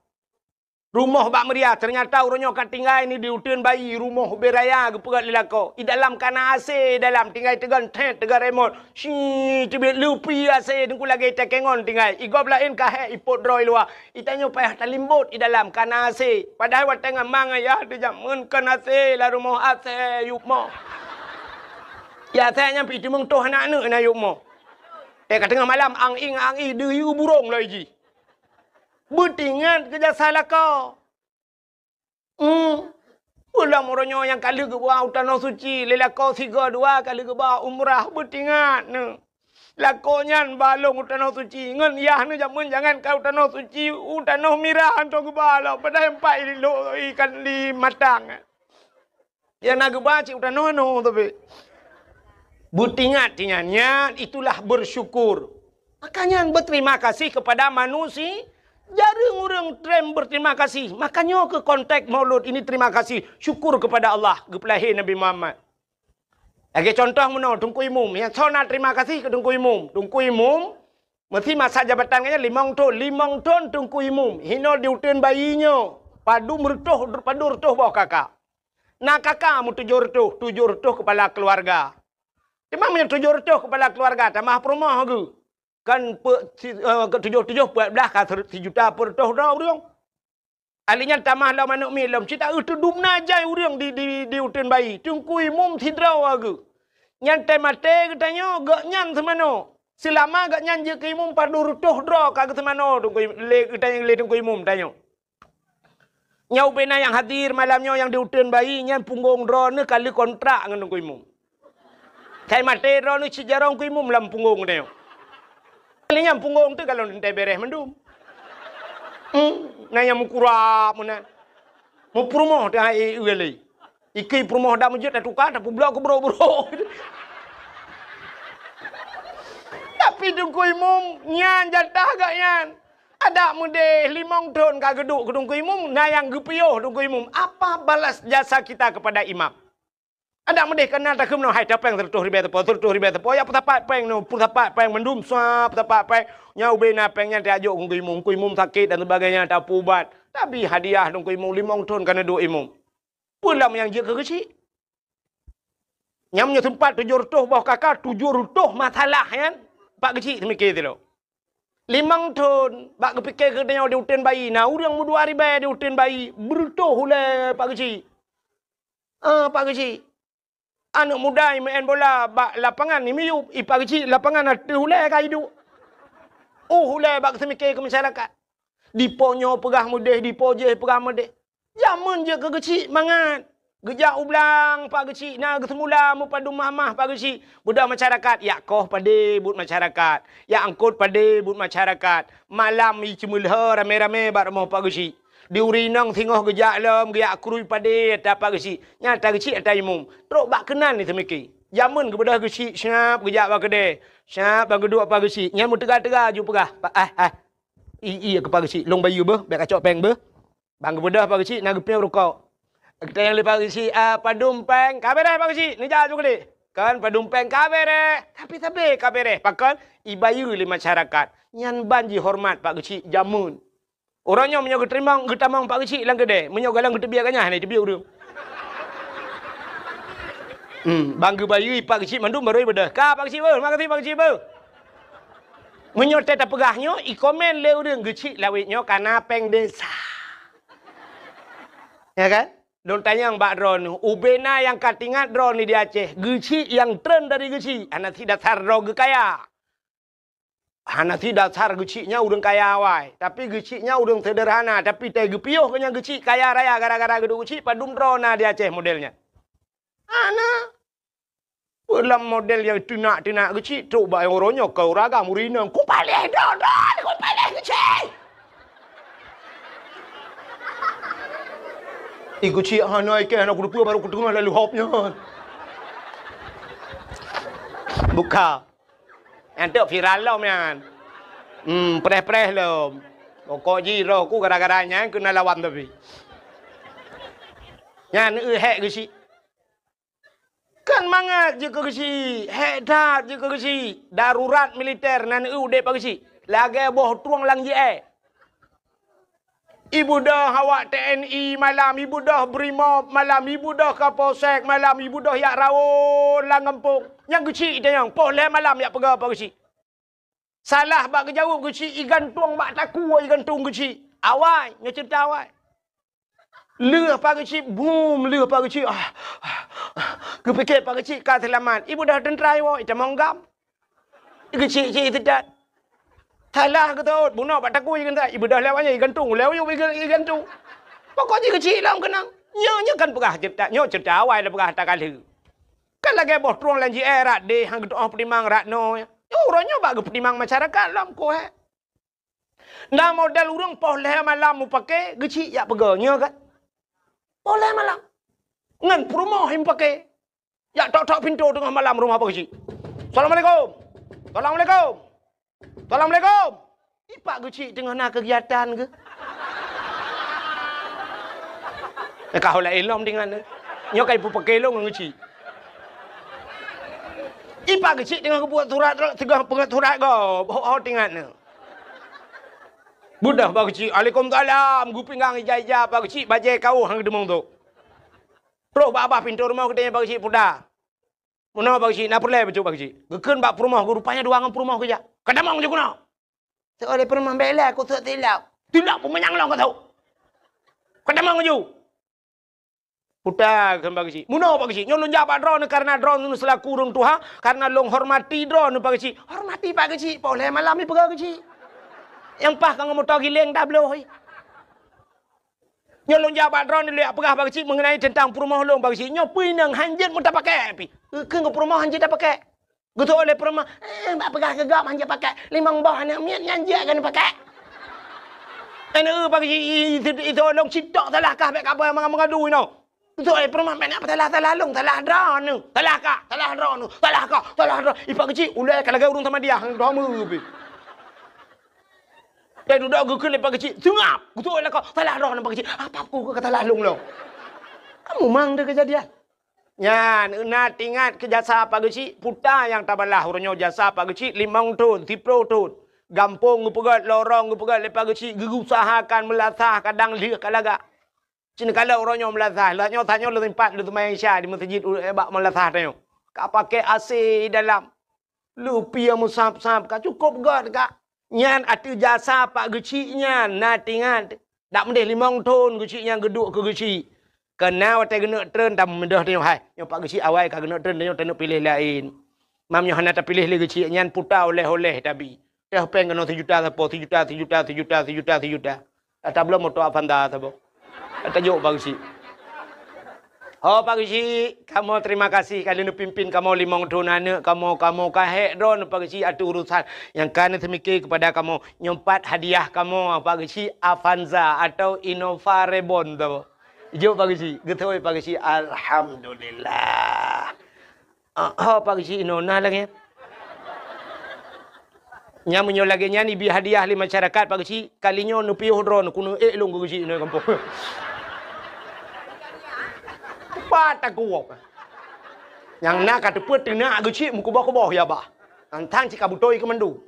Rumah bak meria ternyata uronyo kat tinggal ni di utun bayi rumah beraya ke pegat lelako. I dalam kana AC dalam tinggal tegan tegan remote. Si cebit lupi AC dengku lagi tekengon tinggal. I gob lain kahe ipot droi luar. I tanyo payah talimbut i dalam kana AC. Padahal wat tengah mang ya di jamun kana AC la rumah AC yukmo. Ya saya nyampi di meng toh anak nu na yukmo. Kat tengah malam ang ing deyu burung lagi. Betingan kerja salah kau. Ulang moronyo yang kali ke bawah utano suci. Lelakau 3-2 kali ke bawah umrah. Betingan. Lakonya balong utano suci. Ngan yah ni jangan kau utano suci. Utano mirah anto ke bawah. Padahal 4 ikan di matang. Yang nak ke bawah cik utano tapi. Betingan tinyanya itulah bersyukur. Makanya berterima kasih kepada manusia. Jarang orang trend berterima kasih. Makanya ke konteks maulud ini terima kasih. Syukur kepada Allah. Kepelahir Nabi Muhammad. Lagi contoh mana? Tungku imum. Yang so nak terima kasih ke tungku imum. Tungku imum. Mesti masa jabatannya 5 tahun. 5 tahun tungku imum. Hino diutin bayinya. Padu retuh bawah kakak. Nak kakak mu 7 retuh kepala keluarga. Memang punya 700 kepala keluarga, tambah rumah ke. Kan 7 belah kan 1 juta per tahun orang. Alinya tamah lah manuk milam. Cita itu dum najai orang di utin bayi. Tungkui mum tidraw aku. Nyantai mate katanya gak nyan semano. Selama gak nyan je ke imum padu rutuh draw kagak semano. Tungkui le katanya le tungkui mum tanya. Nyau bena yang hadir malamnya yang di utin bayi nyan punggung draw ni kali kontrak dengan tungkui mum. Kai mate draw ni sejarah tungkui mum lam punggung tanya. Kalinya punggung tu kalau nanti beres mendum. Nanya mukurap mana. Mau promo dah iulai. Iki promo dah masjid dah tukar dah pula aku bro. Tapi tungkui mum nyan jatah gak nyan. Ada mude 5 tahun kagak duduk ke tungkui mum nayang gepioh tungkui mum. Apa balas jasa kita kepada imam? Ada mude kena tak kemno hai tapeng tertuh ribet tepo ya petapat peng no petapat peng mendum sap petapat peng nyau bena pengnya diajuk kui mum sakit dan sebagainya tak ubat tapi hadiah dong kui mum 5 tahun kena duk imum pulang yang je ke kecil nyamnya tempat 700 bawah kakak 700 masalah kan pak kecil mikir tu lo 5 tahun bak kepikir ke dia di utin bayi nah urang mu 2 ribu di utin bayi bertuh hule pak kecil pak kecil anak muda yang main bola bak lapangan ni miup ipa kecil lapangan ada hulai kai hidup. Oh hulai bak semikir ke masyarakat. Diponyo perah mudeh, dipo je perah mudeh. Zaman je ke kecil mangat. Gejak ublang pak kecil na semula mu padu mamah pak kecil. Budak masyarakat ya koh pade but masyarakat. Ya angkut pade but masyarakat. Malam i cemulha rame-rame bak rumah pak kecil. Di urinang tengok gejak lem, gejak kurui pade, apa kecil. Nyata kecil atas imum. Teruk bak kenan ni semiki. Zaman kepada kecil, syap gejak bak kedai. Syap bak kedua apa kecil. Nyamuk tegak-tegak ju perah. Iya ke pak kecil. Long bayu ber, biar kacok peng ber. Bang kepada pak kecil, nak gepiang rukau. Kita yang lepas kecil, padum peng. Kabere pak kecil, ni jauh juga kan padum peng kabere. Tapi kabere. Pakan, ibayu li masyarakat. Nyan banji hormat pak kecil, jamun. Orangnya menyok getamang pak kecil lang kedai. Menyok galang ketebiakannya ni tebiak dia. Bangga bayu pak kecil mandum baru bedah. Ka pak kecil ber, makasih pak kecil ber. Menyok tetap pegahnya i komen le urang kecil lawitnya karena peng desa. Ya kan? Don tanya yang bak drone ubena yang katingat drone ni di Aceh. Kecil yang trend dari kecil. Anak tidak sarro kaya. Hana tidak dasar geciknya udang kaya awai. Tapi geciknya udang sederhana. Tapi teh gepioh kenya gecik kaya raya gara-gara gedung gecik padum drona di Aceh modelnya. Ana. Dalam model yang tinak-tinak gecik. Coba yang orangnya kau raga murinam. Ku palih dodon. Ku palih gecik. Gecik hana ikan. Aku lupa baru ketengah lalu hopnya. Buka. Yang viral lah man. Preh-preh lah. Kok jiro ku gara-garanya kena lawan tapi. Yang hek ke si. Kan mangat je ke si. Hek dah je ke si. Darurat militer nan dek ke si. Lagi boh tuang lang je Ibu dah awak TNI malam, ibu dah Brimob malam, ibu dah Kapolsek malam, ibu dah yak rawon lang kampung. Yang kecil dia yang poh le malam yak pegah apa kecil. Salah bak kejauh kecil, ikan tuang bak taku ikan tuang kecil. Awai, nya cerita awai. Leh apa kecil, boom, leh apa kecil. Kepikir apa kecil ka selamat. Ibu dah tentrai wo, ita monggam. Kecil-kecil tidak. Salah ke tahu, bunuh pak taku ikan tak. Ibu dah lewatnya ikan tung, lewat ikan tung. Pokoknya kecil lah kenang. Nyonya kan pegah cerita, nyo cerita awal dah pegah tak kali. Kan lagi bos truang lanji rat deh, hang gedok penimang rat no. Orangnya bagi penimang masyarakat lam ko Nah modal urang poleh malam mu pakai kecil ya pegahnya kan. Poleh malam. Ngan promo him pakai. Ya tok-tok pintu tengah malam rumah apa kecil. Assalamualaikum. Assalamualaikum. Assalamualaikum. Ipak kecil tengah nak kegiatan ke? Kau lah elom dengan nyo kai pu pakai long kecil. Ipak kecil tengah buat surat tengah pengat surat kau. Ho tinggal ni. Budak pak kecil. Waalaikumsalam. Gu pinggang ija-ija pak kecil bajai kau hang demong tu. Pro ba pintu rumah kedai pak kecil puda. Mana bagi cik, nak perlai betul bagi cik. Gekan bak perumah, rupanya dua orang perumah kerja. Kadang je guna. Seoleh perumah bela, aku tak tilap. Tilap pun menyang lah kau tahu. Kadang je. Putar kan bagi cik. Mana bagi cik, nyolong jabat drone karena drone itu selaku urung tuha, karena long hormati drone bagi cik. Hormati bagi cik, boleh malam ni pergi cik. Yang pah kang motor giling dah belum. Nyolong jabat drone ni lihat perah bagi cik mengenai tentang perumah long bagi cik. Nyopui nang hanjit mu tak pakai api. Ke perumah hanjit tak pakai. Gitu oleh perumah, bak perah gegap hanjit pakai. Limang bawah anak miat hanjit kan pakai. Ana bagi cik itu long citok salah kah mek apa mengadu no. Itu oleh perumah mek nak talah long talah drone. Talah kah? Talah drone. Talah kah? Talah drone. Ipak kecil ulai kalau urung sama dia hang drama pi. Dia duduk ke lepas kecil. Sengap. Betul lah kau. Salah dah nampak kecil. Apa aku kata lalung lo. Kamu mang dia kejadian. Nyan, nak ingat ke jasa apa kecil. Putar yang tabalah. Orangnya jasa apa kecil. 5 tahun, 10 tahun. Gampung ngepegat, lorong ngepegat lepas kecil. Gerusahakan melasah kadang lihat kalaga. Cina kalau orangnya melasah. Lahnya tanya lu tempat lu tempat Aisyah di masjid bak melasah tanya. Kak pakai AC dalam. Lu pia musab-sab. Kak cukup gak kak. Nyan ada jasa pak geciknya, nak ingat. Tak mendih 5 tahun geciknya geduk ke gecik. Kena watai kena tren tak mendah dia hai. Yang pak gecik awal kak kena tren dia tak nak pilih lain. Mamnya hana tak pilih lagi gecik nyan putar oleh-oleh tapi. Dah peng kena 7 juta apa 7 juta 7 juta 7 juta 7 juta 7 juta. Tak belum motor Avanza apa. Tak jauh pak gecik. Oh Pak Gisi, kamu terima kasih kali ini pimpin kamu 5 tahun anak kamu kahek don Pak Gisi ada urusan yang kan semikir kepada kamu nyempat hadiah kamu Pak Gisi Avanza atau Innova Reborn tu. Jom Pak Gisi, getoi Pak Gisi alhamdulillah. Oh Pak Gisi inona lagi. Nya menyo lagi nya ni bi hadiah li masyarakat Pak Gisi kalinya nupi drone kuno long Pak Gisi ni kampung. Pat aku wok. Yang nak kata put tengah aku cik muka bawah ya bah. Antang cik kabutoi ke mandu.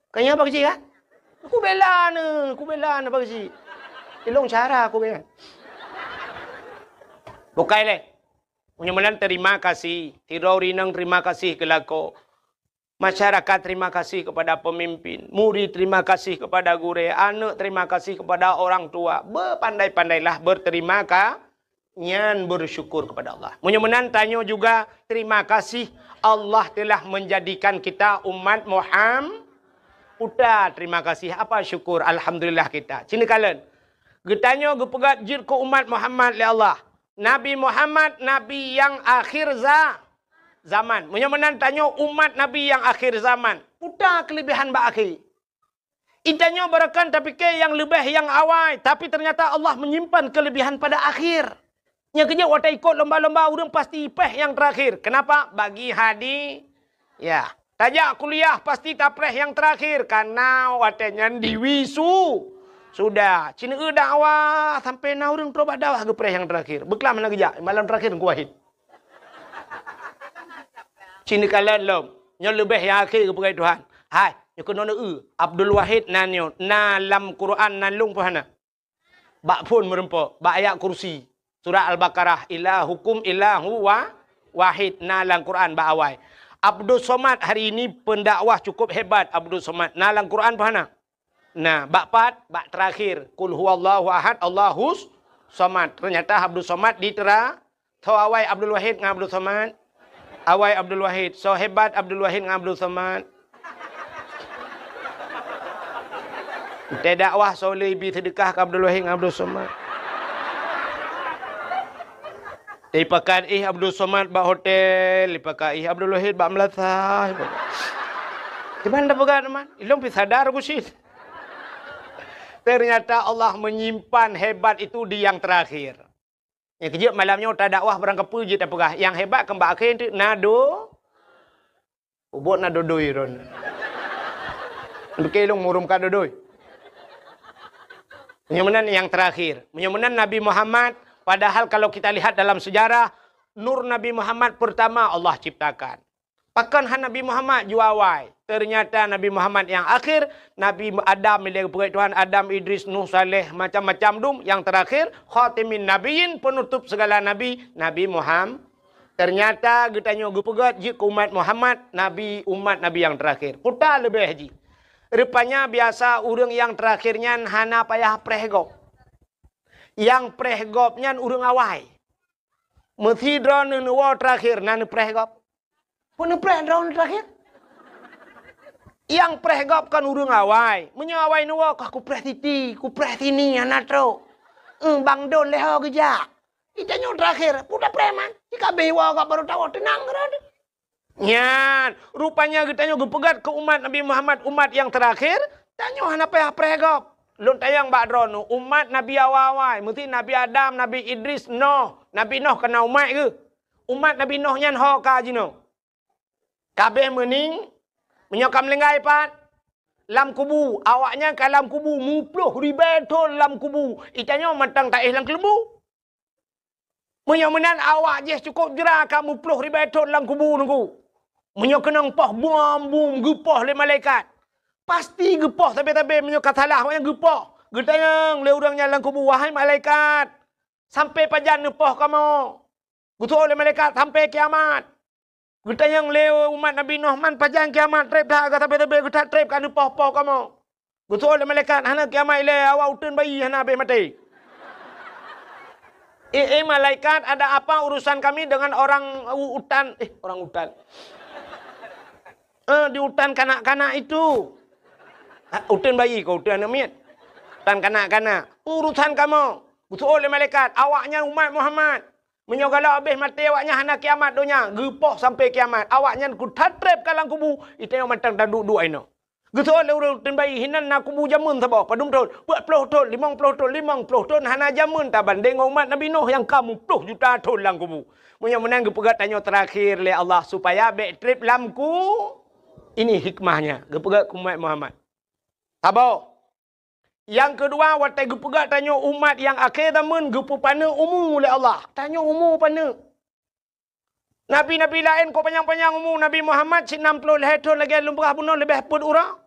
Kaya apa cik kan? Aku bela apa cik. Ilong cara aku bela. Bukai le. Mudah-mudahan terima kasih. Tiraurinang terima kasih ke lako. Masyarakat terima kasih kepada pemimpin. Murid terima kasih kepada guru. Anak terima kasih kepada orang tua. Berpandai-pandailah berterima kasih. Nyan bersyukur kepada Allah. Mudah-mudahan tanya juga terima kasih Allah telah menjadikan kita umat Muhammad. Udah terima kasih apa syukur alhamdulillah kita. Cina kalian. Getanya gepegat jir ke umat Muhammad li Allah. Nabi Muhammad nabi yang akhir zaman. Mudah-mudahan tanya umat nabi yang akhir zaman. Udah kelebihan ba akhir. Itanya barakan tapi ke yang lebih yang awal, tapi ternyata Allah menyimpan kelebihan pada akhir. Yang kerja watak ikut lomba-lomba orang pasti ipeh yang terakhir. Kenapa? Bagi hadi ya. Tajak kuliah pasti tapreh yang terakhir karena wataknya diwisu. Sudah. Cina dakwah sampai na orang terobat dakwah ke preh yang terakhir. Beklam mana kerja? Malam terakhir ku wahid. Cina kalian lom. Yang lebih yang akhir ke perai Tuhan. Hai, yang kena Abdul Wahid nanyo na lam Quran nalung pohana. Bak pun merempo, bak ayat kursi. Surah Al-Baqarah, ilahukum ilahu wahid nalang Quran ba'awai. Abdul Somad hari ini pendakwah cukup hebat Abdul Somad. Nalang Quran mana? Nah, bak terakhir. Kul huwallahu ahad, Allahus Somad. Ternyata Abdul Somad ditera. Tahu awai Abdul Wahid dengan Abdul Somad? Awai Abdul Wahid. So hebat Abdul Wahid dengan Abdul Somad. Kita dakwah soleh lebih sedekah ke Abdul Wahid dengan Abdul Somad. Dipakai Abdul Somad bak hotel, dipakai Abdul Wahid bak Melasa. Gimana pegang teman? Ilmu sadar aku sih. Ternyata Allah menyimpan hebat itu di yang terakhir. Yang kerja malamnya tak dakwah berangkat puji tak pegah. Yang hebat kembali akhir itu nado. Ubot nado doi ron. Untuk ilung murumkan doi. Mudah-mudahan yang terakhir. Mudah-mudahan Nabi Muhammad. Padahal kalau kita lihat dalam sejarah, nur Nabi Muhammad pertama Allah ciptakan. Pakan Nabi Muhammad juawai. Ternyata Nabi Muhammad yang akhir, Nabi Adam milik Tuhan, Adam, Idris, Nuh, Saleh, macam-macam dum. Yang terakhir, khatimin nabiyin, penutup segala nabi, Nabi Muhammad. Ternyata getanya gepegat je ke umat Muhammad, umat Nabi yang terakhir. Kuta lebih haji. Rupanya biasa orang yang terakhirnya hana payah prehgop. Yang prehgopnya orang awai. Mesti drone nuwa terakhir nan prehgop. Pun preh drone terakhir. Yang prehgop kan orang awai. Menyawai nuwa kah ku preh titi, ku preh sini anak tro. Bang don leho gejak. Itanya terakhir, udah preman. Jika bewa gak baru tahu tenang kan. Nyan, rupanya kitanya gepegat ke umat Nabi Muhammad, umat yang terakhir. Tanya hana payah prehgop. Lun tayang bakdron umat Nabi awal, mesti Nabi Adam, Nabi Idris, Noh. Nabi Noh kena umat ke? Umat Nabi Noh nyan ho ka jino. Kabeh mening menyokam lenggai pat. Lam kubu, awaknya ke lam kubu, mupluh ribetul lam kubu. Itanya matang tak lang kelebu. Menyomenan awak je cukup jerah kamu puluh ribetul dalam kubur nunggu. Menyokenang pah bum gepah le malaikat. Pasti gepah tapi menyokat salah maknya gepah. Getayang le urangnya dalam kubur wahai malaikat. Sampai pajan nepah kamu. Gutul le malaikat sampai kiamat. Getayang le umat Nabi Nuh man pajan kiamat trep dah agak tapi getat trep kan nepah kamu. Gutul le malaikat hana kiamat le awak utun bayi hana be mati. Malaikat, ada apa urusan kami dengan orang hutan? Orang hutan. Di hutan kanak-kanak itu. Hutan bayi kau, hutan amit. Hutan kanak-kanak. Urusan kamu. Betul oleh malaikat. Awaknya umat Muhammad. Menyogala habis mati awaknya hana kiamat dunia. Gepoh sampai kiamat. Awaknya ku tatrep kalang kubu. Itu yang matang dan duduk ino. Getul oleh hutan bayi. Hinan nak kubu jamun sabah. Padum tahun. 40 tahun, 50 tahun, 50 tahun. Hana jamun tak banding umat Nabi Nuh yang kamu 10 juta tahun lang kubu. Menang gepegat tanya terakhir le Allah. Supaya baik trip lamku. Ini hikmahnya. Gepegat umat Muhammad. Tabau. Yang kedua, watai gepegat tanya umat yang akhir zaman. Gepu pana umur le Allah. Tanya umur pana. Nabi-nabi lain kau panjang-panjang umur. Nabi Muhammad 60 tahun lagi lumrah bunuh lebih pun orang.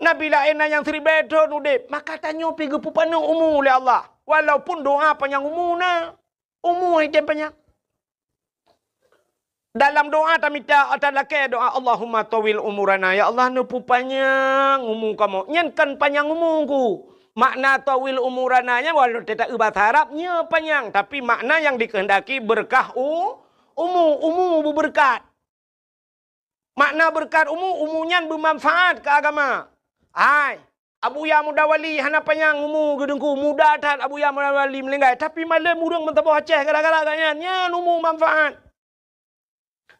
Nabi lain yang 1000 tahun udip. Maka tanya pergi pupana umur oleh Allah. Walaupun doa panjang umur na. Umur hitam panjang. Dalam doa tak minta atalake doa Allahumma tawil umurana. Ya Allah nu panjang umur kamu. Nyankan panjang umurku. Makna tawil umurananya walau tidak bahasa Arabnya panjang. Tapi makna yang dikehendaki berkah umur berberkat. Makna berkat umurnya bermanfaat ke agama. Hai, Abu Ya muda wali hana panjang umur gedengku muda tat Abu Ya muda wali melenggai tapi malam urang mentabo Aceh gara-gara ganyan nyan umur manfaat.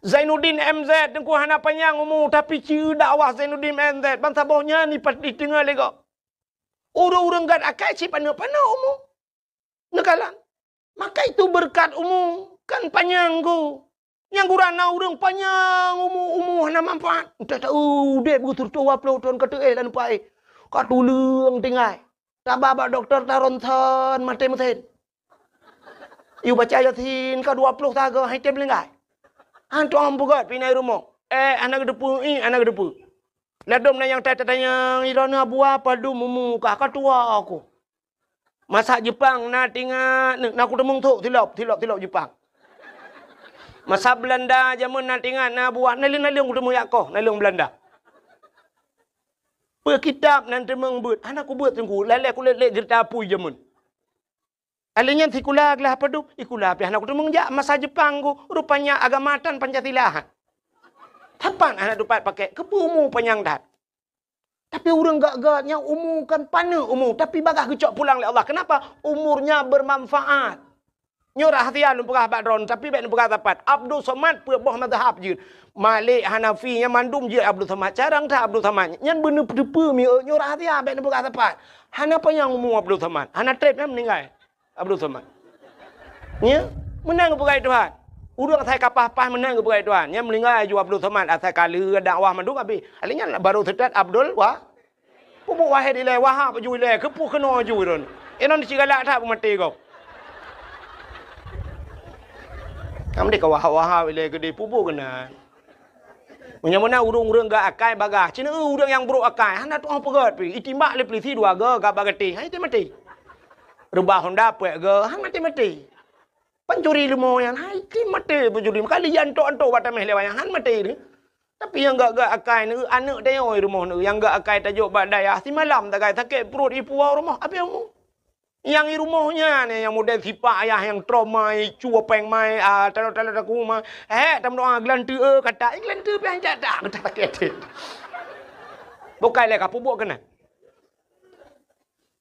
Zainuddin MZ dengku hana panjang umur tapi ciu dakwah Zainuddin MZ bangsa bawahnya ni pas di tengah lego. Urang-urang gad akai si pana-pana umur. Nekalan. Maka itu berkat umur kan panjang ku. Yang gurana urang panjang umur hana manfaat. Tak tahu dia begitu tua 20 tahun kata dan pai. Kat tulung tinggal. Tak babak doktor taronton mati mesin. You baca Yasin ka 20 taga hai tem lengai. Antu ambugat pinai rumah. Anak depu anak depu. Ladom na yang tanya irana buah padu mumu ka tua aku. Masak Jepang na tinggal nak aku temung tu tilap Jepang. Masa Belanda zaman nak tinggal nak buat naling-naling aku temu Yakoh, naling Belanda. Perkitab nan temeng but, anak aku buat tengku, lelek aku lelek cerita apui zaman. Alinya sikulah lah apa tu? Ikulah anak aku temeng jak masa Jepang ku, rupanya agamatan Pancasila. Tapan anak dapat pakai kepumu panjang dah. Tapi orang gak-gaknya umur kan pana umur, tapi bagah kecok pulang oleh Allah. Kenapa? Umurnya bermanfaat. Nyorah hatian lumpurah bakdron tapi baik lumpurah tapat. Abdul Somad perbah mazhab je. Malik Hanafi yang mandum je Abdul Somad. Carang tak Abdul Somad. Yang benar pedepa mi nyorah hatian baik lumpurah tapat. Hana apa yang umur Abdul Somad? Hana trip yang meninggal Abdul Somad. Ya, menang kepada Tuhan. Urang saya kapah-pah menang kepada Tuhan. Yang meninggal ju Abdul Somad asal kala dakwah mandum habis. Alinya baru sedat Abdul wah. Pupuk wahid ilai wahab ju ilai kepu kena ju ron. Enon digalak tak mati kau. Kamu dek wahab-wahab ilai gede pupuk kena. Punya mana urang-urang gak akai bagah. Cina urang yang buruk akai. Hana tu orang pegat pi. Itimak le pelisi dua ga gak bagati. Hai mati. Rubah Honda puak ga, han mati-mati. Pencuri ilmu yang hai mati pencuri kali yang tok batam lewa yang han mati ni. Tapi yang gak akai ni anak dia oi rumah ni yang gak akai tajuk badaya si malam tak kai sakit perut ipu rumah apa yang mu? Yang di rumahnya ni yang model sipak ayah yang trauma cua peng mai taruh aku mah tam doa gelantu kata gelantu pian tak kata sakit. Bukan lek apa buat kena.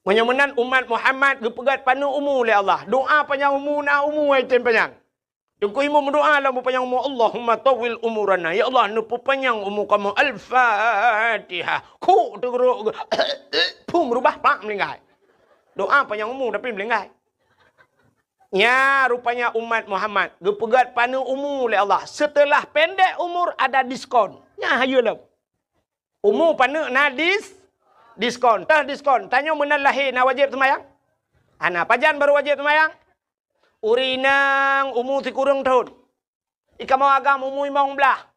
Menyemenan umat Muhammad gepegat panu umu oleh Allah. Doa panjang umu na umu ai tem panjang. Tunggu imu berdoa lah panjang umu Allahumma tawil umurana. Ya Allah nu panjang umu kamu Al-Fatihah. Ku teguruk pum rubah pak melingkai. Doa panjang umu tapi melingkai. Ya rupanya umat Muhammad gepegat panu umu oleh Allah. Setelah pendek umur ada diskon. Ya hayolah. Umu panu na diskon. Tah diskon. Tanya menal lahir na wajib semayang. Ana pajan baru wajib semayang. Urinang umur si kurang tahun. Ika mau agam umur imong belah.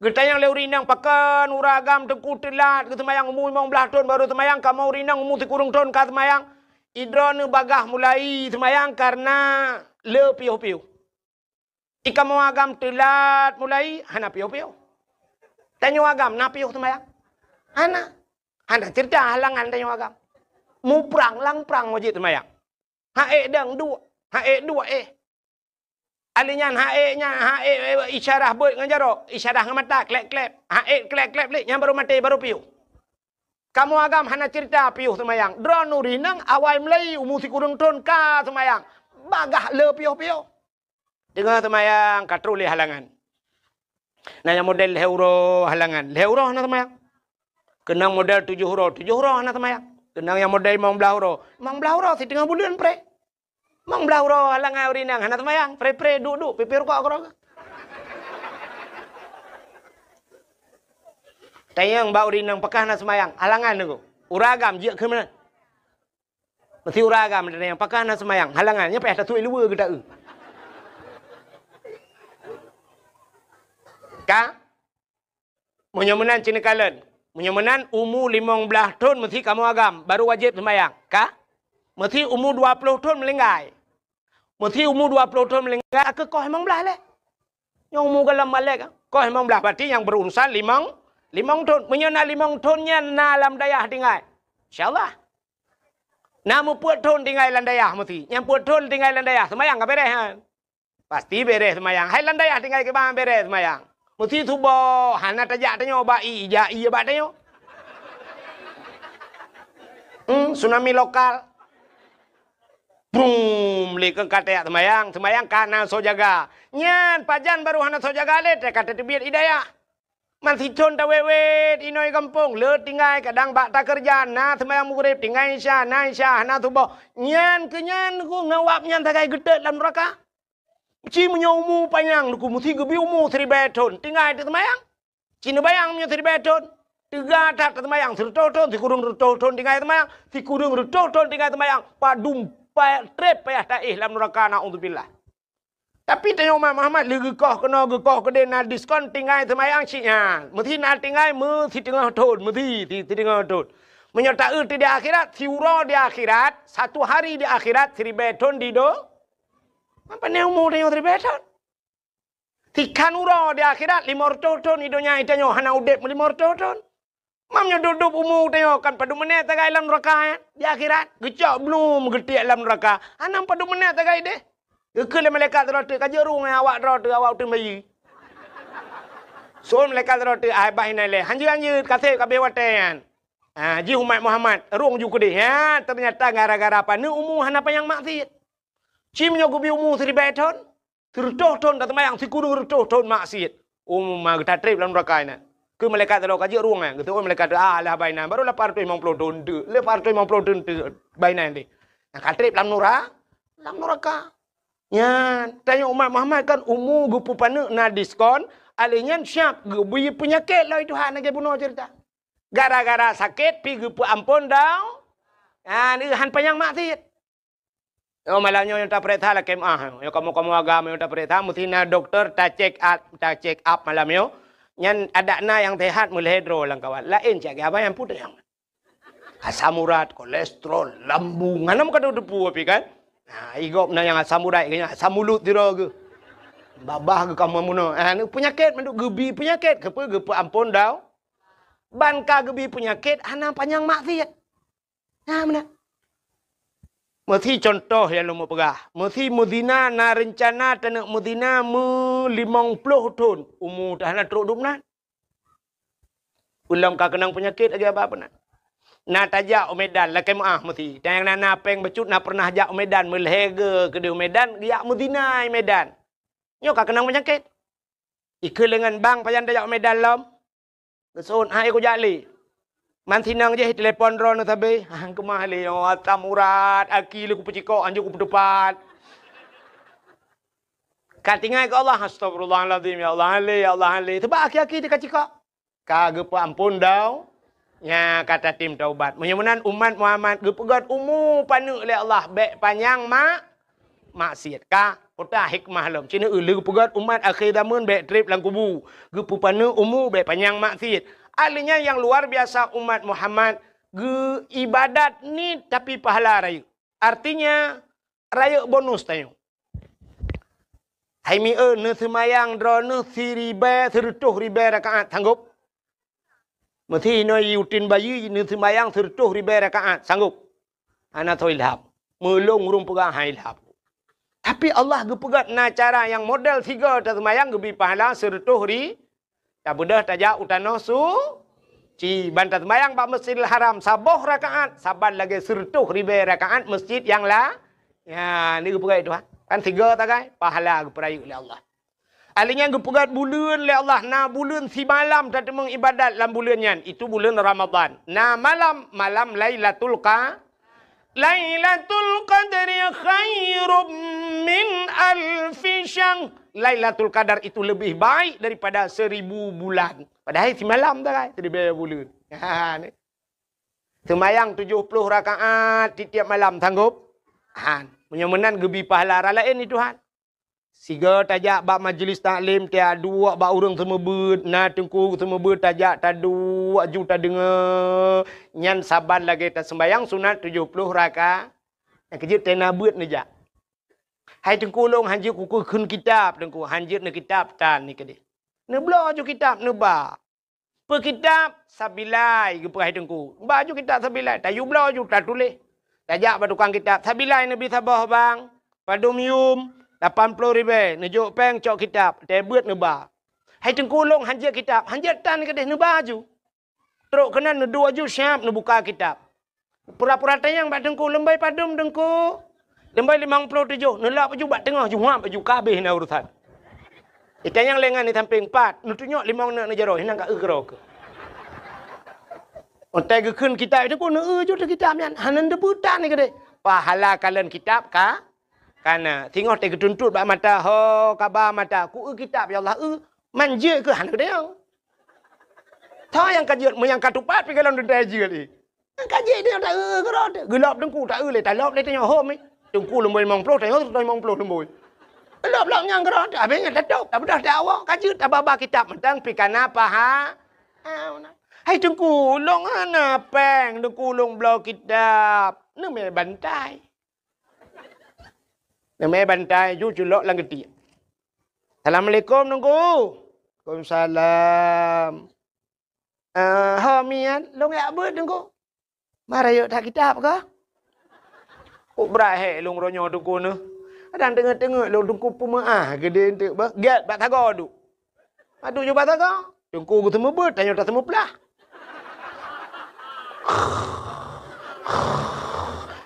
Getayang le urinang pakan uragam tengku telat ke semayang umur imong belah tahun baru semayang. Kamu urinang umur si kurang tahun ka semayang. Idron bagah mulai semayang karena le piu-piu. Ika mau agam telat mulai hana piu-piu. Tanya agam na piu semayang. Hana cerita halangan tanya agam. Mu perang lang perang wajib semayang. Hae dang dua. Hae dua Alinyan hae isyarah buat ngajaro. Isyarah ngamata klep-klep. Hae klep-klep lek yang baru mati baru piu. Kamu agam hana cerita piu semayang. Drone urinang awai mulai umur si kurang ton ka semayang. Bagah le piu-piu. Dengar semayang katruli halangan. Nah yang model heuro halangan. Heuro hana semayang. Kenang model 7 huruf hana semayang. Kenang yang model 15 huruf. 15 huruf si tengah bulan pre. Mang belau roh halangan urinang hana semayang. Pre duduk pipir kok aku. Tayang bau urinang pakah hana semayang. Halangan tu. Uragam je ke mana? Mesti uragam dan yang pakah hana semayang. Halangannya payah satu luar ke tak? Ka? Menyemenan Cina kalen. Menyemenan umur 15 tahun mesti kamu agam baru wajib semayang. Ka? Mesti umur 20 tahun melinggai. Mesti umur 20 tahun melinggai. Aku kau emang belah leh. Yang umur galam balik. Kau emang belah. Berarti yang berurusan limang tahun. Menyana 5 tahunnya na alam dayah tinggal. InsyaAllah. Namu puat tahun tinggal alam dayah mesti. Yang puat tahun tinggal alam dayah. Semayang ke beres kan? Pasti beres semayang. Hai alam dayah tinggal ke bawah beres semayang. Mesti tubuh. Hana tajak tanya ba'i. Ja'i abad tanya. Tsunami lokal. Brum, leka kata semayang kana so jaga. Nyan pajan baru hana so jaga le kata tebiat hidayah. Man siton ta wewet inoi kampung le tinggal kadang bak ta kerja na semayang mugurip tinggal isya hana tubo. Nyan kenyan ku ngawap nyan tagai gedet dalam neraka. Ci menyomu panjang ku musi gebi umu 3 tahun tinggal di semayang. Cina bayang punya 3 tahun. 3 tak semayang 100 tahun si kurung 100 tahun tinggal semayang. Si kurung 100 tahun tinggal semayang. Padum trip payah taih dalam neraka na'udzubillah. Tapi tanya Umar Muhammad gekoh kena gekoh ke na diskon tinggal semayang ciknya. Mesti nak tinggal mesti tengah tahun, mesti tengah tahun. Menyertai di akhirat, siuro di akhirat, 1 hari di akhirat 3 tahun di do. Apa ni umur dia 3 tahun? Tikan uro di akhirat 500 tahun idonya itanya hana udep 500 tahun. Mamnya duduk umur tengok kan padu menit tagai dalam neraka di akhirat. Gecak belum getiak dalam neraka. Anam padu menit tagai deh. Gekele malaikat rota kajerung awak rota awak tu bayi. So malaikat rota ai bahina le. Hanju kasih kabeh watean. Ji umat Muhammad rung ju kede. Ya ternyata gara-gara apa ni umur hana panjang maksiat. Cimnya gubi umur 3 tahun. 100 tahun tak mayang si kudu 100 tahun maksiat. Umur kita trip dalam neraka ni. Ke malaikat tahu kaji ruang kan. Ketua malaikat lah baina baru 850 tahun tu. 850 tahun tu baina ni. Nak katrip dalam neraka. Ya, tanya umat Muhammad kan umur gupu pana na diskon, alihnya siap gubu penyakit lah itu hak nak bunuh cerita. Gara-gara sakit pi gupu ampun dah. Ni han panjang maksiat. Malahnya yang tak perintah lah kemah. Yang kamu agama yang tak perintah mesti na doktor tak check up malam yo. Yang ada na yang sehat mulai hidro lang kawan. Lain cak apa yang putih yang. Asam urat, kolesterol, lambung. Mana muka depu api kan? Nah, igop na yang asam urat ke asam mulut tira ke. Babah ke kamu muna. Ni penyakit menduk gebi penyakit ke apa ampun dah. Ban ka gebi penyakit ana panjang maksiat. Nah, mana? Mesti contoh yang lu mau pegah. Mesti mudina na rencana tanak mudina 50 tahun. Umur dah nak teruk dupna. Ulam ka kenang penyakit lagi apa nak? Na tajak Medan lakai maah mesti. Dan yang na peng becut na pernah jak Medan melhega ke di Medan dia mudina Medan. Nyo ka kenang penyakit. Ikut dengan bang pajan tajak Medan lom. Kesun hai ko jali. Man sinang je telefon ron tabe. Hang kemah le atam urat aki le ku peciko anju ku depan. Katingai ke Allah astagfirullahalazim ya Allah le ya Allah le. Tebak aki-aki dekat ciko. Kagak ampun dah. Ya kata tim taubat. Menyemenan umat Muhammad gepegat umur panu oleh Allah baik panjang maksiat ka kota hikmah lom. Cina ulu gepegat umat akhir zaman baik trip lang kubu. Gepu panu umur baik panjang maksiat. Alinya yang luar biasa umat Muhammad ge ibadat ni tapi pahala raya. Artinya raya bonus tayo. Hai mi ne semayang drone siribe serutuh ribe rakaat sanggup. Mesti no yutin bayi ni sembayang 100 ribu rakaat sanggup. Ana toilhab. Melong urung pegang hailhab. Tapi Allah gepegat na cara yang model 3 ta sembayang gebi pahala 100 ri. Tak bedah tajak utano ci bantah sembayang ba Masjidil Haram saboh rakaat, saban lagi 100 ribu rakaat masjid yang lah. Ya, ni gepegat itu kan 3 ta kai pahala geperayu oleh Allah. Alinya gepegat bulan le Allah na bulan si malam tak mengibadat dalam bulannya itu bulan Ramadan. Na malam Lailatul Qadri khairum min alfi syahr. Lailatul Qadar itu lebih baik daripada 1000 bulan. Padahal si malam dah kan 1000 bulan. Ha ni. Semayang 70 rakaat tiap malam sanggup? Han, menyemenan gebi pahala lain itu han. Siga tajak bab majlis taklim tia dua bab urang semua ber na tengku semua ber tajak ta dua juta dengar nyan saban lagi ta sembayang sunat 70 rakaat yang kejut tena beut ne jak hai tengku long hanjit ku kun kitab tengku hanjit ne kitab tan ni kede ne blo ju kitab ne ba pe kitab sabilai ke hai tengku ba ju kitab sabilai tayu blo ju ta tulis tajak ba tukang kitab sabilai nabi sabah bang padum yum 80 ribu, nejuk peng cok kitab, tebut neba. Hai tengku long hanjit kitab, hanjit tan ke deh neba ju. Teruk kena nedua ju siap nebuka kitab. Pura-pura tayang bak tengku lembai padum tengku. Lembai 57, nelak baju bak tengah juham baju kabeh na urusan. Itayang lengan ni samping 4, nutunyok 5 nak nejaro, hinang ka egro ke. Ontai ke kun kitab tengku ne ju kitab yan, hanan debutan ni ke deh. Pahala kalian kitab ka? Karena tengok teh ketuntut bak mata ho kabar mata ku kitab ya Allah manja ke hang dia. Tha yang kajut yang katupat pi kalau ndak aja ni. Kaji dia tak gerot gelap dengku tak le tak lop le tengok hom ni. Dengku lemboi 50 tengok 50 lemboi. Lop yang gerot abang tak tahu tak bedah tak awak kajut ababa kitab mentang pi kana paha. Hai dengku long ana peng dengku long blau kitab. Ni me bantai. Namanya bantai ju culok lang geti. Assalamualaikum nunggu. Waalaikumsalam. Hamian long ya beut nunggu. Mara yo tak kitab ke? Ku brahe long ronyo tungku ne. Adang tengok-tengok long tungku pemaah gede entek ba. Get bak tago du. Adu jo bak tago. Tungku ku temu beut tanyo tak temu pelah.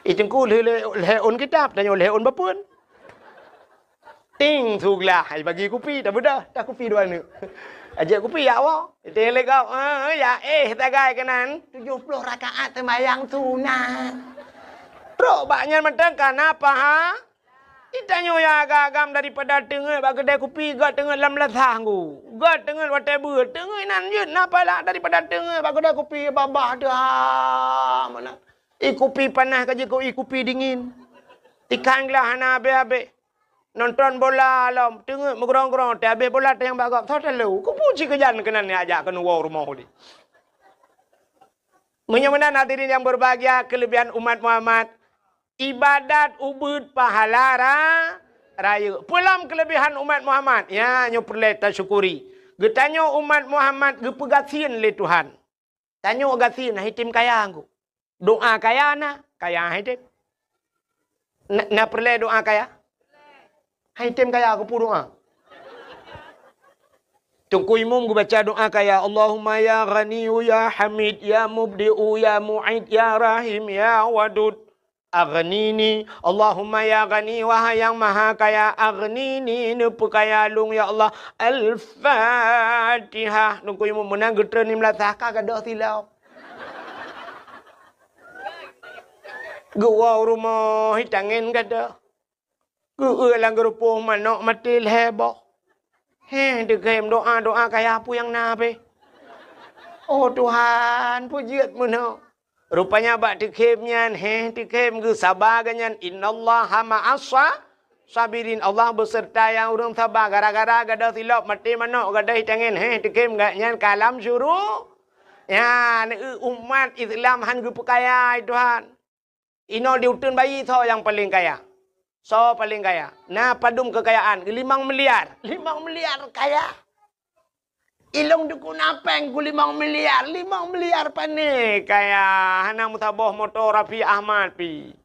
Itungku le on kitab tanyo le on bapun. Ting suglah hai bagi kopi tak bedah tak kopi dua ni ajak kopi ya awak tele kau ya tagai kanan 70 rakaat sembahyang sunat bro baknya mentang kenapa ha itanyo ya agam daripada tengah bak kedai kopi gat tengah lam latah ku gat tengah watai beut tengah nan je napa lah daripada tengah bak kedai kopi babah dah mana kopi panas kaje kau kopi dingin tikanglah hana abe-abe nonton bola alam tengok mengerong-gerong tak habis bola yang bagak tak tahu ku puji kejan kenan ni ajak ke rumah ni menyamanan hadirin yang berbahagia kelebihan umat Muhammad ibadat ubud pahala raya. Pulam kelebihan umat Muhammad. Ya, nyo perlu syukuri. Getanyo umat Muhammad gepegatin le Tuhan. Tanyo gatin hitim kaya angku. Doa kaya kaya hitim. Na perlu doa kaya? Hitim kaya aku pun doa. Tungku imum gue baca doa kaya Allahumma ya ghaniyu ya hamid ya mubdi'u ya mu'id ya rahim ya wadud aghnini. Allahumma ya ghani wahai yang maha kaya aghnini nepu kaya lung ya Allah. Al-Fatihah. Tungku imum menang getra ni melatah kagak silau. Gua rumah hitangin kada. Gua lang gerupuh manok matil heboh. Dekem doa kayak apa yang nabe? Oh Tuhan, pujiatmu no. Rupanya bak dekemnya, dekem ge sabar ganyan. Innallaha ma'asa sabirin. Allah beserta yang urang sabar. Gara-gara gada silap mati manok gada hitangin. Dekem gak nyan kalam syuruh. Ya, umat Islam han ge kaya Tuhan. Ino diutun bayi so yang paling kaya. So paling kaya. Nah padum kekayaan 5 miliar. 5 miliar kaya. Ilong dukun apeng ku 5 miliar. 5 miliar pane kaya. Hana mutaboh motor Raffi Ahmad pi.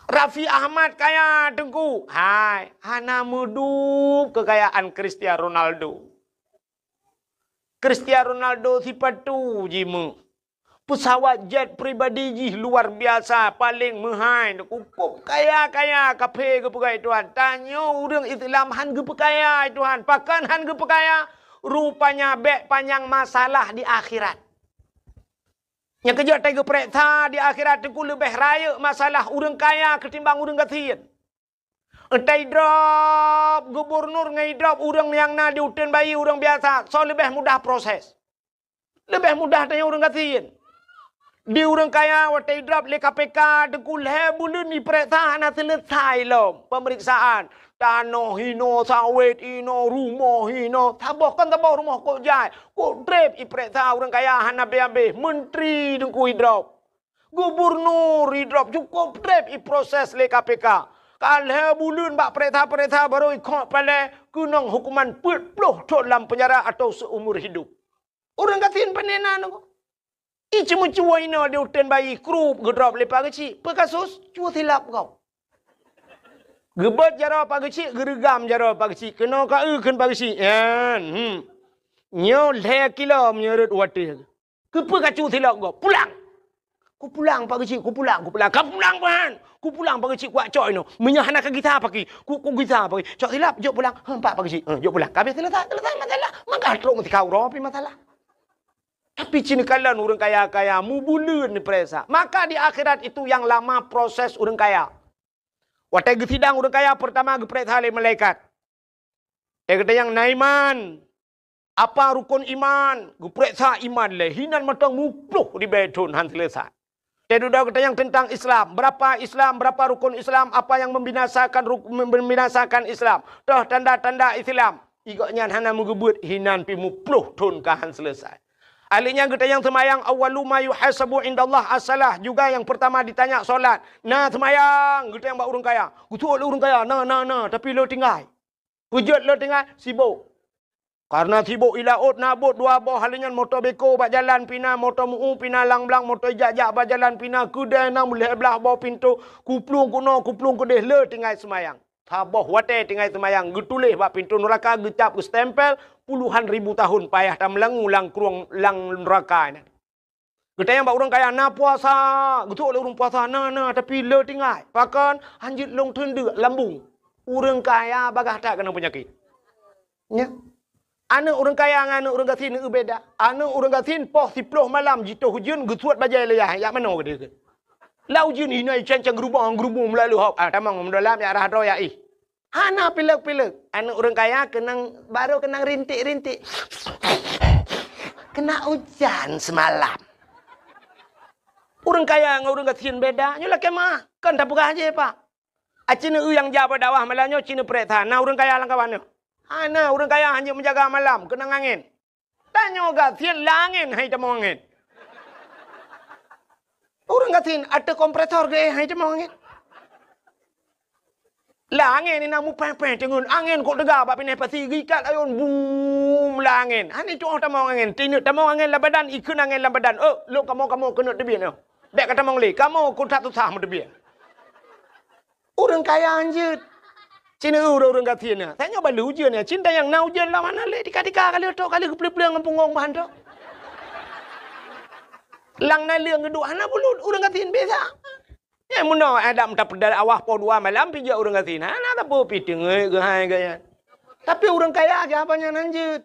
Raffi Ahmad kaya tengku. Hai. Hana mudup kekayaan Cristiano Ronaldo. Cristiano Ronaldo sifat tu jimu. Pesawat jet pribadi jih luar biasa. Paling mahal. Kukup kaya-kaya. Kape ke pekai Tuhan. Tanya orang Islam han ke pekaya Tuhan. Pakan han ke pekaya. Rupanya bek panjang masalah di akhirat. Yang kerja tega periksa di akhirat. Itu lebih raya masalah orang kaya ketimbang orang kasihan. Entai drop. Gubernur ngai drop. Orang yang na diutin bayi orang biasa. So lebih mudah proses. Lebih mudah tanya orang kasihan. Di orang kaya watai drop le KPK dekul hebulun ni periksa hana selesai lom pemeriksaan tanah hino sawit hino rumah hino tabah rumah kok jai kok drep i periksa orang kaya hana be menteri dengku drop gubernur drop cukup drep i proses le KPK kal hebulun bak periksa baru ikut pale kunang hukuman 40 tahun dalam penjara atau seumur hidup orang katin panenan kok. Cuma cua ino dia utin bayi krup gedrop lepas kecil. Pekasus cua silap kau. Gebet jara apa kecil, gerigam jara apa kecil. Kena ka ken pa kecil. Nyo le kilo menyerut water. Kepa ka cua silap kau. Pulang. Ku pulang pa kecil, ku pulang. Ka pulang pan. Ku pulang pa kecil kuat cok ino. Menyahana ka gitar pagi. Ku gitar pagi. Cok silap jok pulang. Hempak pa kecil. Jok pulang. Kabeh selesai masalah. Maka truk mesti kau ropi masalah. Tapi cina kalian orang kaya-kaya mubulun ni peresa. Maka di akhirat itu yang lama proses orang kaya. Waktu sidang orang kaya pertama geperiksa oleh malaikat. Dia kata yang naiman. Apa rukun iman? Geperiksa iman le. Hinan matang mupluh di betun han selesai. Dia sudah kata yang tentang Islam. Berapa rukun Islam. Apa yang membinasakan Islam. Dah tanda-tanda Islam. Igaknya hana mugebut hinan pi mupluh tun kahan selesai. Ahlinya kita yang semayang awwalu ma yuhasabu indallah as-salah juga yang pertama ditanya solat. Nah semayang kita yang buat orang kaya. Kutu orang kaya nah tapi lo tinggal. Pujut lo tinggal sibuk. Karena sibuk ilaut nabut dua boh halinya motor beko bak jalan pina motor muu pina lang-lang motor jak-jak bak jalan pina kuda nang boleh belah bawah pintu kuplung kudeh lo tinggal semayang. Taboh wate tinggal semayang getulih bak pintu neraka gecap ke stempel puluhan ribu tahun payah tam lang kruang lang neraka ni. Kita yang bak orang kaya na puasa, gitu oleh orang puasa na tapi le tinggal. Pakan anjit long tende lambung. Orang kaya bagah tak kena penyakit. Ya. Anak orang kaya dengan anak orang gasin itu beda. Anak orang gasin poh 10 malam jituh hujan gesuat bajai leyah. Ya mana ke dia? Lau hujan hinai cancang gerubung melalui hop. Tamang mendalam ya arah doa ya ih. Hana pilek-pilek. Anak orang kaya baru kenang rintik-rintik. Kena hujan semalam. Orang kaya dengan orang gasin beda. Nyolah kemah. Kan tak buka aja pak. Cina yang jabat dawah malamnya Cina perintah. Nah orang kaya langkawannya. Hana orang kaya hanya menjaga malam. Kenang angin. Tanya gasin langin hai tamang angin. Orang katin ada kompresor ke hai cuma angin. Lah angin ni namu pen cengun angin kok dega bab ni pasti gikat ayun boom lah angin. Hani tu tamang angin, tinu tamang angin la badan ikun angin la badan. Oh, lu kamu kena tebian no. Dek kata mong le, kamu ku tak susah mu tebian. Orang kaya anjir. Cina orang katin ni. Tanya balu je ni, cinta yang nau je lah mana le tika kali tu kali kepleng pungong bahan tu. Lang na leung geduk hana bulut orang katin biasa. Ya muno adam tak pedal awah po 2 malam pijak orang katin. Hana tak po piting ke hai gaya. Tapi orang kaya ke apanya anjir.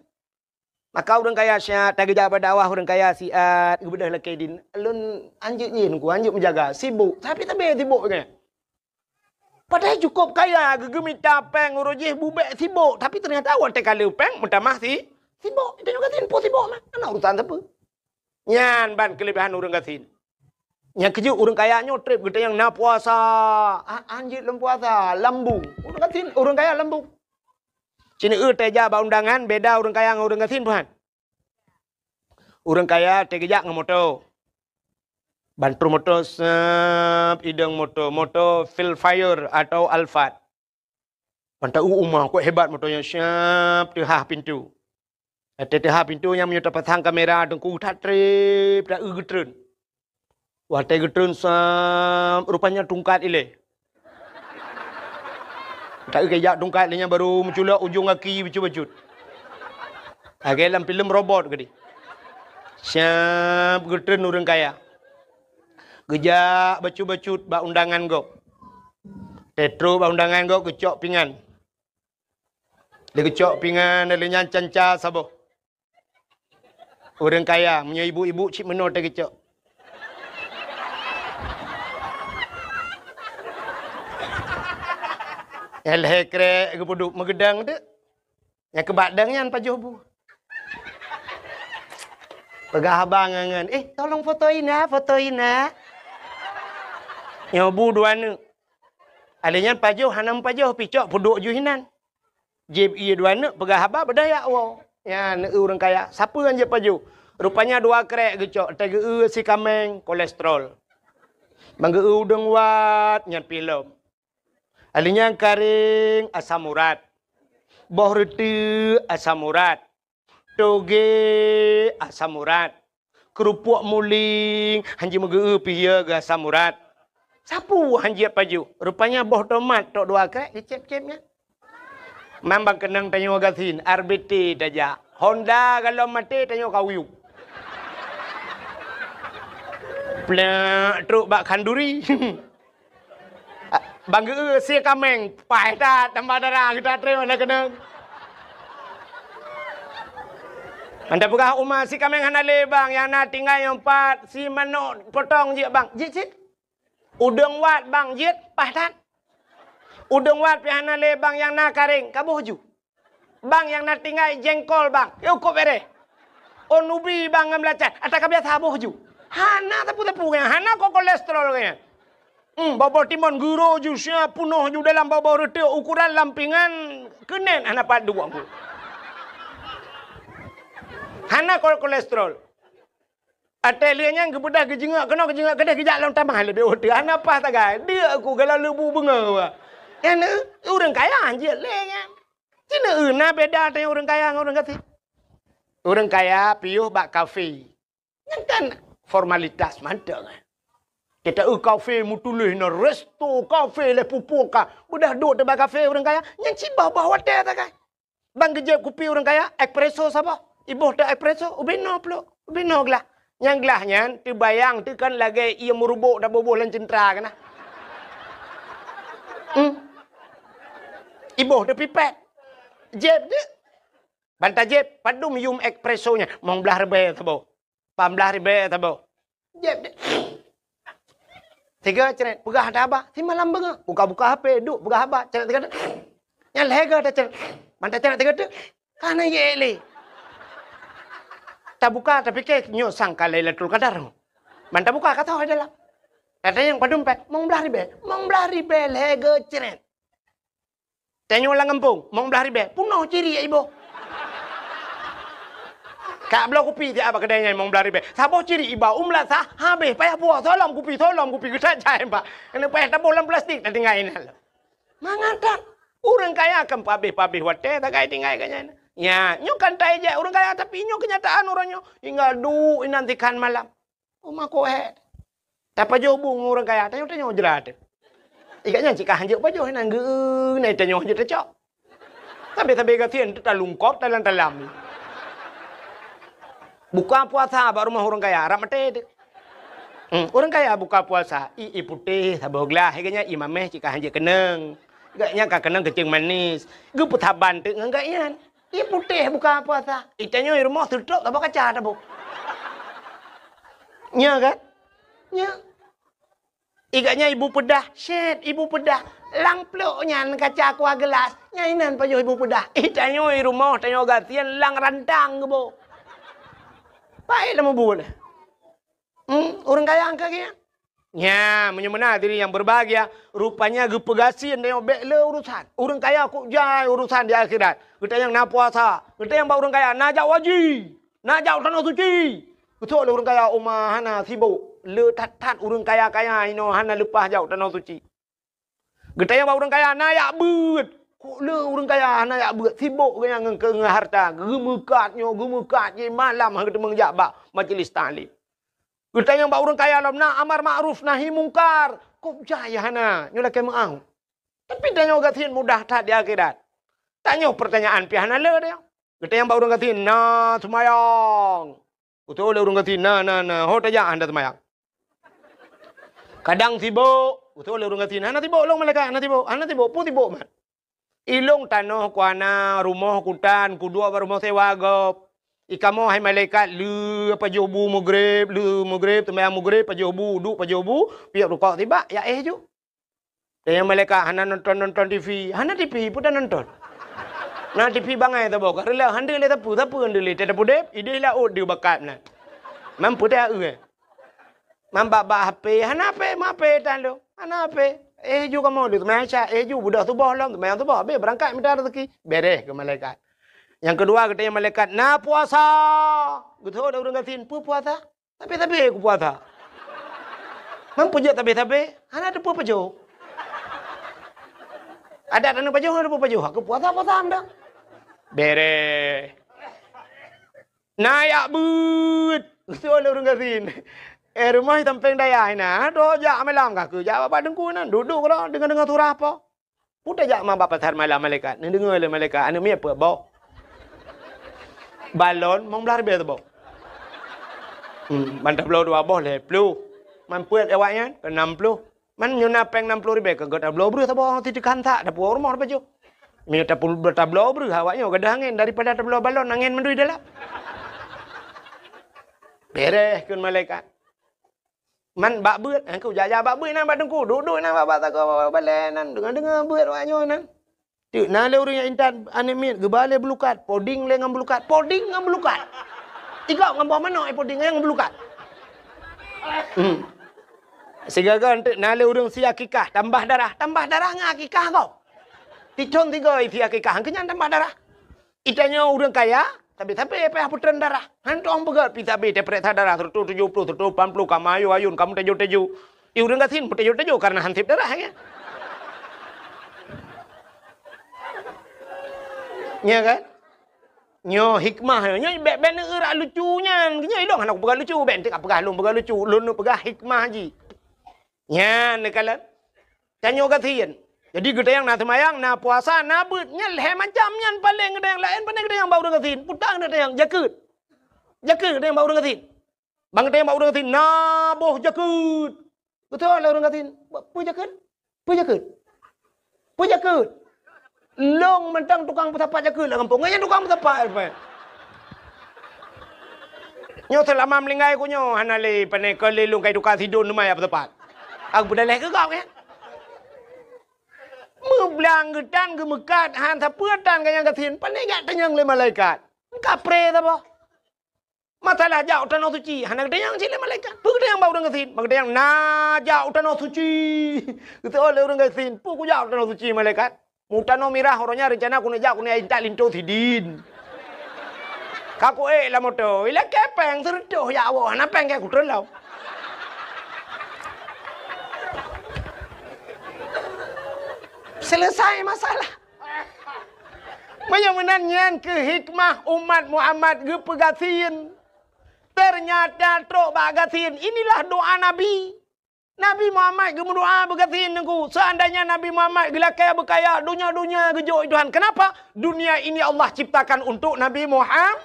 Maka orang kaya syat tak kerja pada awah orang kaya siat gebedah lekai din. Alun anjir nyin ku anjir menjaga sibuk tapi tak be sibuk ke. Padahal cukup kaya, gegemita peng, urujih bubek sibuk. Tapi ternyata awak tekala peng, mutamah sibuk. Dia juga sibuk sibuk mah. Mana urusan apa? Nyan ban kelebihan orang katin. Yang keju orang kaya trip kita yang nak puasa. Anjir lem puasa, lambu. Orang katin, orang kaya lambu. Cina teja ba undangan beda orang kaya dengan orang katin puan. Orang kaya tegejak dengan motor. Bantu motor ideng motor Philfire atau Alphard. Pantai umah kok hebat motornya siap tehah pintu. Tehah pintu yang menyutai pasang kamera dengku tak trip dah getren. Watai getren rupanya tungkat ile. Tak kayak tungkat nya baru menculak ujung kaki baju-baju. Agak dalam filem robot ke di. Siap getren orang kaya. Gejak bacut-bacut ba undangan go. Tetro ba undangan go kecok pingan. Dia kecok pingan dia nyan canca sabo. Orang kaya punya ibu-ibu cik menor dia kecok. El hekre ke puduk megedang tu. Yang kebadang nyan pajuh bu. Pegah abang ngan. Tolong fotoin ah. Yang bu dua ni. Alihnya pajuh, hanam pajuh, picok, puduk juhinan. Jeb iya dua ni, pegah abah berdaya wow. Ya, ni orang kaya. Siapa yang je pajuh? Rupanya 2 krek gecok. Tega si kameng, kolesterol. Bangga udang wat, nyan pilem. Alihnya karing, asam urat. Boh reti, asam urat. Toge, asam urat. Kerupuk muling, hanji mege pihia ke asam urat. Sapu hanji paju. Rupanya boh tomat tok 2 krek dicep-cepnya. Mambang kenang tanyo gasin, RBT daja. Honda kalau mati tanyo kawiu. Plak truk bak kanduri. Bangga si kameng, pai tat tambah darah kita terima nak kenang. Anda buka rumah si kameng hanale bang yang nak tinggal yang 4 si manok potong je bang. Jit. Udang wat bang jit pahtan. Udang wat pi hanale bang yang nak karing kabuh ju. Bang yang nak tinggal jengkol bang. Yo kok bere. Onubi bang ngamlacat. Atak biasa habuh ju. Hana tapu-tapu kan. Hana kok kolesterol kan. Bawah timun guru ju siap punuh ju dalam bawah reti ukuran lampingan kenen hana pat 2 aku. Hana kolesterol. Atelianya kebedah kejengak kena kejengak kedah kejak long tambah lebih hotel. Hana apa tak gai? Dia aku kalau lebu bunga. Yang orang kaya anjir leh. Cina na beda dengan orang kaya dengan orang kaya. Orang kaya piuh bak kafe. Yang kan formalitas mantap. Kita kafe mutulih na resto kafe le pupuka. Udah duduk di kafe orang kaya. Yang cibah bawa hotel tak gai? Bang kejap kopi orang kaya espresso siapa? Ibu dah espresso, ubino peluk, ubino gelah. Yang gelahnya, tu bayang, tu kan lagi ia merubuk dah boboh lan centra kan? Ibu dah pipet, jeb tu, bantah jeb, padum yum espressonya, mong belah rebe tabo, pam belah rebe tabo, jeb tu. 3 ceret, pegah dah abah, si malam benga, buka-buka HP, duk pegah abah, ceret 3 tu, yang lega dah ceret, bantah ceret 3 tu, kana ye le. Tak buka tapi ke nyo sangka Lailatul Qadar. Manta buka kata ada dalam. Kata yang padumpet, mong belah ribe lege ceret. Tanyo lang ngempung, mong belah ribe, puno ciri ya ibu. Kak belah kopi tiap apa kedainya emang belari be. Sabo ciri iba umlah sah habis payah buah tolong kopi kita cai pak. Kena payah tabulan plastik tadi ngain hal. Mangatan orang kaya akan pabih wate tak kaya tinggal kanya. Ya, nyo kan tai je orang kaya tapi nyo kenyataan orangnya hingga nantikan malam. Rumah kohe. Tapi jobu orang kaya tanya jerat. Ikatnya jika hanjuk pa jo nang ge nai tanyo hanjuk tecok. Tapi gatien tu talungkop talam. Buka puasa baru rumah orang kaya ramate. Orang kaya buka puasa i putih saboglah heganya imameh jika hanjuk keneng. Gaknya ka keneng kecing manis. Ge putaban tu ngagaknya. I putih buka puasa. Itanyo rumah tutup tak kaca tak bu. Nya kan? Nya. Igaknya ibu pedah, ibu pedah. Lang pluknya kaca kuah gelas. Nyainan pajo ibu pedah. Itanyo rumah tanyo gatian lang rantang ke bu. Baik lama boleh. Orang kaya angka kia. Ya, menyemena diri yang berbahagia. Rupanya gepegasi yang tengok bekle urusan. Orang kaya kok jai urusan di akhirat. Kita yang nak puasa. Kita yang orang kaya nak jak wajib. Nak jak tanah suci. Betul orang kaya umah hana sibuk. Le tat orang kaya ino hana lepas jauh tanah suci. Kita yang orang kaya nak yak bet. Kok le orang kaya hana yak bet sibuk yang ke harta. Gemukat je malam kita mengjabak majlis taklim. Kita yang orang kaya lam nak amar ma'ruf nahi mungkar. Kok jaya hana nyola ke mau. Tapi tanya gatin mudah tak di akhirat. Tanya pertanyaan pihana le dia. Kita yang orang gatin na semayang. Betul le orang gatin na ho tajak anda semayang. Kadang sibuk, betul le orang gatin ana sibuk long malaikat ana sibuk pu sibuk man. Ilong tanah kuana rumah kutan kudua rumah sewa gop. Ikamo hai malaikat lu pajobu maghrib temayang maghrib pajobu duk pajobu piak rukuk tiba ya ju. Dan malaikat hana nonton TV, hana TV pun dah nonton. Nah TV bangai tu bok. Rela hande le tapu hande tak pudep ide la od dia bakat nah. Mampu dah Mambak HP, hana HP tan lo. Hana HP. Ju kamu lu macam ju budak tu boh lam tu mayang tu boh be berangkat minta rezeki. Beres ke malaikat. Yang kedua kita yang malaikat na puasa. Betul dah orang katin puasa. Tapi aku puasa. Mampu je tapi hana ada apa jo. Ada tanah pajuh, ada pajuh. Aku puasa anda. Beres. Naik but. Betul dah orang katin. Rumah tampeng daya na, dojak malam kaku, jawab apa dengku nan, duduk lah dengar surah apa. Putar jak mak pasar malam malaikat, ni dengar le malaikat, anu mi apa bau. Balon mong belar be tu bau. Mantap belau dua boh le, pelu. Man puat awaknya, 60. Man nyuna peng 60 ribu, ke gak belau bru sabo titikan tak, dah puar rumah baju. Mi tak belau bru awaknya, gak angin daripada belau balon angin mendui dalam. Beres kun malaikat. Man bak beut, aku jaja bak beut nan badengku, duduk nan bak tak balen nan dengar beut awaknya nan. Tu na le urang yang intan anemit gebale belukat, poding le ngam belukat, Ikau ngam bawa mana poding yang belukat. Sehingga kan na le urang si akikah tambah darah ngak akikah kau. Ticon tiga isi akikah, kenyan tambah darah. Itanya urang kaya tapi apa putran darah. Hantong pegat pita be tepret darah 70 80 kamu ayun kamu teju. I urang gasin teju karena hantip darah ya. Nya kan? Nyo hikmah nyo ben erak lucunya. Nya ilong anak pegang lucu ben tak pegang lucu. Lun pegang hikmah haji. Nya nekalan. Tanyo gasin. Jadi kita yang nak semayang, nak puasa, nak bernya leh macamnya paling ada yang lain, paling ada yang bau dengan tin. Putang ada yang jakut ada yang bau dengan tin. Bang ada yang bau dengan tin. Naboh jakut. Betul lah orang katin. Pu jakut. Long mentang tukang petapak jakut lah kampung. Nganya tukang petapak apa? Nyo selama melingkai ku nyo, hanale panai kelilung kai tukang sidun rumah ya petapak. Aku dah leh ke kau kan? Belang gedan gemekat han sapuatan kayang katin panegat tanyang le malaikat. Kapre ta boh. Masalah jauh tanah suci, hanak tanyang sile malaikat. Pu tanyang bau dengan katin, bang tanyang na jauh tanah suci. Kita oleh orang katin, pu ku jauh tanah suci malaikat. Mutano mirah orangnya rencana ku nak jauh ku nak intak linto sidin. Kaku lah motor. Ila kepeng terduh ya Allah. Napeng kayak kudu lau. Selesai masalah. Menyenangan ke hikmah umat Muhammad ke pegasin. Ternyata trok bagasin. Inilah doa Nabi. Nabi Muhammad ke berdoa bergasin aku. Seandainya Nabi Muhammad gelakaya berkaya dunia-dunia gejok Tuhan. Kenapa? Dunia ini Allah ciptakan untuk Nabi Muhammad.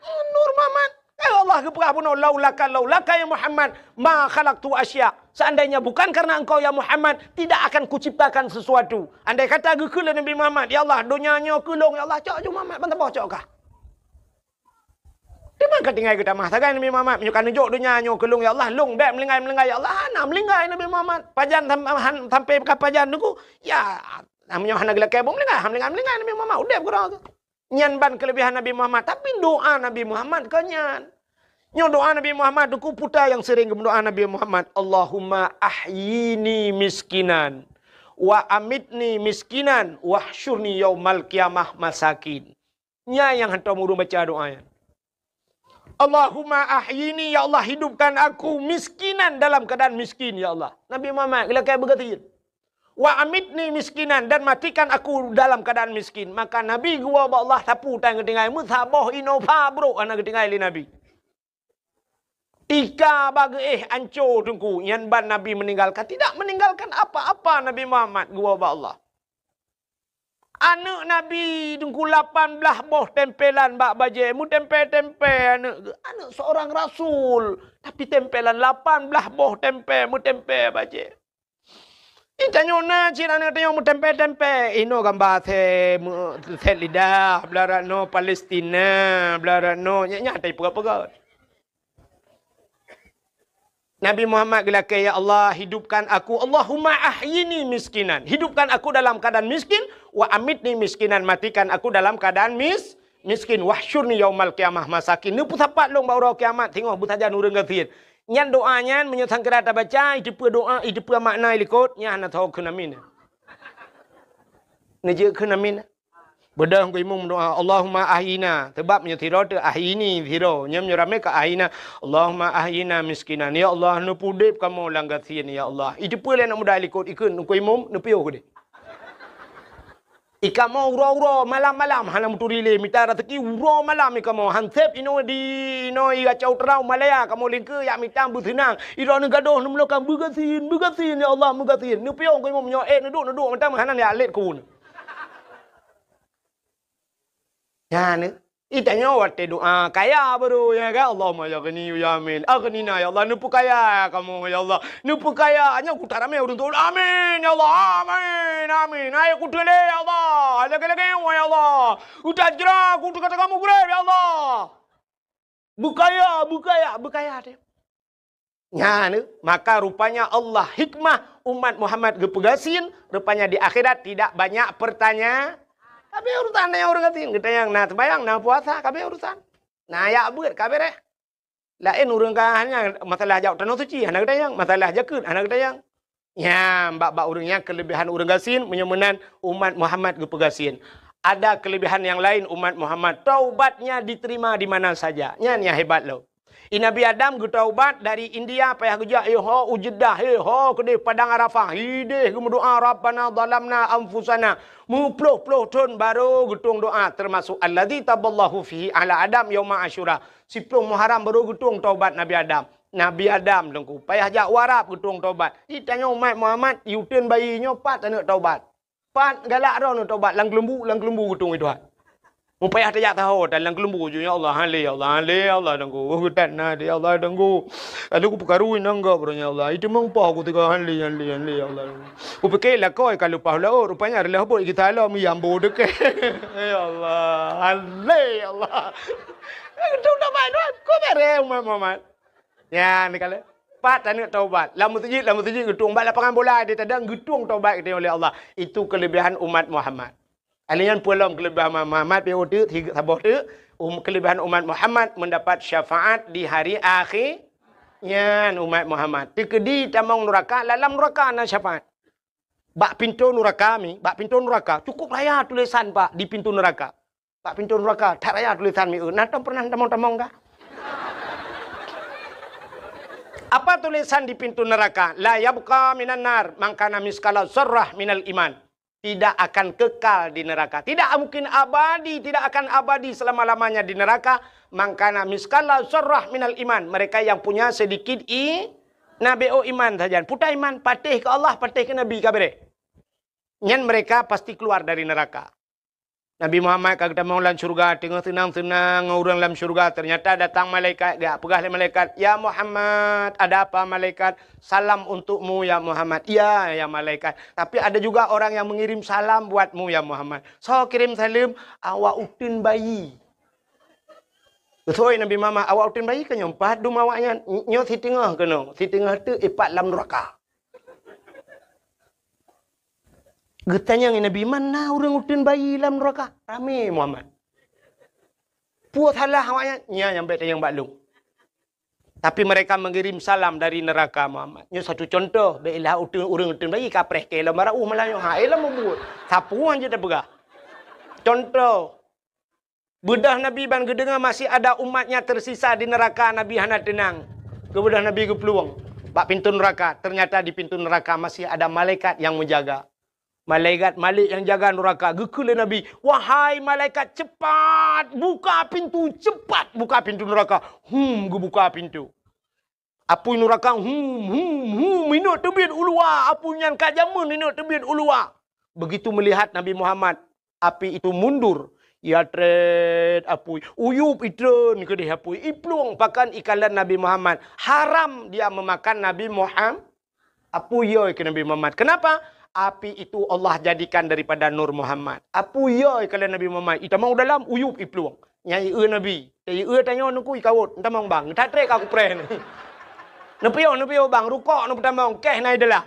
Nur Muhammad. Allah keperah pun laulaka ya Muhammad ma khalaqtu asya. Seandainya bukan karena engkau ya Muhammad, tidak akan kuciptakan sesuatu. Andai kata gekul Nabi Muhammad, ya Allah dunianya kulung ya Allah cak Muhammad bantah bocok kah? Di mana tinggal kita mah tagai Nabi Muhammad menyukan njuk dunia nyo kelung ya Allah lung bek melingai ya Allah ana melingai Nabi Muhammad pajan sampai ke pajan niku ya namanya hana gelak kebong melingai Nabi Muhammad udah kurang tu nyan ban kelebihan Nabi Muhammad tapi doa Nabi Muhammad kanyan nyo doa Nabi Muhammad duku puta yang sering berdoa Nabi Muhammad Allahumma ahyini miskinan wa amitni miskinan wahsyurni yaumal qiyamah masakin nya yang hendak muru baca doanya Allahumma ahyini ya Allah hidupkan aku miskinan dalam keadaan miskin ya Allah. Nabi Muhammad bila kayak begitu. Wa amitni miskinan dan matikan aku dalam keadaan miskin. Maka Nabi gua Allah sapu tang ketingai musabah inova bro ana ketingai li Nabi. Ika bagi ancur tungku yan ban Nabi meninggalkan tidak meninggalkan apa-apa Nabi Muhammad gua Allah. Anak Nabi tunggu 18 boh tempelan bak baje. Mu tempe-tempe anak seorang rasul. Tapi tempelan 18 boh tempe. Mu tempe baje. Itanya na cina anak tanya mu tempe-tempe. Ino gambar se lidah. Belarak no Palestina. Belarak no. Nyata pega-pega. Nabi Muhammad gelak ya Allah hidupkan aku Allahumma ahyini miskinan hidupkan aku dalam keadaan miskin wa amitni miskinan matikan aku dalam keadaan miskin wahsyurni yaumal qiyamah masakin ni pusapat long baura kiamat tengok butaja nurung gatin nyan doanya menyusang kerata baca itu doa itu makna likut nya ana tahu kenamin ni je kenamin bedah ko imum doa Allahumma ahyina sebab nya tiro te ahyini tiro nyam nyurame ka ahyina Allahumma ahyina miskinan ya Allah nu pudip kamu langgasin ya Allah itu pule nak mudah likut ikun ko imum nu piyo ko de ikamo uro malam-malam hana muturile mita rataki uro malam ikamo hansep ino di ino iga chau trau malaya kamu lingke ya mitam butinang iro nu gadoh nu melokan bugasin ya Allah mugasin nu piyo ko imum nyo nu duk matam hana ya let ku ya ni, itanya waktu doa kaya baru ya kan Allahumma ya ghani ya amin, aghnina ya Allah nupu kaya kamu ya Allah nupu kaya hanya ku tarame urun tu amin ya Allah amin ayo ku tele ya Allah lagi ya Allah udah jera ku kata kamu gue ya Allah bukaya deh ya ni, maka rupanya Allah hikmah umat Muhammad gepegasin rupanya di akhirat tidak banyak pertanyaan. Kabe urusan yang orang katin kita yang nah sembayang nah puasa kabe urusan nah ya buat kabe deh lain urang hanya masalah jauh tanah suci anak kita yang masalah jakut anak kita yang ya mbak urangnya kelebihan urang gasin menyemenan umat Muhammad gepegasin ada kelebihan yang lain umat Muhammad taubatnya diterima di mana saja nya hebat lo Nabi Adam getaubat dari India payah gejak ho ujedah ho kedai padang Arafah hideh doa rabbana zalamna anfusana muploh ton baru getung doa termasuk alladzi taballahu fihi ala adam yauma asyura 10 Muharram baru getung taubat Nabi Adam dengku payah jak warap getung taubat ditanya umat Muhammad yuteun bayinya pat anak taubat pat galak ro nu taubat lang kelembu getung itu Upaya tak tahu dalam kelembu je ya Allah dengku hutan nadi Allah dengku ada ku perkaruin nangga bronya Allah itu mengpah aku tiga hanli ya Allah upake la koi kalau pah la rupanya adalah apa kita la mi ambo dek ya Allah ya Allah itu taubat ko bare Muhammad ya ni kala pat tanya taubat lamu tujid getung bak lapangan bola dia tadang getung taubat kita oleh Allah itu kelebihan umat Muhammad Alian pulang kelebihan Muhammad periode tiga sabah tu kelebihan umat Muhammad mendapat syafaat di hari akhirnya umat Muhammad. Tikedi tamang neraka dalam neraka na syafaat. Bak pintu neraka cukup raya tulisan pak di pintu neraka. Pak pintu neraka. Tak raya tulisan mi. Nata pernah tamong-tamong kah? Apa tulisan di pintu neraka? La yabqa minan nar mangkana miskala zarrah minal iman. Tidak akan kekal di neraka. Tidak mungkin abadi, tidak akan abadi selama-lamanya di neraka. Mangkana miskala zarrah minal iman. Mereka yang punya sedikit nabi iman saja. Putai iman, patih ke Allah, patih ke Nabi kabare. Nyan mereka pasti keluar dari neraka. Nabi Muhammad kata mau dalam syurga, tengah senang-senang orang dalam syurga, ternyata datang malaikat, gak pegah malaikat, ya Muhammad, ada apa malaikat? Salam untukmu ya Muhammad. Ya malaikat. Tapi ada juga orang yang mengirim salam buatmu ya Muhammad. So kirim salam, awak utin bayi. Betul Nabi Muhammad, awak utin bayi ke nyompat dum awaknya, nyo si tengah kena. Si tengah tu ipat dalam neraka. Getanya Nabi, mana orang utin bayi dalam neraka? Rame Muhammad. Puas halah awaknya. Nya nyampe yang baklung. Tapi mereka mengirim salam dari neraka Muhammad. Nya satu contoh. Baiklah orang utin bayi kapreh ke elah marau malah yang haelah membuat. Sapuan je dah pegah. Contoh. Bedah Nabi ban gedengar masih ada umatnya tersisa di neraka. Nabi hana tenang. Kebedah Nabi ke peluang. Pak pintu neraka. Ternyata di pintu neraka masih ada malaikat yang menjaga. Malaikat Malik yang jaga neraka. Gekul Nabi. Wahai malaikat cepat. Buka pintu. Cepat buka pintu neraka. Buka pintu. Apu neraka. Minuk tebit ulua. Apu nyan kajamun. Minuk tebit ulua. Begitu melihat Nabi Muhammad. Api itu mundur. Ya tret apu. Uyup itren ke dia apu. Ipluang pakan ikalan Nabi Muhammad. Haram dia memakan Nabi Muhammad. Apu yoy ke Nabi Muhammad. Kenapa? Api itu Allah jadikan daripada Nur Muhammad. Apu yoy kalau Nabi Muhammad. Ita mau dalam uyup ipluang. Nyai Nabi. Nyai tanya nuku ikawut. Entah mau bang. Tak trek aku pre ni. Nepio bang. Rukok nu pertama. Keh naik dalam.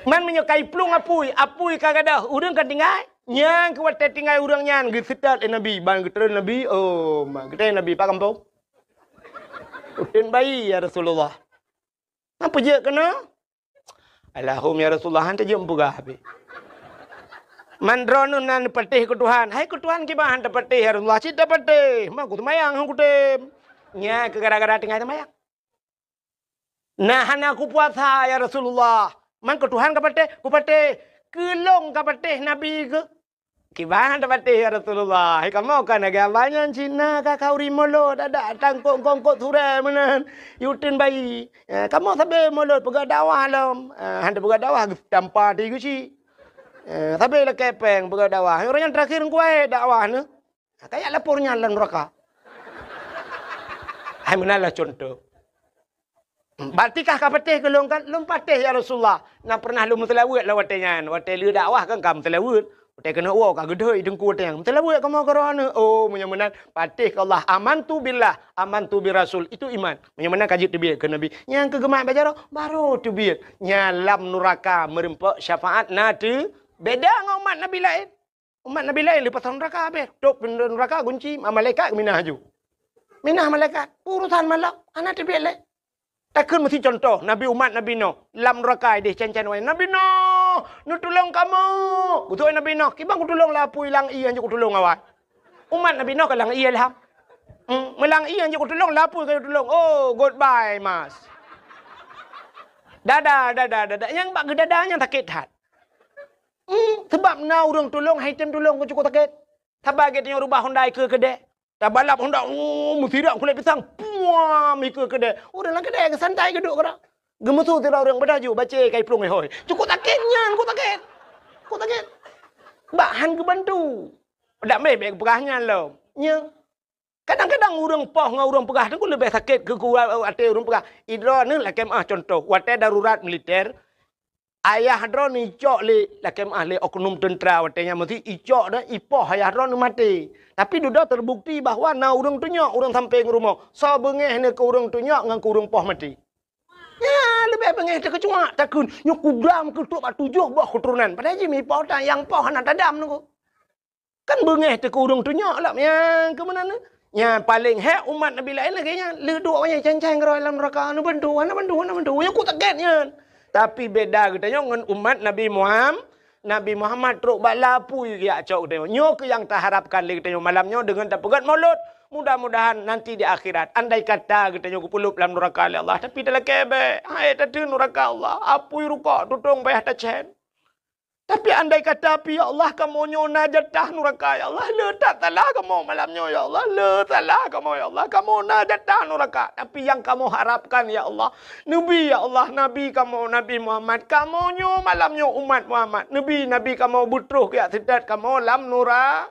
Man menyukai plung apui. Apui kagada. Urang kan tinggal. Nyang kuat tinggal urang nyan. Gisitat Nabi. Bang getren Nabi. Oh. Kita Nabi. Pak kampung. Utin bayi ya Rasulullah. Apa je kena? Allahum ya Rasulullah hantar je empugah habis. Mandronun nan patih ke Tuhan. Hai ke Tuhan kita hantar patih ya Rasulullah. Cita patih. Mak aku temayang aku tem. Nya ke gara-gara tinggal temayang. Nah hana aku puasa ya Rasulullah. Man ke Tuhan ke patih, ku patih. Kelong ke patih Nabi ke. Kibahan dapat ya Rasulullah. Hai kamu kan agamanya Cina kakau rimolo ada tangkong-kongkok sure menan. Yutin bayi. Kamu sabe molot pegak dakwah lam. Handa pegak dakwah dampa di gusi. Sabe la kepeng pegak dakwah. Orang yang terakhir kuai dakwah ne. Kayak lapornya lan neraka. Hai menalah contoh. Batikah kapatih kelong kan? Lum patih ya Rasulullah. Nak pernah lum selawat la watenya. Watai lu dakwah kan kam selawat. Watai kena wah kagak deh dengku wateng. Selawat kamu kerana. Oh menyamanan patih ke Allah. Amantu billah, amantu bi Rasul. Itu iman. Menyamanan kaji tebir ke Nabi. Yang kegemak baca baru tebir. Nyalam neraka merempak syafaat nate. Beda dengan umat Nabi lain. Umat Nabi lain lepas neraka habis. Tok neraka kunci malaikat minah haju. Minah malaikat. Urusan malak. Anak tebir lain. Takkan mesti contoh Nabi umat Nabi Nuh lam neraka dia cancan wae Nabi Nuh nu tolong kamu betul Nabi Nuh kibang ku tolong lah pui lang iya je ku tolong awak umat Nabi Nuh kalang iya lah melang iya je ku tolong lah pui ku tolong oh goodbye mas dadah yang bak gedadanya sakit hat sebab na urang tolong haitem tolong ku cukup sakit sabar getnya rubah Hyundai ke kedai dah balap Honda mesti dak kulit pisang puam ikut kedai orang lah kedai santai geduk kau gemusu tira orang berdaju baca kai plung hoi cukup takitnya aku takit bahan ke bantu dak meh beg pegahnya lo nya kadang-kadang orang poh ngau orang pegah tu lebih sakit ke ku ate orang pegah idro ni lah kem contoh wate darurat militer ayah dro ni icok le lah kem le oknum tentera watenya mesti icok dah ipoh ayah dro ni mati. Tapi sudah terbukti bahawa na urang tunyak orang sampai ke rumah. So bengeh ni ke urang tunyak ngan ke urang poh mati. Ya, lebih bengeh ke kecuak takun nyuk kudam ke tok 7 buah keturunan. Padahal je mi poh tak yang poh nak tadam tu. Kan bengeh te ke urang tunyak lah yang ke mana ni? Yang paling hak umat Nabi lain lagi nya le duk banyak cancang ke dalam neraka nu bantu. Yang ku taketnya. Tapi beda katanya dengan umat Nabi Muhammad Nabi Muhammad truk balapui ya cok dia. Nyo ke yang tak harapkan kita malamnya dengan tak pegat mulut. Mudah-mudahan nanti di akhirat andai kata kita nyo kupulup dalam neraka Allah tapi dalam kebe. Hai tadi neraka Allah. Apui ruka tutong bayar tacen. Tapi andai kata api ya Allah kamu nyona jatah neraka ya Allah. Letak talah kamu malamnya ya Allah. Letaklah kamu ya Allah. Kamu na jatah neraka. Tapi yang kamu harapkan ya Allah. Nabi ya Allah. Nabi kamu Nabi Muhammad. Kamu nyo malamnya umat Muhammad. Nabi kamu butuh ya tidak kamu lam neraka.